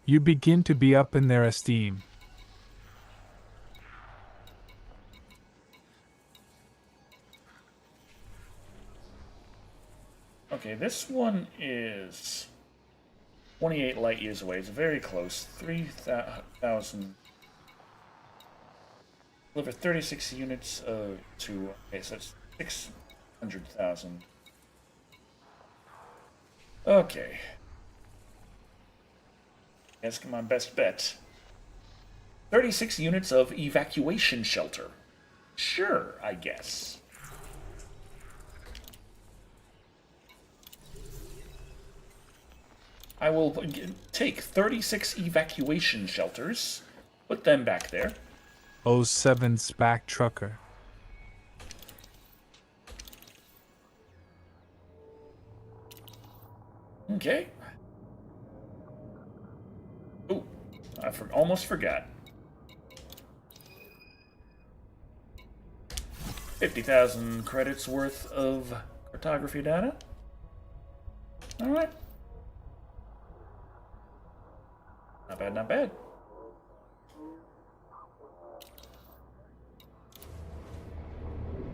You begin to be up in their esteem. Okay, this one is 28 light years away. It's very close. 3,000. Deliver 36 units to. Okay, so it's 600,000. Okay. That's my best bet. 36 units of evacuation shelter. Sure, I guess. I will take 36 evacuation shelters, put them back there. 07 SPAC trucker. Okay. Ooh, I almost forgot. 50,000 credits worth of cartography data. All right. Not bad, not bad.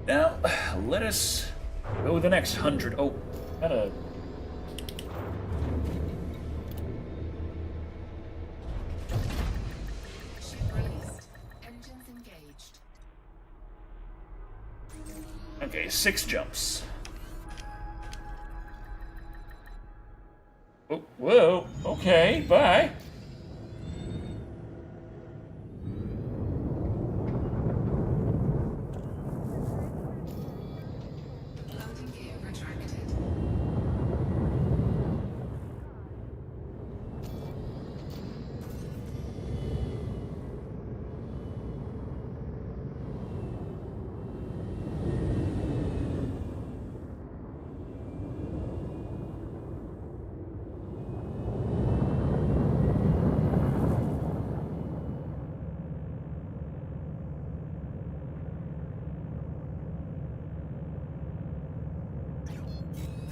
Now, let us go the next 100. Oh, gotta. Ship released. Engines engaged. Okay, 6 jumps. Whoa, okay, bye. Landing gear retracted.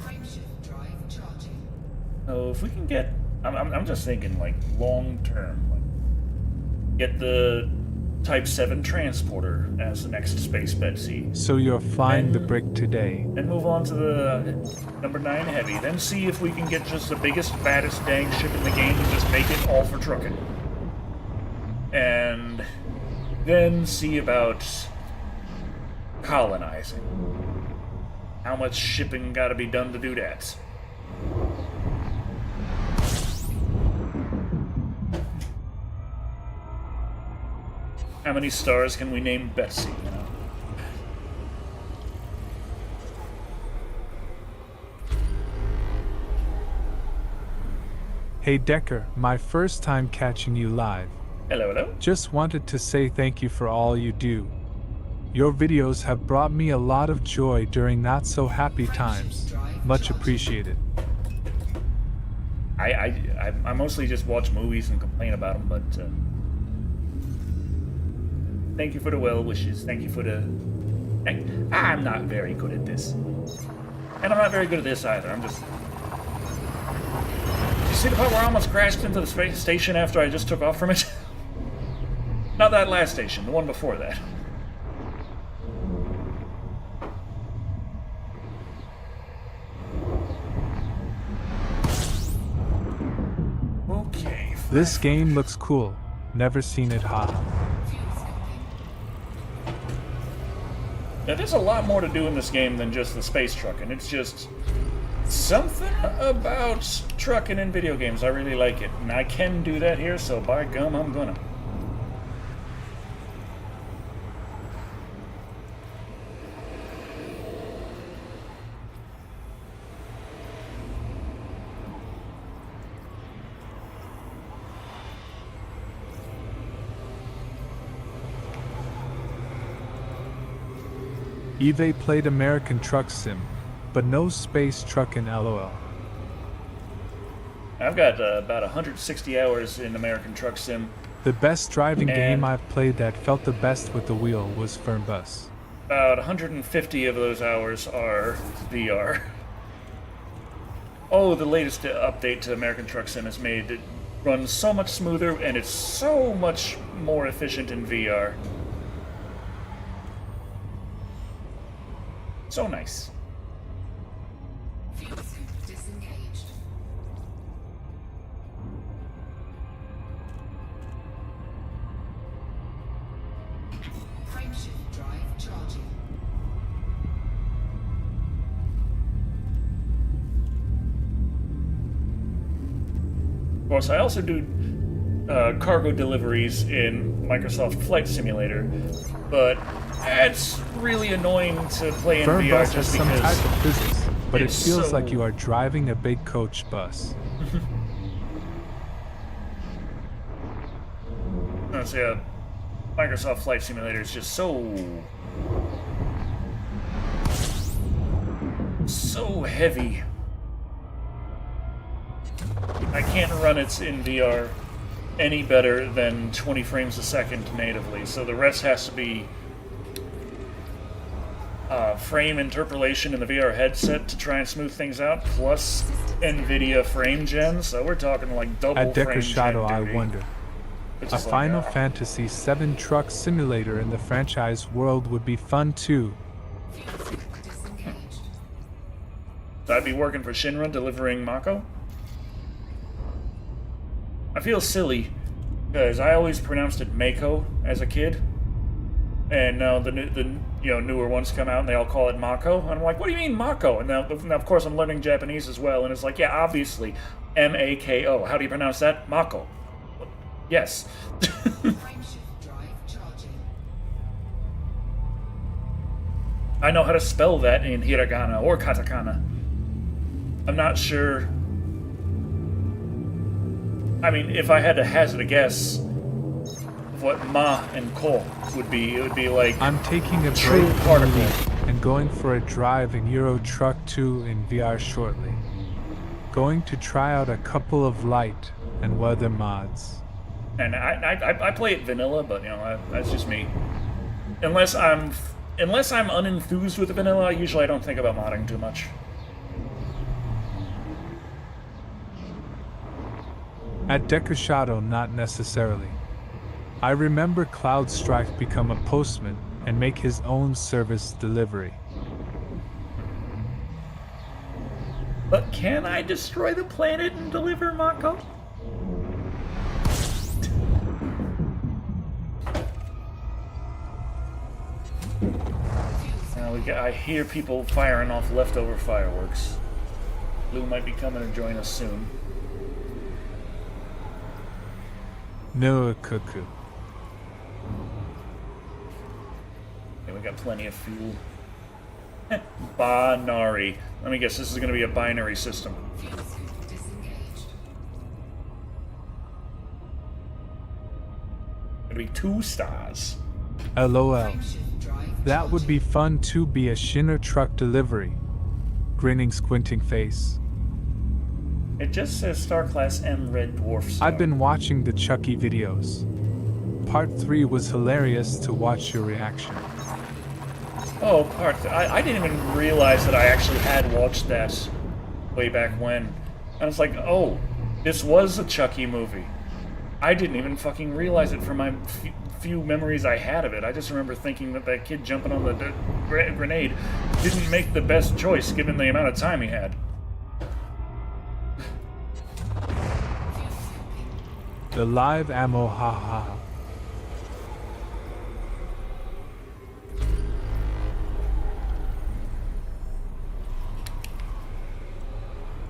Frameshift drive charging. Oh, if we can get, I'm just thinking like long term, like get the Type 7 transporter as the next space Betsy, So you're flying the And- brick today. then move on to the number 9 heavy, then see if we can get just the biggest, fattest dang ship in the game and just make it all for trucking, and then see about colonizing. How much shipping got to be done to do that? How many stars can we name Betsy, you know? Hey Decker, my first time catching you live. Hello, hello. Just wanted to say thank you for all you do. Your videos have brought me a lot of joy during not so happy times. Much appreciated. I mostly just watch movies and complain about them, but thank you for the well wishes. Thank you for the. I'm not very good at this, and I'm not very good at this either. I'm just. Did you see the part where I almost crashed into the space station after I just took off from it? Not that last station, the one before that. Okay. This game looks cool. Never seen it hot. Fuel scoping. Now, there's a lot more to do in this game than just the space trucking. It's just something about trucking in video games. I really like it, and I can do that here, so by gum, I'm gonna. Eve played American Truck Sim, but no space truckin' LOL. I've got about 160 hours in American Truck Sim. The best driving And- game I've played that felt the best with the wheel was Firm Bus. About 150 of those hours are VR. Oh, the latest update to American Truck Sim has made it run so much smoother, and it's so much more efficient in VR. So nice. Fuel scoop disengaged. Frameshift drive charging. Of course, I also do cargo deliveries in Microsoft Flight Simulator, but it's really annoying to play in Firm VR Bus has just some because type of physics, but it it's feels so- like you are driving a big coach bus. yeah, Microsoft Flight Simulator is just so heavy. I can't run it in VR any better than 20 frames a second natively, so the rest has to be frame interpolation in the VR headset to try and smooth things out, plus NVIDIA frame gen, so we're talking like double At Decker frame Shado, gen I duty. wonder. It's A just like, Final Fantasy VII truck simulator in the franchise world would be fun too. Fuel scoop disengaged. So I'd be working for Shinra delivering Mako? I feel silly because I always pronounced it Mako as a kid, and now the newer ones come out and they all call it Mako, and I'm like, what do you mean Mako? And now of course I'm learning Japanese as well, and it's like, yeah, obviously Mako. How do you pronounce that? Mako. Yes. Frameshift drive charging. I know how to spell that in hiragana or katakana. I'm not sure. I mean, if I had to hazard a guess of what ma and ko would be, it would be like I'm taking a true break from particle. Elite and going for a drive in Euro Truck 2 in VR shortly. Going to try out a couple of light and weather mods. And I play it vanilla, but you know that's just me. Unless I'm unenthused with the vanilla, usually I don't think about modding too much. At Decker Shado, not necessarily. I remember Cloud Strike become a postman and make his own service delivery. But can I destroy the planet and deliver Mako? Now I hear people firing off leftover fireworks. Blue might be coming to join us soon. No cuckoo. Okay, we got plenty of fuel. Binary. Let me guess, this is going to be a binary system. Fuel scoop disengaged. It'll be 2 stars. LOL. Frameshift drive That would be fun to be a Shinner truck delivery. Grinning, squinting face. It just says Star Class M Red Dwarf Star. I've been watching the Chucky videos. Part 3 was hilarious to watch your reaction. Oh, I didn't even realize that I actually had watched that way back when. And it's like, oh, this was a Chucky movie. I didn't even fucking realize it from my few memories I had of it. I just remember thinking that that kid jumping on the grenade didn't make the best choice given the amount of time he had. The live ammo, ha ha ha.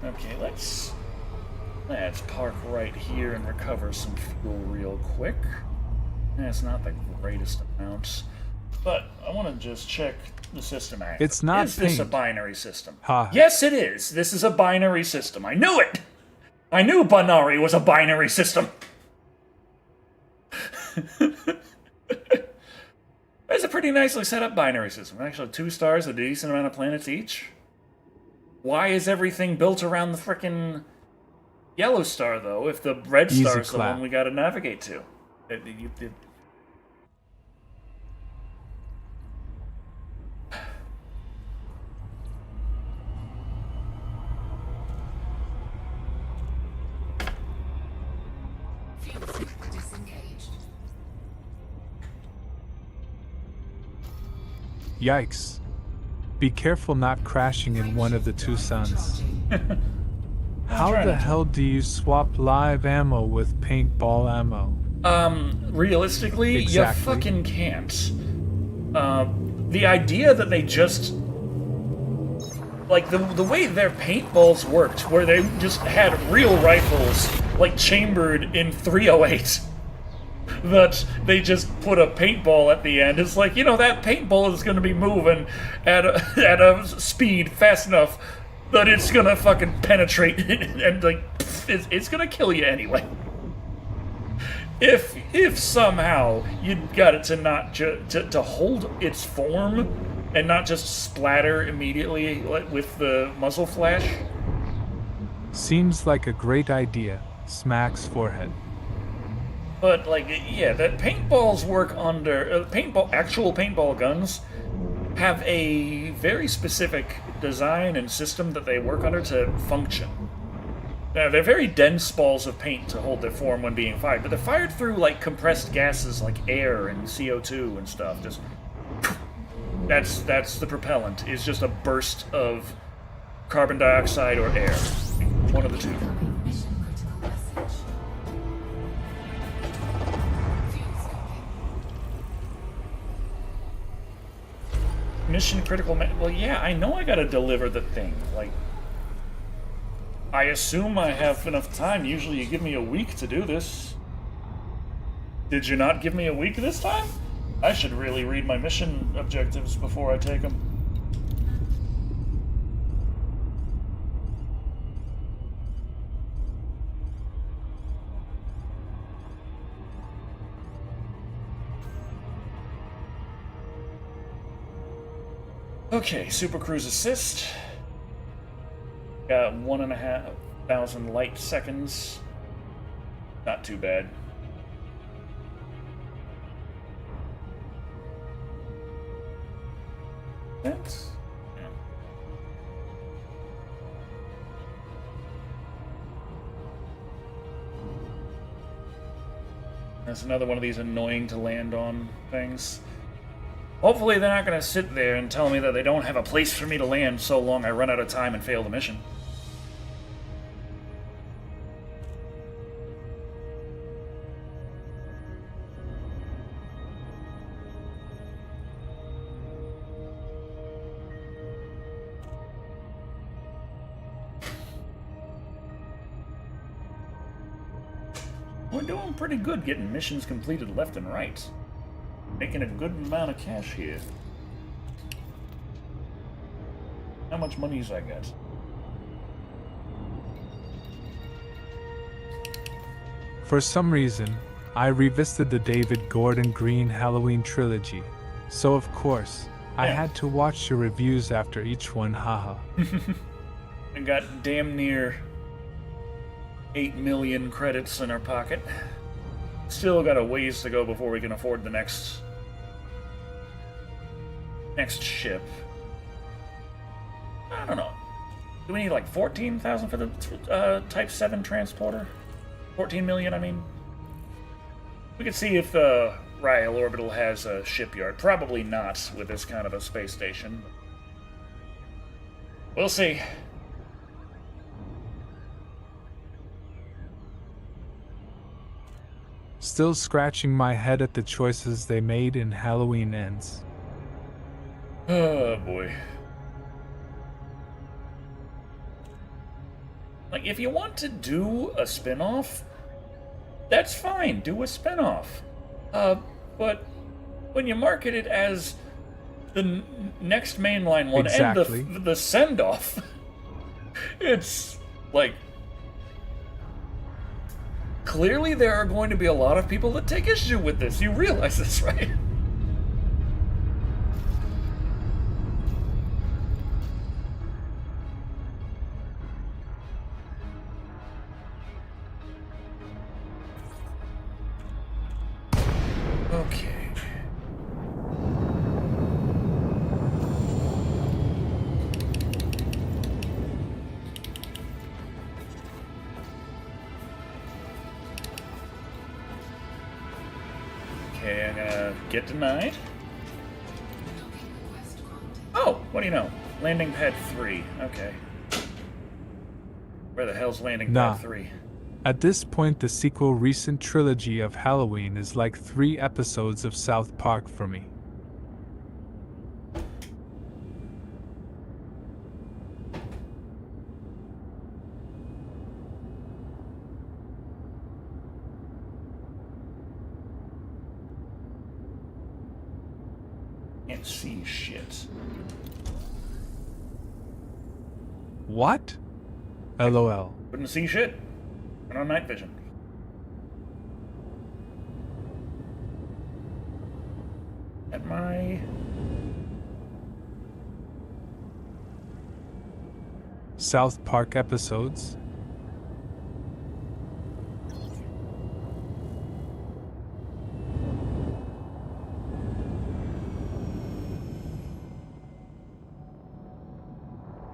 Okay, let's park right here and recover some fuel real quick. That's not the greatest amount, but I want to just check the system act. It's not Is this a pink. binary system? Ha. Yes, it is. This is a binary system. I knew it. I knew binary was a binary system. That's a pretty nicely set up binary system. Actually, 2 stars, a decent amount of planets each. Why is everything built around the frickin' yellow star, though, if the red Easy star is the clap. one we gotta navigate to? fuel scoop disengaged. Yikes. Be careful not crashing in one of the 2 suns. Charging. How trying the to- hell do you swap live ammo with paintball ammo? Realistically, Exactly. you fucking can't. The idea that they just... Like, the way their paintballs worked, where they just had real rifles, like, chambered in 308, that they just put a paintball at the end. It's like, you know, that paintball is going to be moving at a speed fast enough that it's going to fucking penetrate and, like, it's going to kill you anyway. If somehow you got it to not to hold its form and not just splatter immediately with the muzzle flash. Seems like a great idea. Smacks forehead. But like, yeah, that paintballs work under actual paintball guns have a very specific design and system that they work under to function. Now, they're very dense balls of paint to hold their form when being fired, but they're fired through like compressed gases like air and CO2 and stuff. Just that's the propellant. Is just a burst of carbon dioxide or air, one of the two. Incoming mission critical message. Fuel scooping. Mission critical. Well, yeah, I know I gotta deliver the thing. Like, I assume I have enough time. Usually you give me a week to do this. Did you not give me a week this time? I should really read my mission objectives before I take them. Okay, Super Cruise Assist. Got 1,500 light seconds. Not too bad. That's... yeah. That's another one of these annoying to land on things. Hopefully they're not going to sit there and tell me that they don't have a place for me to land so long I run out of time and fail the mission. We're doing pretty good getting missions completed left and right. Making a good amount of cash here. How much money's I got? For some reason, I revisited the David Gordon Green Halloween trilogy. So of course, I Yeah. had to watch your reviews after each one, haha. I got damn near 8 million credits in our pocket. Still got a ways to go before we can afford the next ship. I don't know. Do we need like 14,000 for the Type 7 transporter? 14 million, I mean. We could see if Ryle Orbital has a shipyard. Probably not with this kind of a space station. We'll see. Still scratching my head at the choices they made in Halloween Ends. Oh boy. Like, if you want to do a spin-off, that's fine, do a spin-off. But when you market it as the next mainline one Exactly. and the send-off, it's like, clearly there are going to be a lot of people that take issue with this. You realize this, right? Okay. Okay, I'm gonna get denied. Docking request granted. Oh, what do you know? Landing pad 3. Okay. Where the hell's landing Nah. pad 3? At this point, the sequel recent trilogy of Halloween is like 3 episodes of South Park for me. Can't see shit. What? LOL. Couldn't see shit. Turn on night vision. At my... South Park episodes?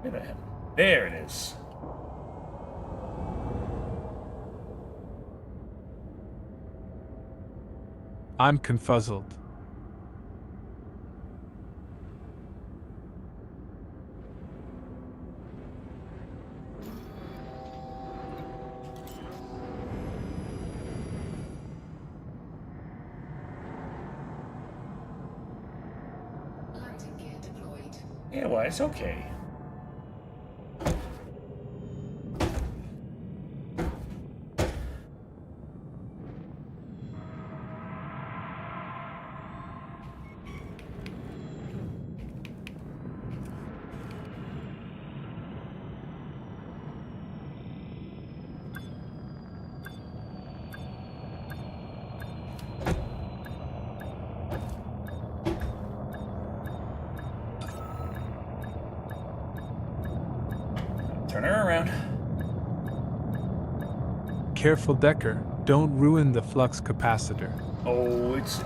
Where the hell? There it is. I'm confuzzled. Landing gear deployed. Yeah, well, it's okay. Turn her around. Careful, Decker. Don't ruin the flux capacitor. Oh, it's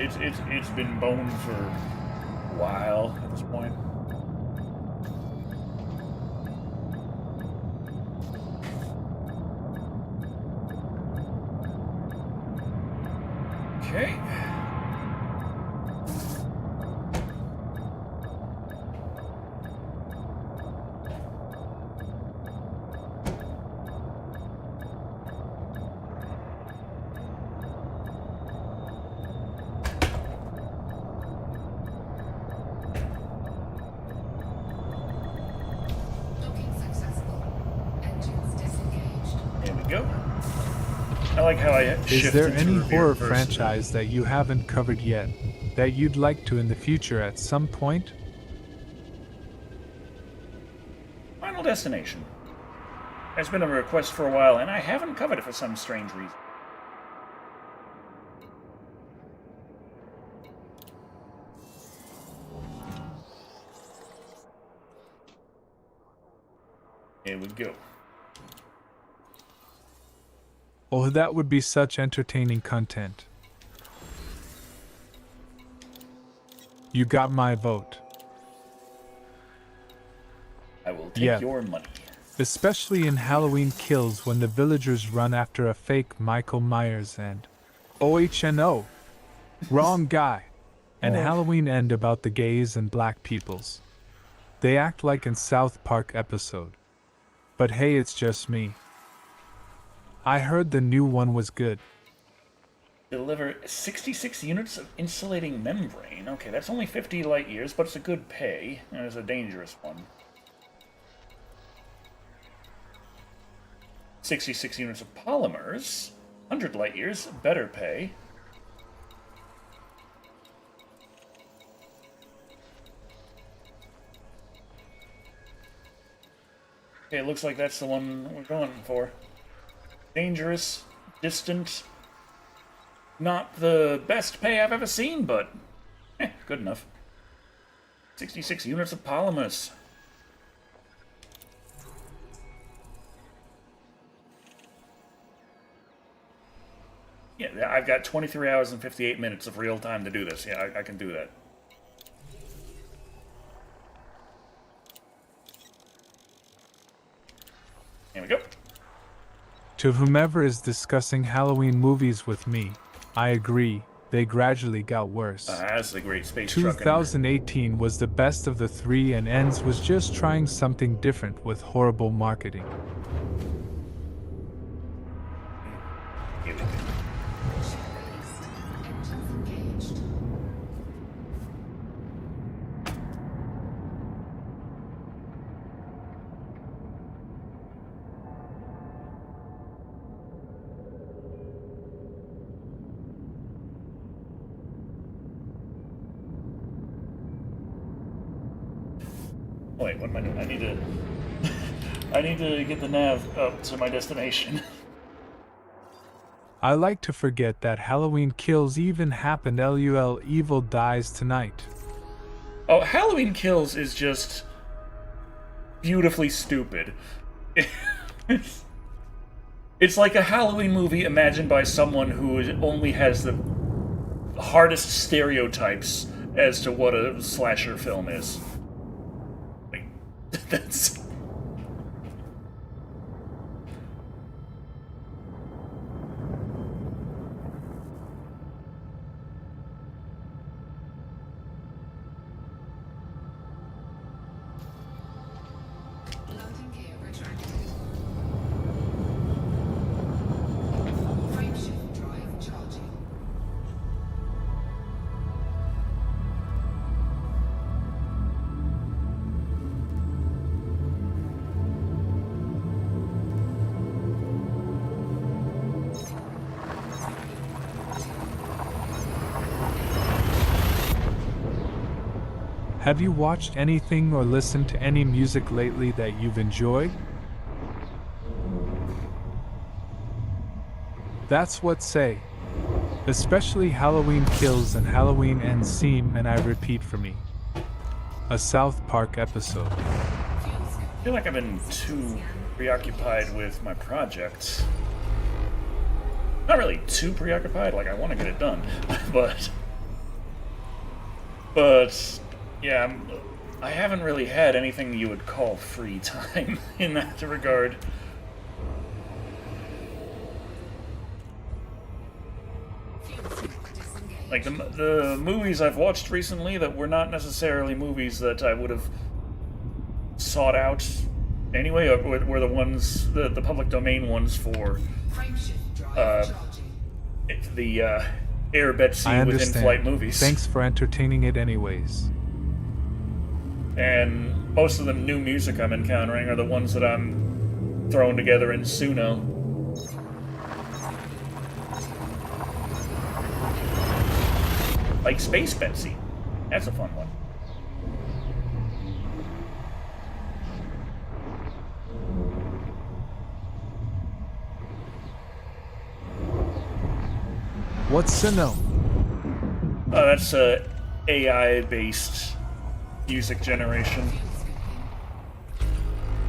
been boned for a while at this point. Okay. Docking successful. Engines disengaged. There we go. I like how I shift Is there into any reverse. horror franchise that you haven't covered yet that you'd like to in the future at some point? Final Destination. It's been a request for a while, and I haven't covered it for some strange reason. Here we go. Oh, that would be such entertaining content. You got my vote. I will take Yeah. your money. Especially in Halloween Kills when the villagers run after a fake Michael Myers and OHNO. Wrong guy. And Oh. Halloween End about the gays and black peoples. They act like in South Park episode. But hey, it's just me. I heard the new one was good. Deliver 66 units of insulating membrane. Okay, that's only 50 light years, but it's a good pay. And it's a dangerous one. 66 units of polymers. 100 light years, better pay. Okay, it looks like that's the one we're going for. Dangerous, distant, not the best pay I've ever seen, but good enough. 66 units of polymers. Yeah, I've got 23 hours and 58 minutes of real time to do this. Yeah, I can do that. Here we go. To whomever is discussing Halloween movies with me, I agree, they gradually got worse. That's a great space trucking. 2018 was the best of the three, and Ends was just trying something different with horrible marketing. Here we go. Ship released. Engines engaged. Oh, wait, what am I doing? I need to... I need to get the nav up to my destination. I like to forget that Halloween Kills even happened. LUL, evil dies tonight. Oh, Halloween Kills is just beautifully stupid. It's like a Halloween movie imagined by someone who only has the hardest stereotypes as to what a slasher film is. Like, that's... Landing gear retracted. Frameshift drive charging. Have you watched anything or listened to any music lately that you've enjoyed? That's what say. Especially Halloween Kills and Halloween Ends seem, and I repeat for me, a South Park episode. Fuel I feel like I've been too preoccupied with my project. Not really too preoccupied, like I want to get it done, but yeah, I haven't really had anything you would call free time in that regard. Like the movies I've watched recently that were not necessarily movies that I would have sought out anyway, or were the ones, the public domain ones for Frameshift drive charging. the Air Betsy I within understand. flight movies. Thanks for entertaining it anyways. And most of the new music I'm encountering are the ones that I'm throwing together in Suno. Like Space Betsy. That's a fun one. What's Suno? That's AI-based music generation.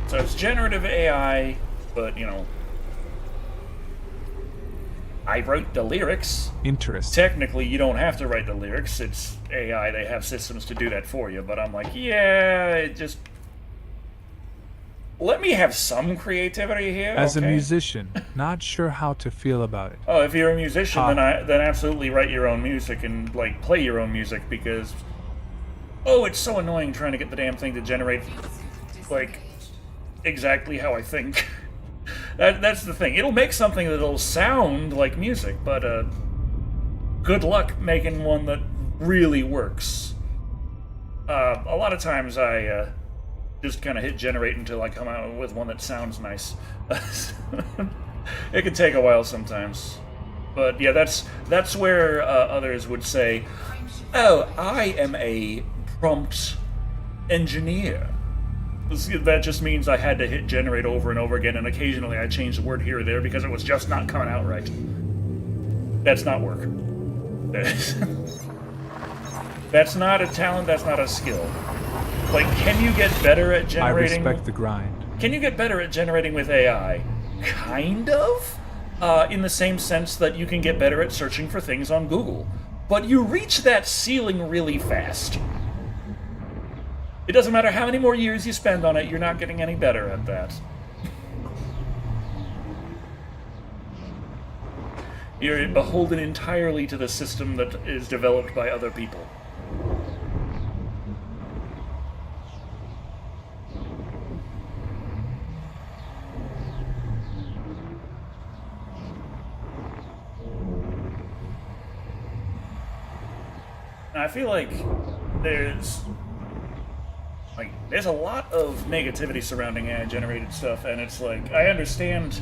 So it's generative AI, but, you know, I wrote the lyrics. Interesting. Technically, you don't have to write the lyrics. It's AI. They have systems to do that for you. But I'm like, yeah, it just... let me have some creativity here. As a okay? musician, not sure how to feel about it. Oh, if you're a musician, Ha. then absolutely write your own music and, like, play your own music, because... oh, it's so annoying trying to get the damn thing to generate, like, exactly how I think. That's the thing. It'll make something that'll sound like music, but good luck making one that really works. A lot of times I just kind of hit generate until I come out with one that sounds nice. It can take a while sometimes. But yeah, that's where others would say, oh, I am a prompt engineer. That just means I had to hit generate over and over again, and occasionally I changed the word here or there because it was just not coming out right. That's not work. That's not a talent, that's not a skill. Like, can you get better at I generating... respect the grind. Can you get better at generating with AI? Kind of. In the same sense that you can get better at searching for things on Google. But you reach that ceiling really fast. It doesn't matter how many more years you spend on it, you're not getting any better at that. You're beholden entirely to the system that is developed by other people. And I feel like there's a lot of negativity surrounding AI-generated stuff, and it's like, I understand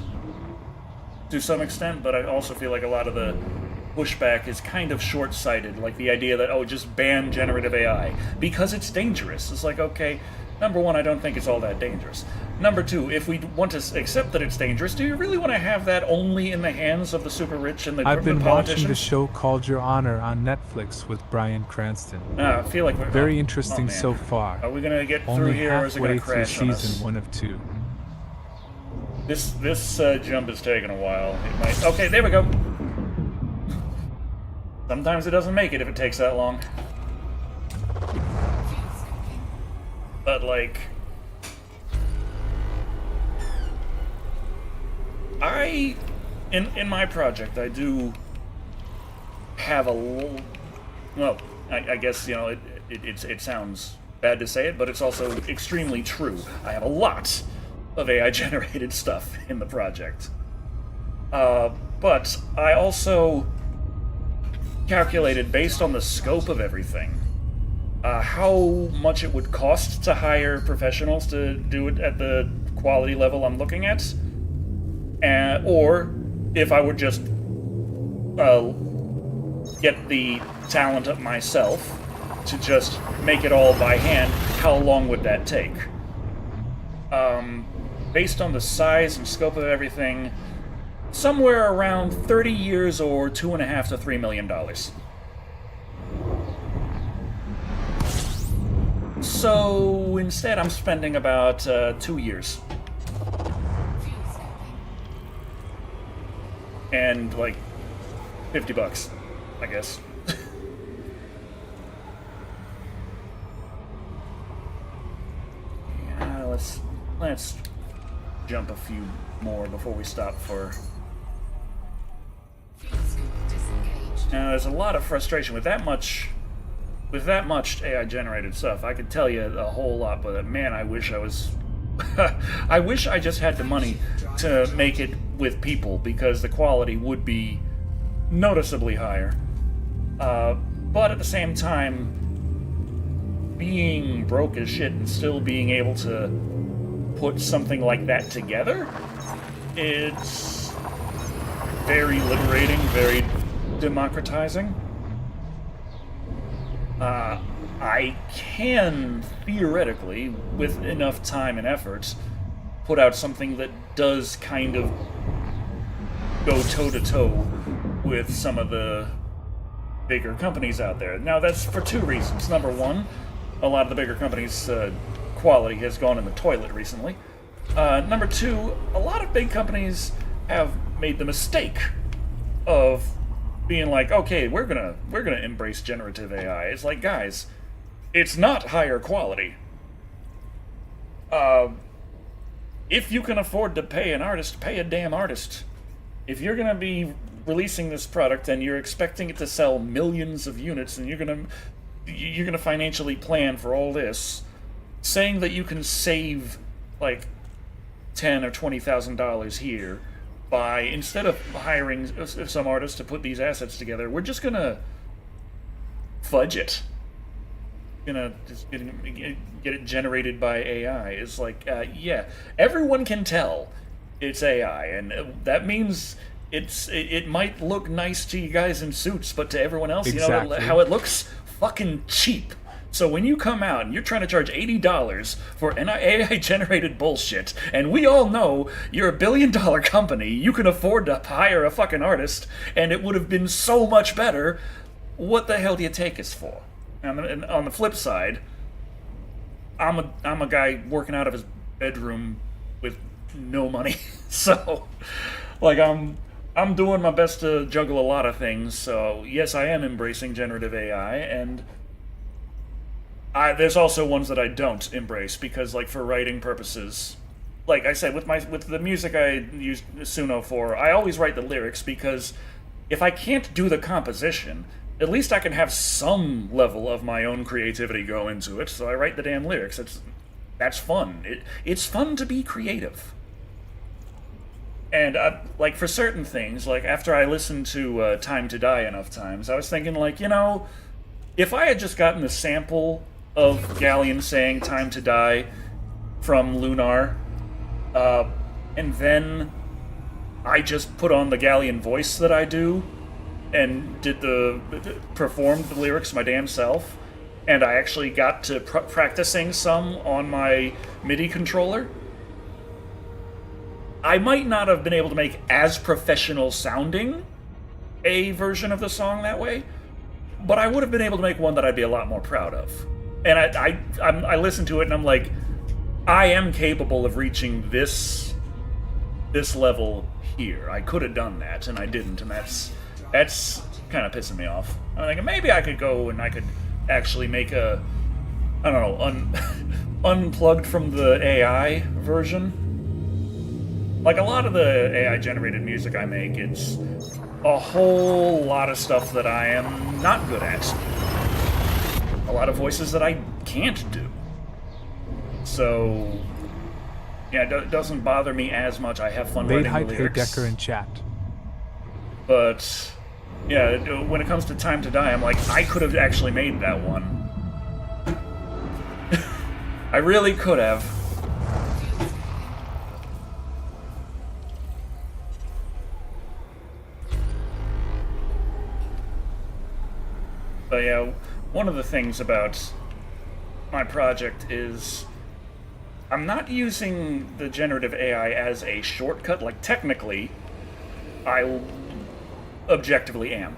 to some extent, but I also feel like a lot of the pushback is kind of short-sighted, like the idea that, oh, just ban generative AI, because it's dangerous. It's like, okay, number one, I don't think it's all that dangerous. Number two, if we want to accept that it's dangerous, do you really want to have that only in the hands of the super rich and the I've been politicians? watching the show called Your Honor on Netflix with Bryan Cranston. I feel like we're... Very oh, interesting man. so far. Are we gonna get through Only here, or is it gonna halfway through crash on us? season 1 of 2. This jump is taking a while. It might... okay, there we go. Sometimes it doesn't make it if it takes that long. But, like... in my project, I do have a little... well, I guess, you know, it sounds bad to say it, but it's also extremely true. I have a lot of AI-generated stuff in the project. But I also calculated, based on the scope of everything, how much it would cost to hire professionals to do it at the quality level I'm looking at, or if I would just get the talent up myself to just make it all by hand, how long would that take? Based on the size and scope of everything, somewhere around 30 years or $2.5 to $3 million. So instead, I'm spending about 2 years. and like $50, I guess. Yeah, let's jump a few more before we stop for. Now, there's a lot of frustration with that much AI generated stuff. I could tell you a whole lot, but man, I wish I was. I wish I just had the money to make it with people, because the quality would be noticeably higher. But at the same time, being broke as shit and still being able to put something like that together, it's very liberating, very democratizing. I can, theoretically, with enough time and effort, put out something that does kind of go toe-to-toe with some of the bigger companies out there. Now, that's for two reasons. Number one, a lot of the bigger companies' quality has gone in the toilet recently. Number two, a lot of big companies have made the mistake of being like, okay, we're gonna embrace generative AI. It's like, guys, it's not higher quality. If you can afford to pay an artist, pay a damn artist. If you're gonna be releasing this product and you're expecting it to sell millions of units, and you're gonna financially plan for all this, saying that you can save like $10,000 or $20,000 here by, instead of hiring some artist to put these assets together, we're just gonna fudge it. Gonna just get it generated by AI. It's like, yeah, everyone can tell it's AI, and that means it might look nice to you guys in suits, but to everyone else, Exactly. you know how it looks? Fucking cheap. So when you come out and you're trying to charge $80 for an AI-generated bullshit, and we all know you're a billion-dollar company, you can afford to hire a fucking artist, and it would have been so much better, what the hell do you take us for? And on the flip side, I'm a guy working out of his bedroom with no money, so like I'm doing my best to juggle a lot of things. So yes, I am embracing generative AI, and there's also ones that I don't embrace, because, like, for writing purposes, like I said, with the music I use Suno for, I always write the lyrics, because if I can't do the composition, at least I can have some level of my own creativity go into it. So I write the damn lyrics. That's fun. It's fun to be creative. And like, for certain things, like after I listened to "Time to Die" enough times, I was thinking, like, you know, if I had just gotten the sample of Galleon saying "Time to Die" from Lunar, and then I just put on the Galleon voice that I do, and performed the lyrics my damn self, and I actually got to practicing some on my MIDI controller, I might not have been able to make as professional sounding a version of the song that way, but I would have been able to make one that I'd be a lot more proud of. And I listened to it and I'm like, I am capable of reaching this level here. I could have done that, and I didn't, and that's kind of pissing me off. I'm thinking maybe I could go and I could actually make a, I don't know, unplugged from the AI version. Like, a lot of the AI-generated music I make, it's a whole lot of stuff that I am not good at. A lot of voices that I can't do. So, yeah, it doesn't bother me as much. I have fun writing the lyrics. Decker in chat. But, yeah, when it comes to Time to Die, I'm like, I could have actually made that one. I really could have. But yeah, one of the things about my project is I'm not using the generative AI as a shortcut. Like, technically, I objectively am.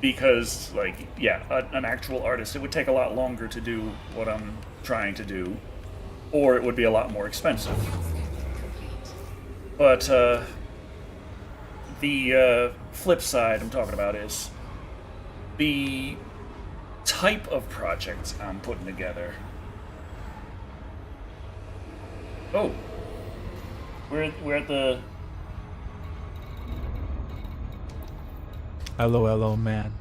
Because, like, yeah, an actual artist, it would take a lot longer to do what I'm trying to do, or it would be a lot more expensive. But, the flip side I'm talking about is the type of project I'm putting together. Oh, we're at the. LOL, man.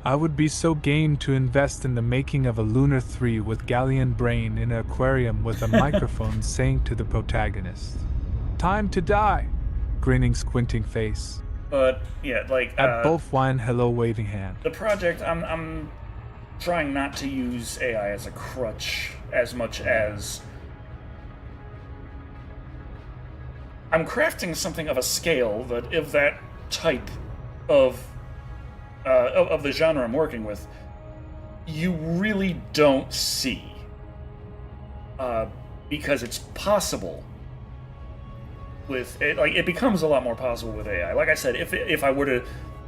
I would be so game to invest in the making of a Lunar 3 with Galleon brain in an aquarium with a microphone saying to the protagonist, "Time to die!" Grinning, squinting face. But yeah, like At both wine, hello, waving hand. the project, I'm trying not to use AI as a crutch as much as I'm crafting something of a scale that, if that type of the genre I'm working with, you really don't see, because it's possible with it. Like, it becomes a lot more possible with AI. Like I said, if I were to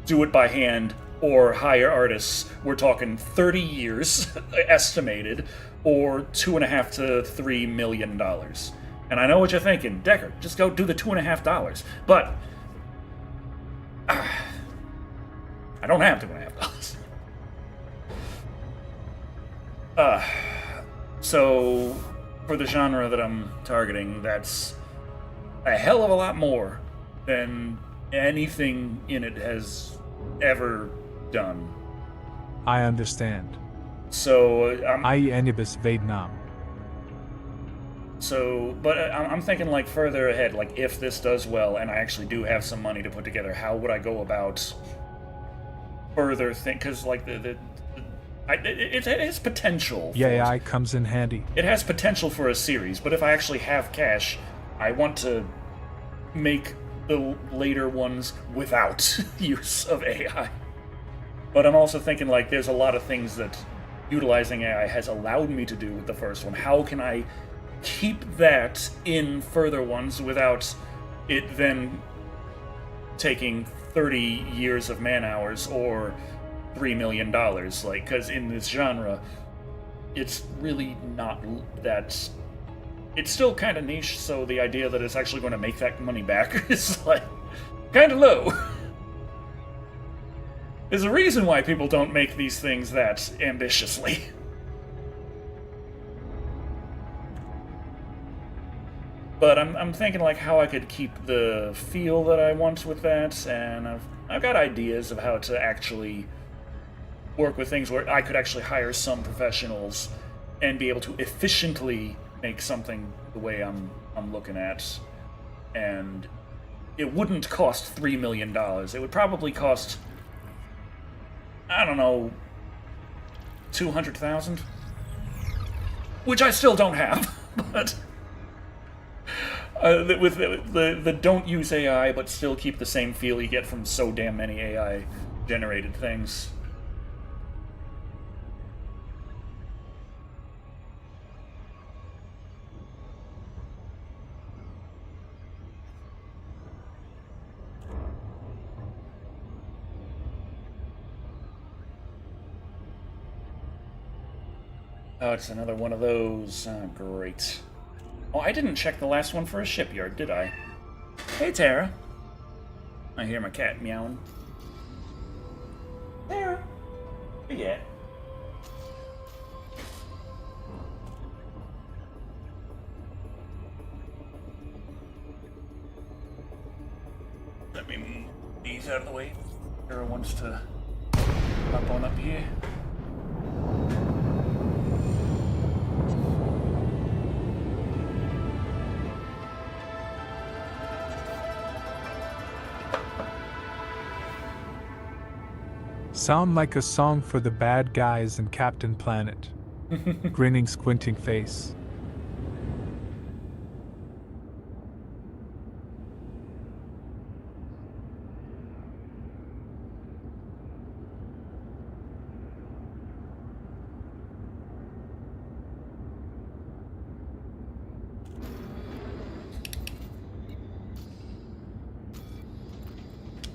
do it by hand or hire artists, we're talking 30 years estimated, or $2.5 to $3 million. And I know what you're thinking, Decker, just go do the $2.5. But I don't have $2.5. So for the genre that I'm targeting, that's a hell of a lot more than anything in it has ever done. I understand. So I.e. Anubis Vietnam. So, but I'm thinking like further ahead. Like, if this does well and I actually do have some money to put together, how would I go about further because like it has potential. Yeah, AI comes in handy. It has potential for a series, but if I actually have cash, I want to make the later ones without use of AI. But I'm also thinking like there's a lot of things that utilizing AI has allowed me to do with the first one. How can I keep that in further ones without it then taking 30 years of man hours or $3 million? Like, because in this genre, it's really not that. It's still kind of niche, so the idea that it's actually going to make that money back is like kind of low. There's a reason why people don't make these things that ambitiously. But I'm thinking like how I could keep the feel that I want with that, and I've got ideas of how to actually work with things where I could actually hire some professionals and be able to efficiently make something the way I'm looking at, and it wouldn't cost $3 million. It would probably cost, I don't know, 200,000, which I still don't have, but with the don't use AI but still keep the same feel you get from so damn many AI generated things. Oh, it's another one of those. Oh, great. Oh, I didn't check the last one for a shipyard, did I? Hey, Tara. I hear my cat meowing. Tara. Where you at? Let me move these out of the way. Tara wants to hop on up here. Sound like a song for the bad guys in Captain Planet. Grinning, squinting face.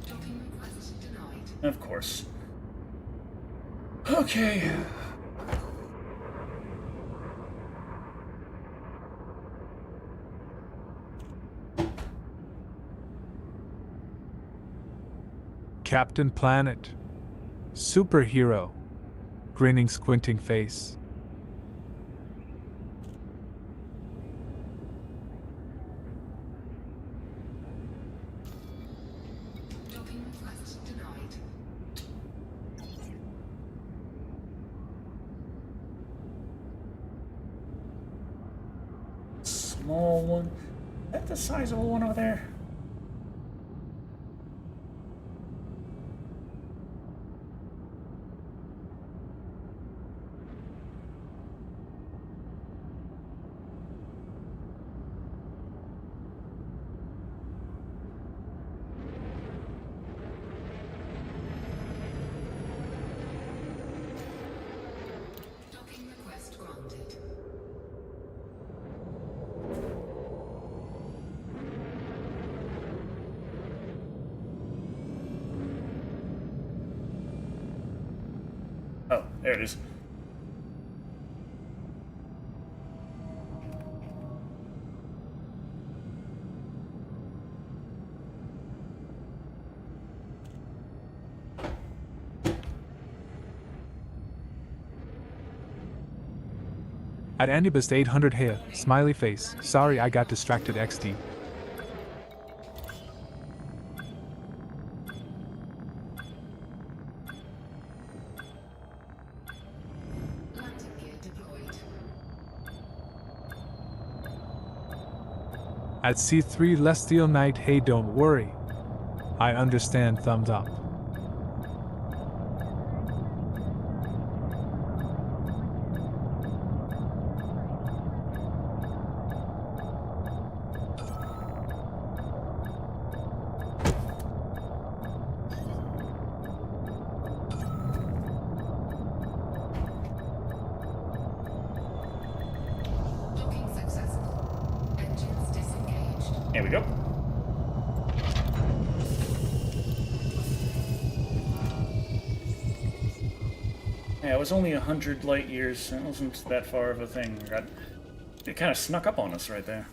Docking request denied. Of course. Okay. Captain Planet. Superhero. Grinning, squinting face. Docking request denied. Small one. Is that the size of the one over there? Docking request granted. Oh, there it is. At Anubis 800 here, smiley face. Sorry I got distracted XD. Landing gear deployed. At C3 Lestial Knight, hey don't worry. I understand, thumbs up. Docking successful. Engines disengaged. Here we go. Yeah, it was only 100 light years. It wasn't that far of a thing. It kind of snuck up on us right there.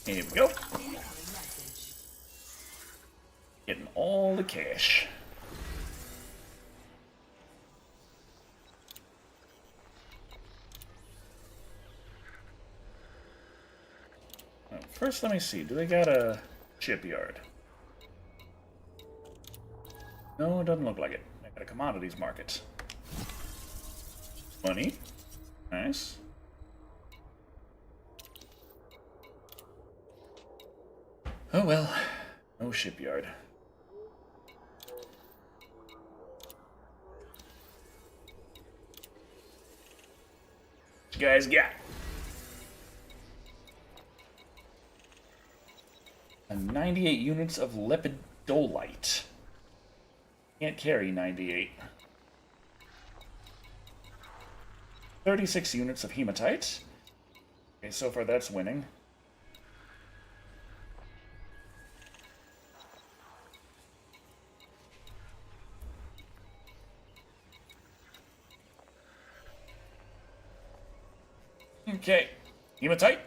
Here we go. Incoming message. Getting all the cash. Well, first, let me see. Do they got a shipyard? No, it doesn't look like it. They got a commodities market. Money. Nice. Oh well. No shipyard. What you guys got? A 98 units of lepidolite. Can't carry 98. 36 units of hematite. Okay, so far that's winning. Okay, hematite.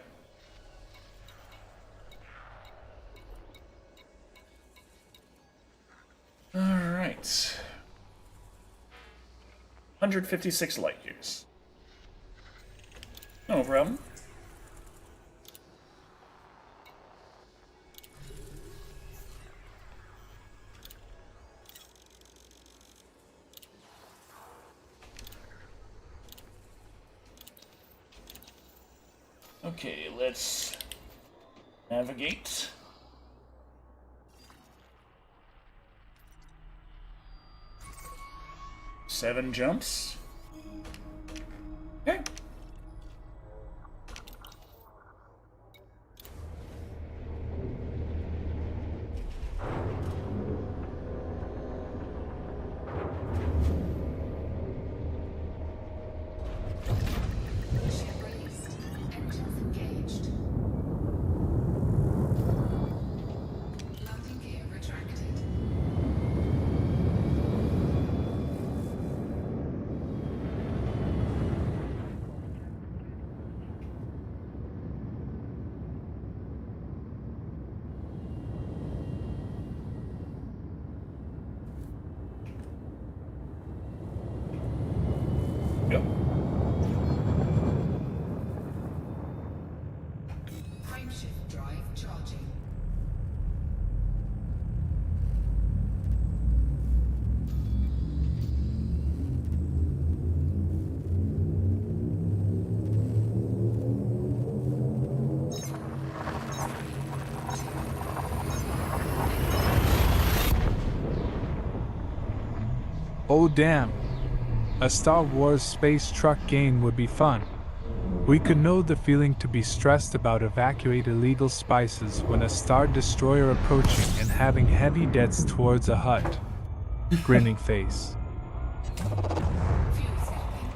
All right. 156 light years. No problem. Okay, let's navigate. Seven jumps. Okay. Ship released. Engines engaged. Landing gear retracted. Yep. Frameshift drive charging. Oh damn. A Star Wars space truck game would be fun. We could know the feeling to be stressed about evacuate illegal spices when a Star Destroyer approaching and having heavy debts towards a hut. Grinning face. Fuel sampling.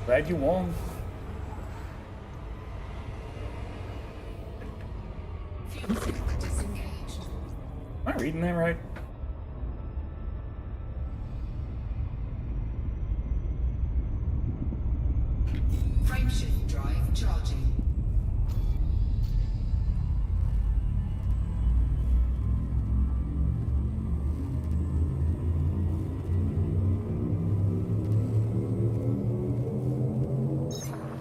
Glad you won. Fuel sync disengaged. Am I reading that right? Frameshift drive charging. Fuel sampling.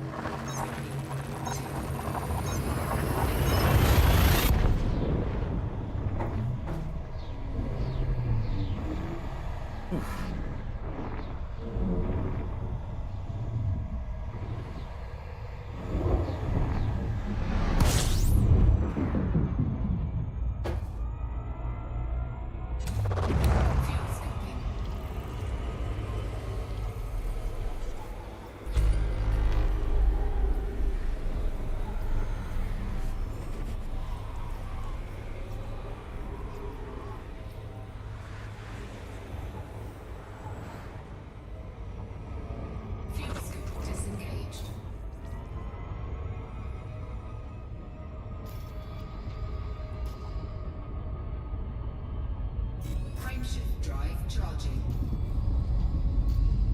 Fuel scoop disengaged. Frameshift drive charging. Fuel sampling.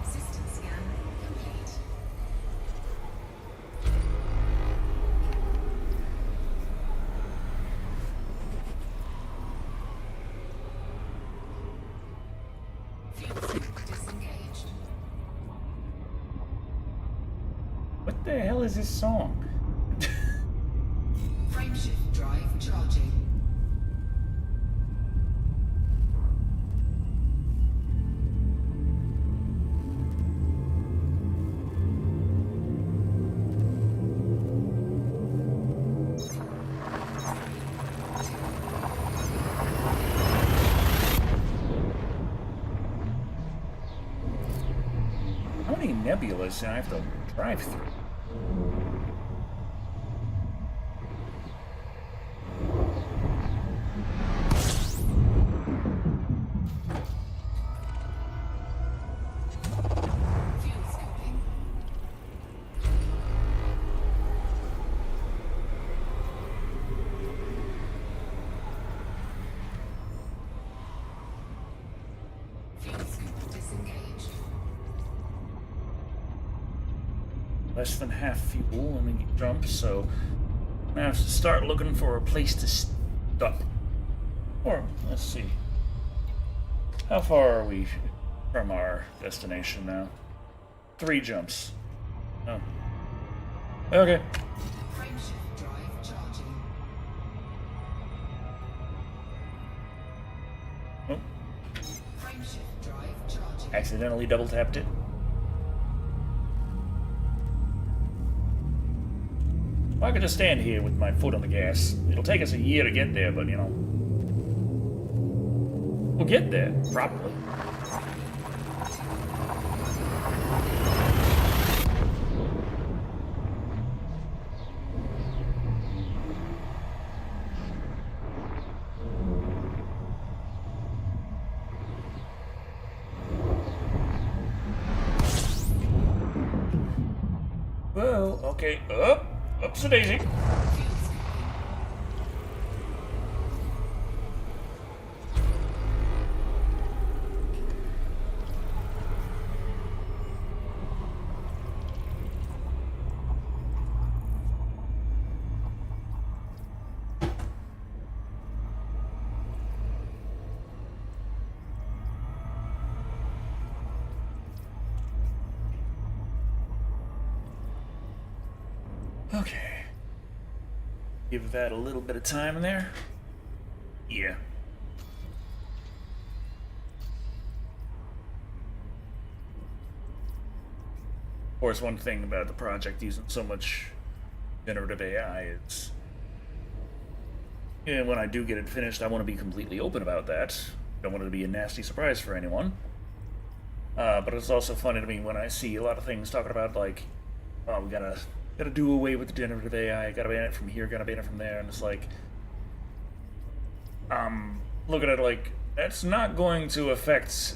System scan complete. Fuel sync disengaged. What the hell is this song? Frameshift drive charging. How many nebulas do I have to drive through? Fuel sampling. Fuel scoop disengaged. Less than half fuel and we jump, so I'm gonna have to start looking for a place to stop. Or, let's see. How far are we from our destination now? 3 jumps. Oh. Okay. Frameshift drive charging. Oh, Frameshift drive charging. accidentally double tapped it. I could just stand here with my foot on the gas. It'll take us a year to get there, but you know. We'll get there, probably. Well, okay. Ups a daisy. Okay. Give that a little bit of time in there. Yeah. Of course, one thing about the project using so much generative AI is, when I do get it finished, I want to be completely open about that. Don't want it to be a nasty surprise for anyone. But it's also funny to me when I see a lot of things talking about, like, oh, we gotta do away with the generative AI, gotta ban it from here, gotta ban it from there, and it's like, looking at it like, that's not going to affect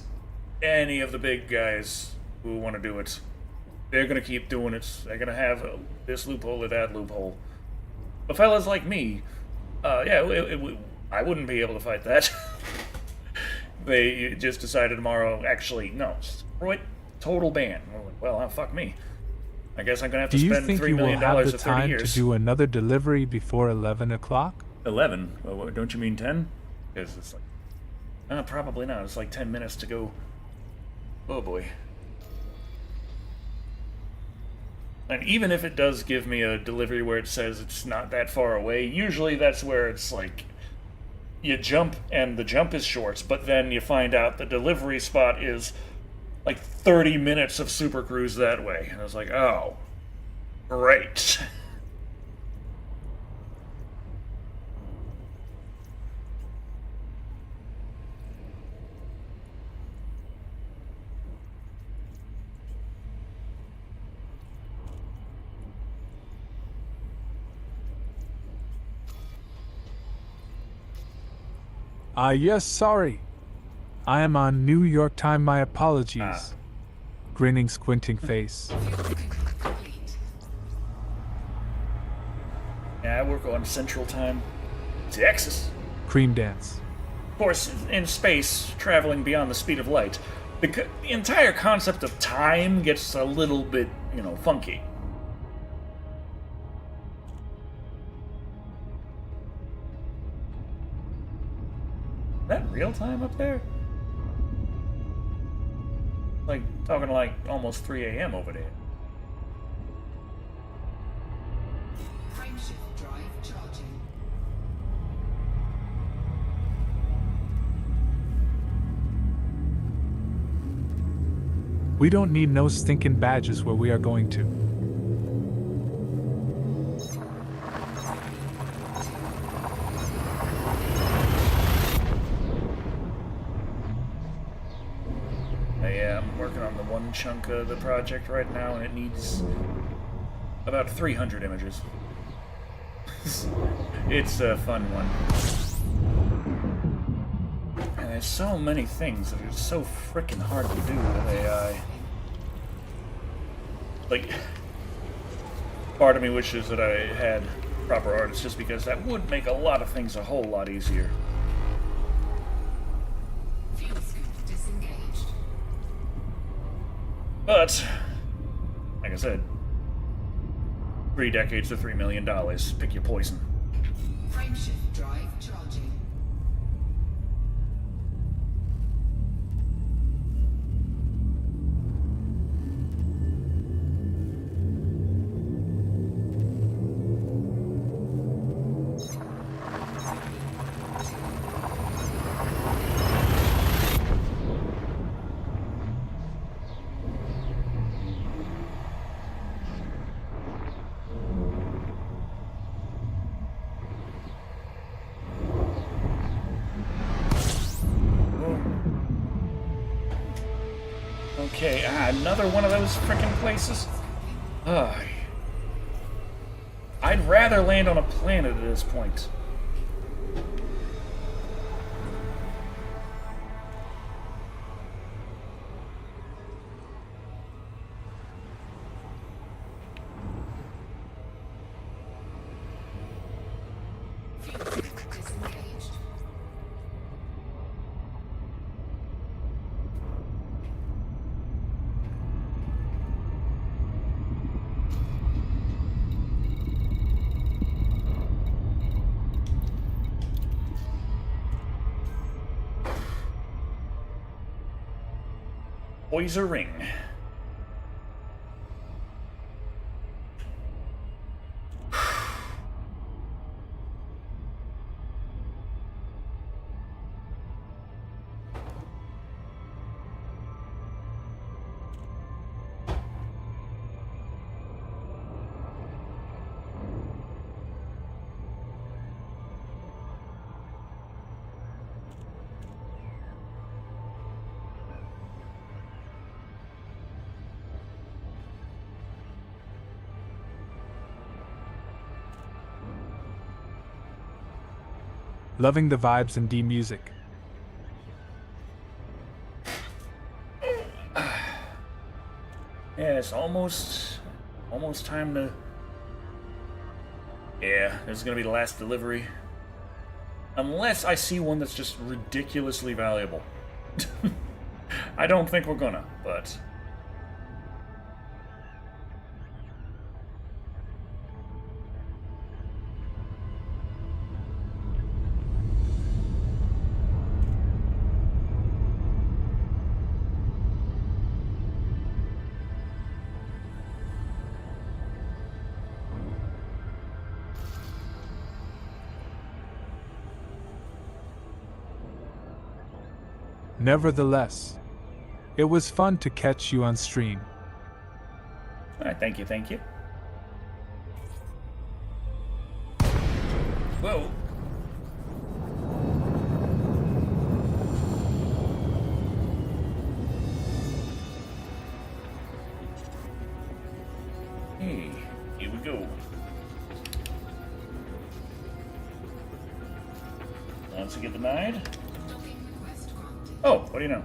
any of the big guys who want to do it. They're gonna keep doing it. They're gonna have this loophole or that loophole. But fellas like me, I wouldn't be able to fight that. They just decided tomorrow, actually, no, screw it, total ban. Well, fuck me. I guess I'm gonna have to Do you spend think $3 you will million have the to 30 time years. to do another delivery before 11 o'clock? 11? Well, don't you mean 10? Because it's like, probably not. It's like 10 minutes to go. Oh boy. And even if it does give me a delivery where it says it's not that far away, usually that's where it's like, you jump and the jump is short, but then you find out the delivery spot is like 30 minutes of Super Cruise that way. And I was like, oh, great. Yes, sorry. I am on New York time, my apologies. Ah. Grinning, squinting face. Complete. Yeah, I work on Central Time. Texas. Cream dance. Of course, in space, traveling beyond the speed of light, the entire concept of time gets a little bit, funky. Is that real time up there? Like, talking like almost 3 a.m. over there. Frameshift drive charging. We don't need no stinking badges where we are going to. I'm working on the one chunk of the project right now, and it needs about 300 images. It's a fun one. And there's so many things that are so freaking hard to do with AI. Like, part of me wishes that I had proper artists, just because that would make a lot of things a whole lot easier. Fuel scoop disengaged. But, like I said, 3 decades to $3 million. Pick your poison. Frameshift drive charging. Okay, another one of those frickin' places. I'd rather land on a planet at this point. Disengaged. Poiser ring. Loving the vibes and D music. Yeah, it's almost time to... Yeah, this is gonna be the last delivery. Unless I see one that's just ridiculously valuable. I don't think we're gonna, but... Nevertheless, it was fun to catch you on stream. Alright, thank you, thank you. Whoa. Hey, here we go. Once we get denied. Docking request granted. Oh, what do you know?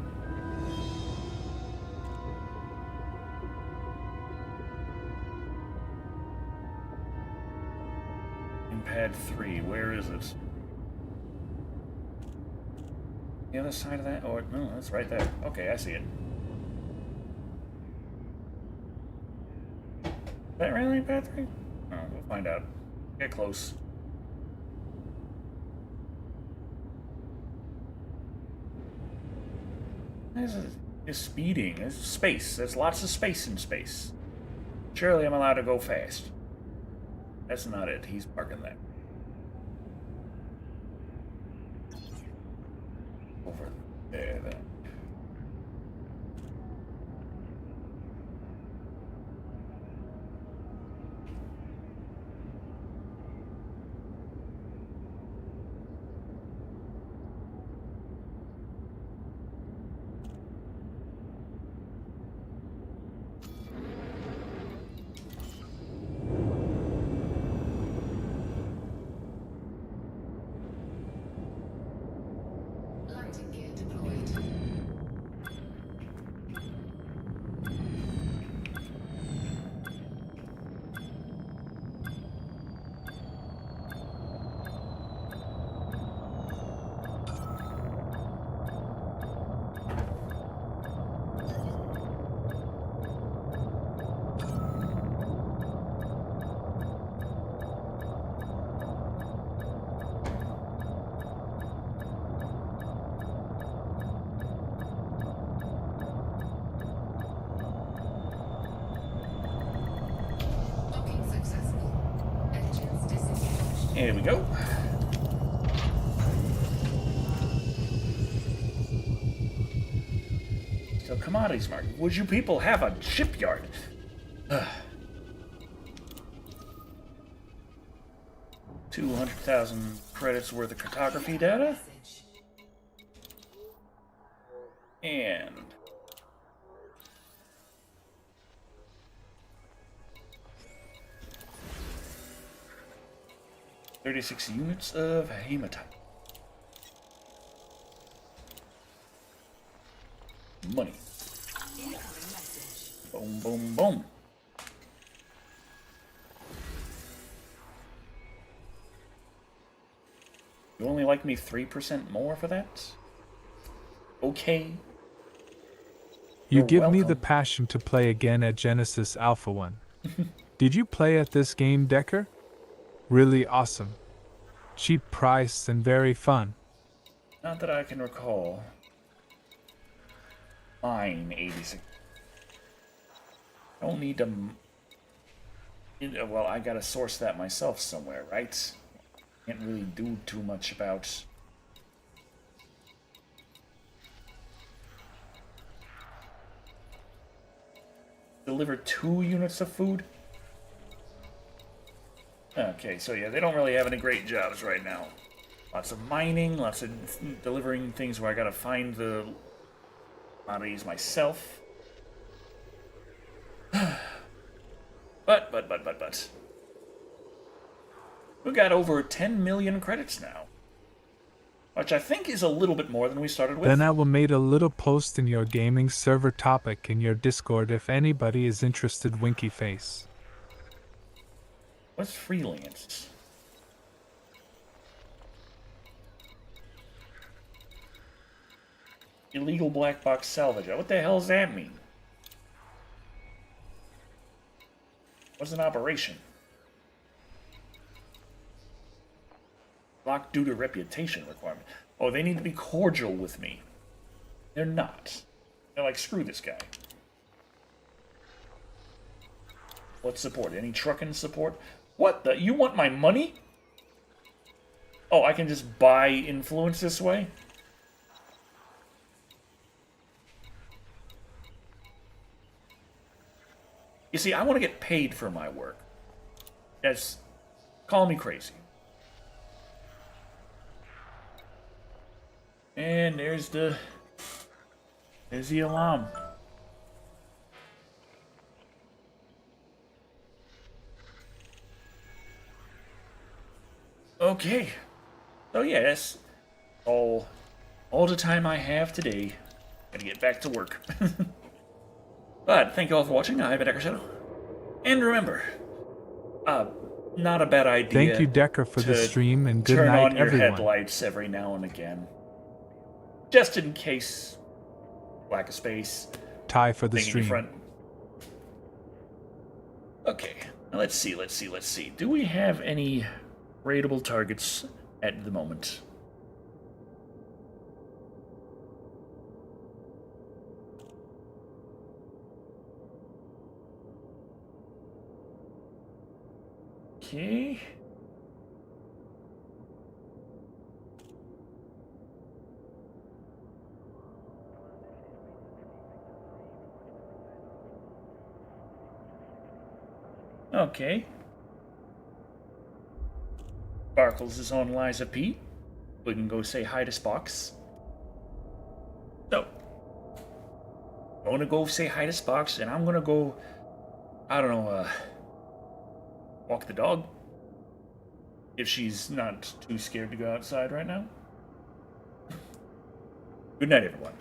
In pad 3, where is it? The other side of that? Or no, that's right there. Okay, I see it. Is that really in pad 3? Oh, we'll find out. Get close. This is speeding. There's space. There's lots of space in space. Surely I'm allowed to go fast. That's not it. He's parking there. Over there, then. Landing gear deployed. Docking successful. Engines disengaged. Here we go. So commodities market. Would you people have a shipyard? 200,000 credits worth of cartography data. Message. And 36 units of hematite. Money. Boom, boom, boom. You only like me 3% more for that? Okay. You You're give me the welcome. passion to play again at Genesis Alpha 1. Did you play at this game, Decker? Really awesome. Cheap price and very fun. Not that I can recall. Mine 86. I don't need to. Well, I gotta source that myself somewhere, right? Can't really do too much about. Deliver 2 units of food? Okay, so yeah, they don't really have any great jobs right now. Lots of mining, lots of delivering things where I gotta find the commodities myself. But. We got over 10 million credits now. Which I think is a little bit more than we started with. Then I will make a little post in your gaming server topic in your Discord if anybody is interested, winky face. What's freelance? Illegal black box salvage. What the hell does that mean? What's an operation? Locked due to reputation requirement. Oh, they need to be cordial with me. They're not. They're like, screw this guy. What support? Any trucking support? What the? You want my money? Oh, I can just buy influence this way? You see, I want to get paid for my work. That's... Call me crazy. And there's the alarm. Okay. So yeah, that's all the time I have today. Gotta get back to work. But thank you all for watching. I've been Decker Shado. And remember, not a bad idea. Thank you, Decker, for the to stream, and good turn night, on your everyone. headlights every now and again. Just in case. Lack of space. Tie for the Thing in your stream. front. Okay. Now let's see. Do we have any raidable targets at the moment? Okay. Okay. Sparkles is on Liza P. We can go say hi to Spox. So, I'm gonna go say hi to Spox, and I'm gonna go, I don't know, walk the dog. If she's not too scared to go outside right now. Good night, everyone.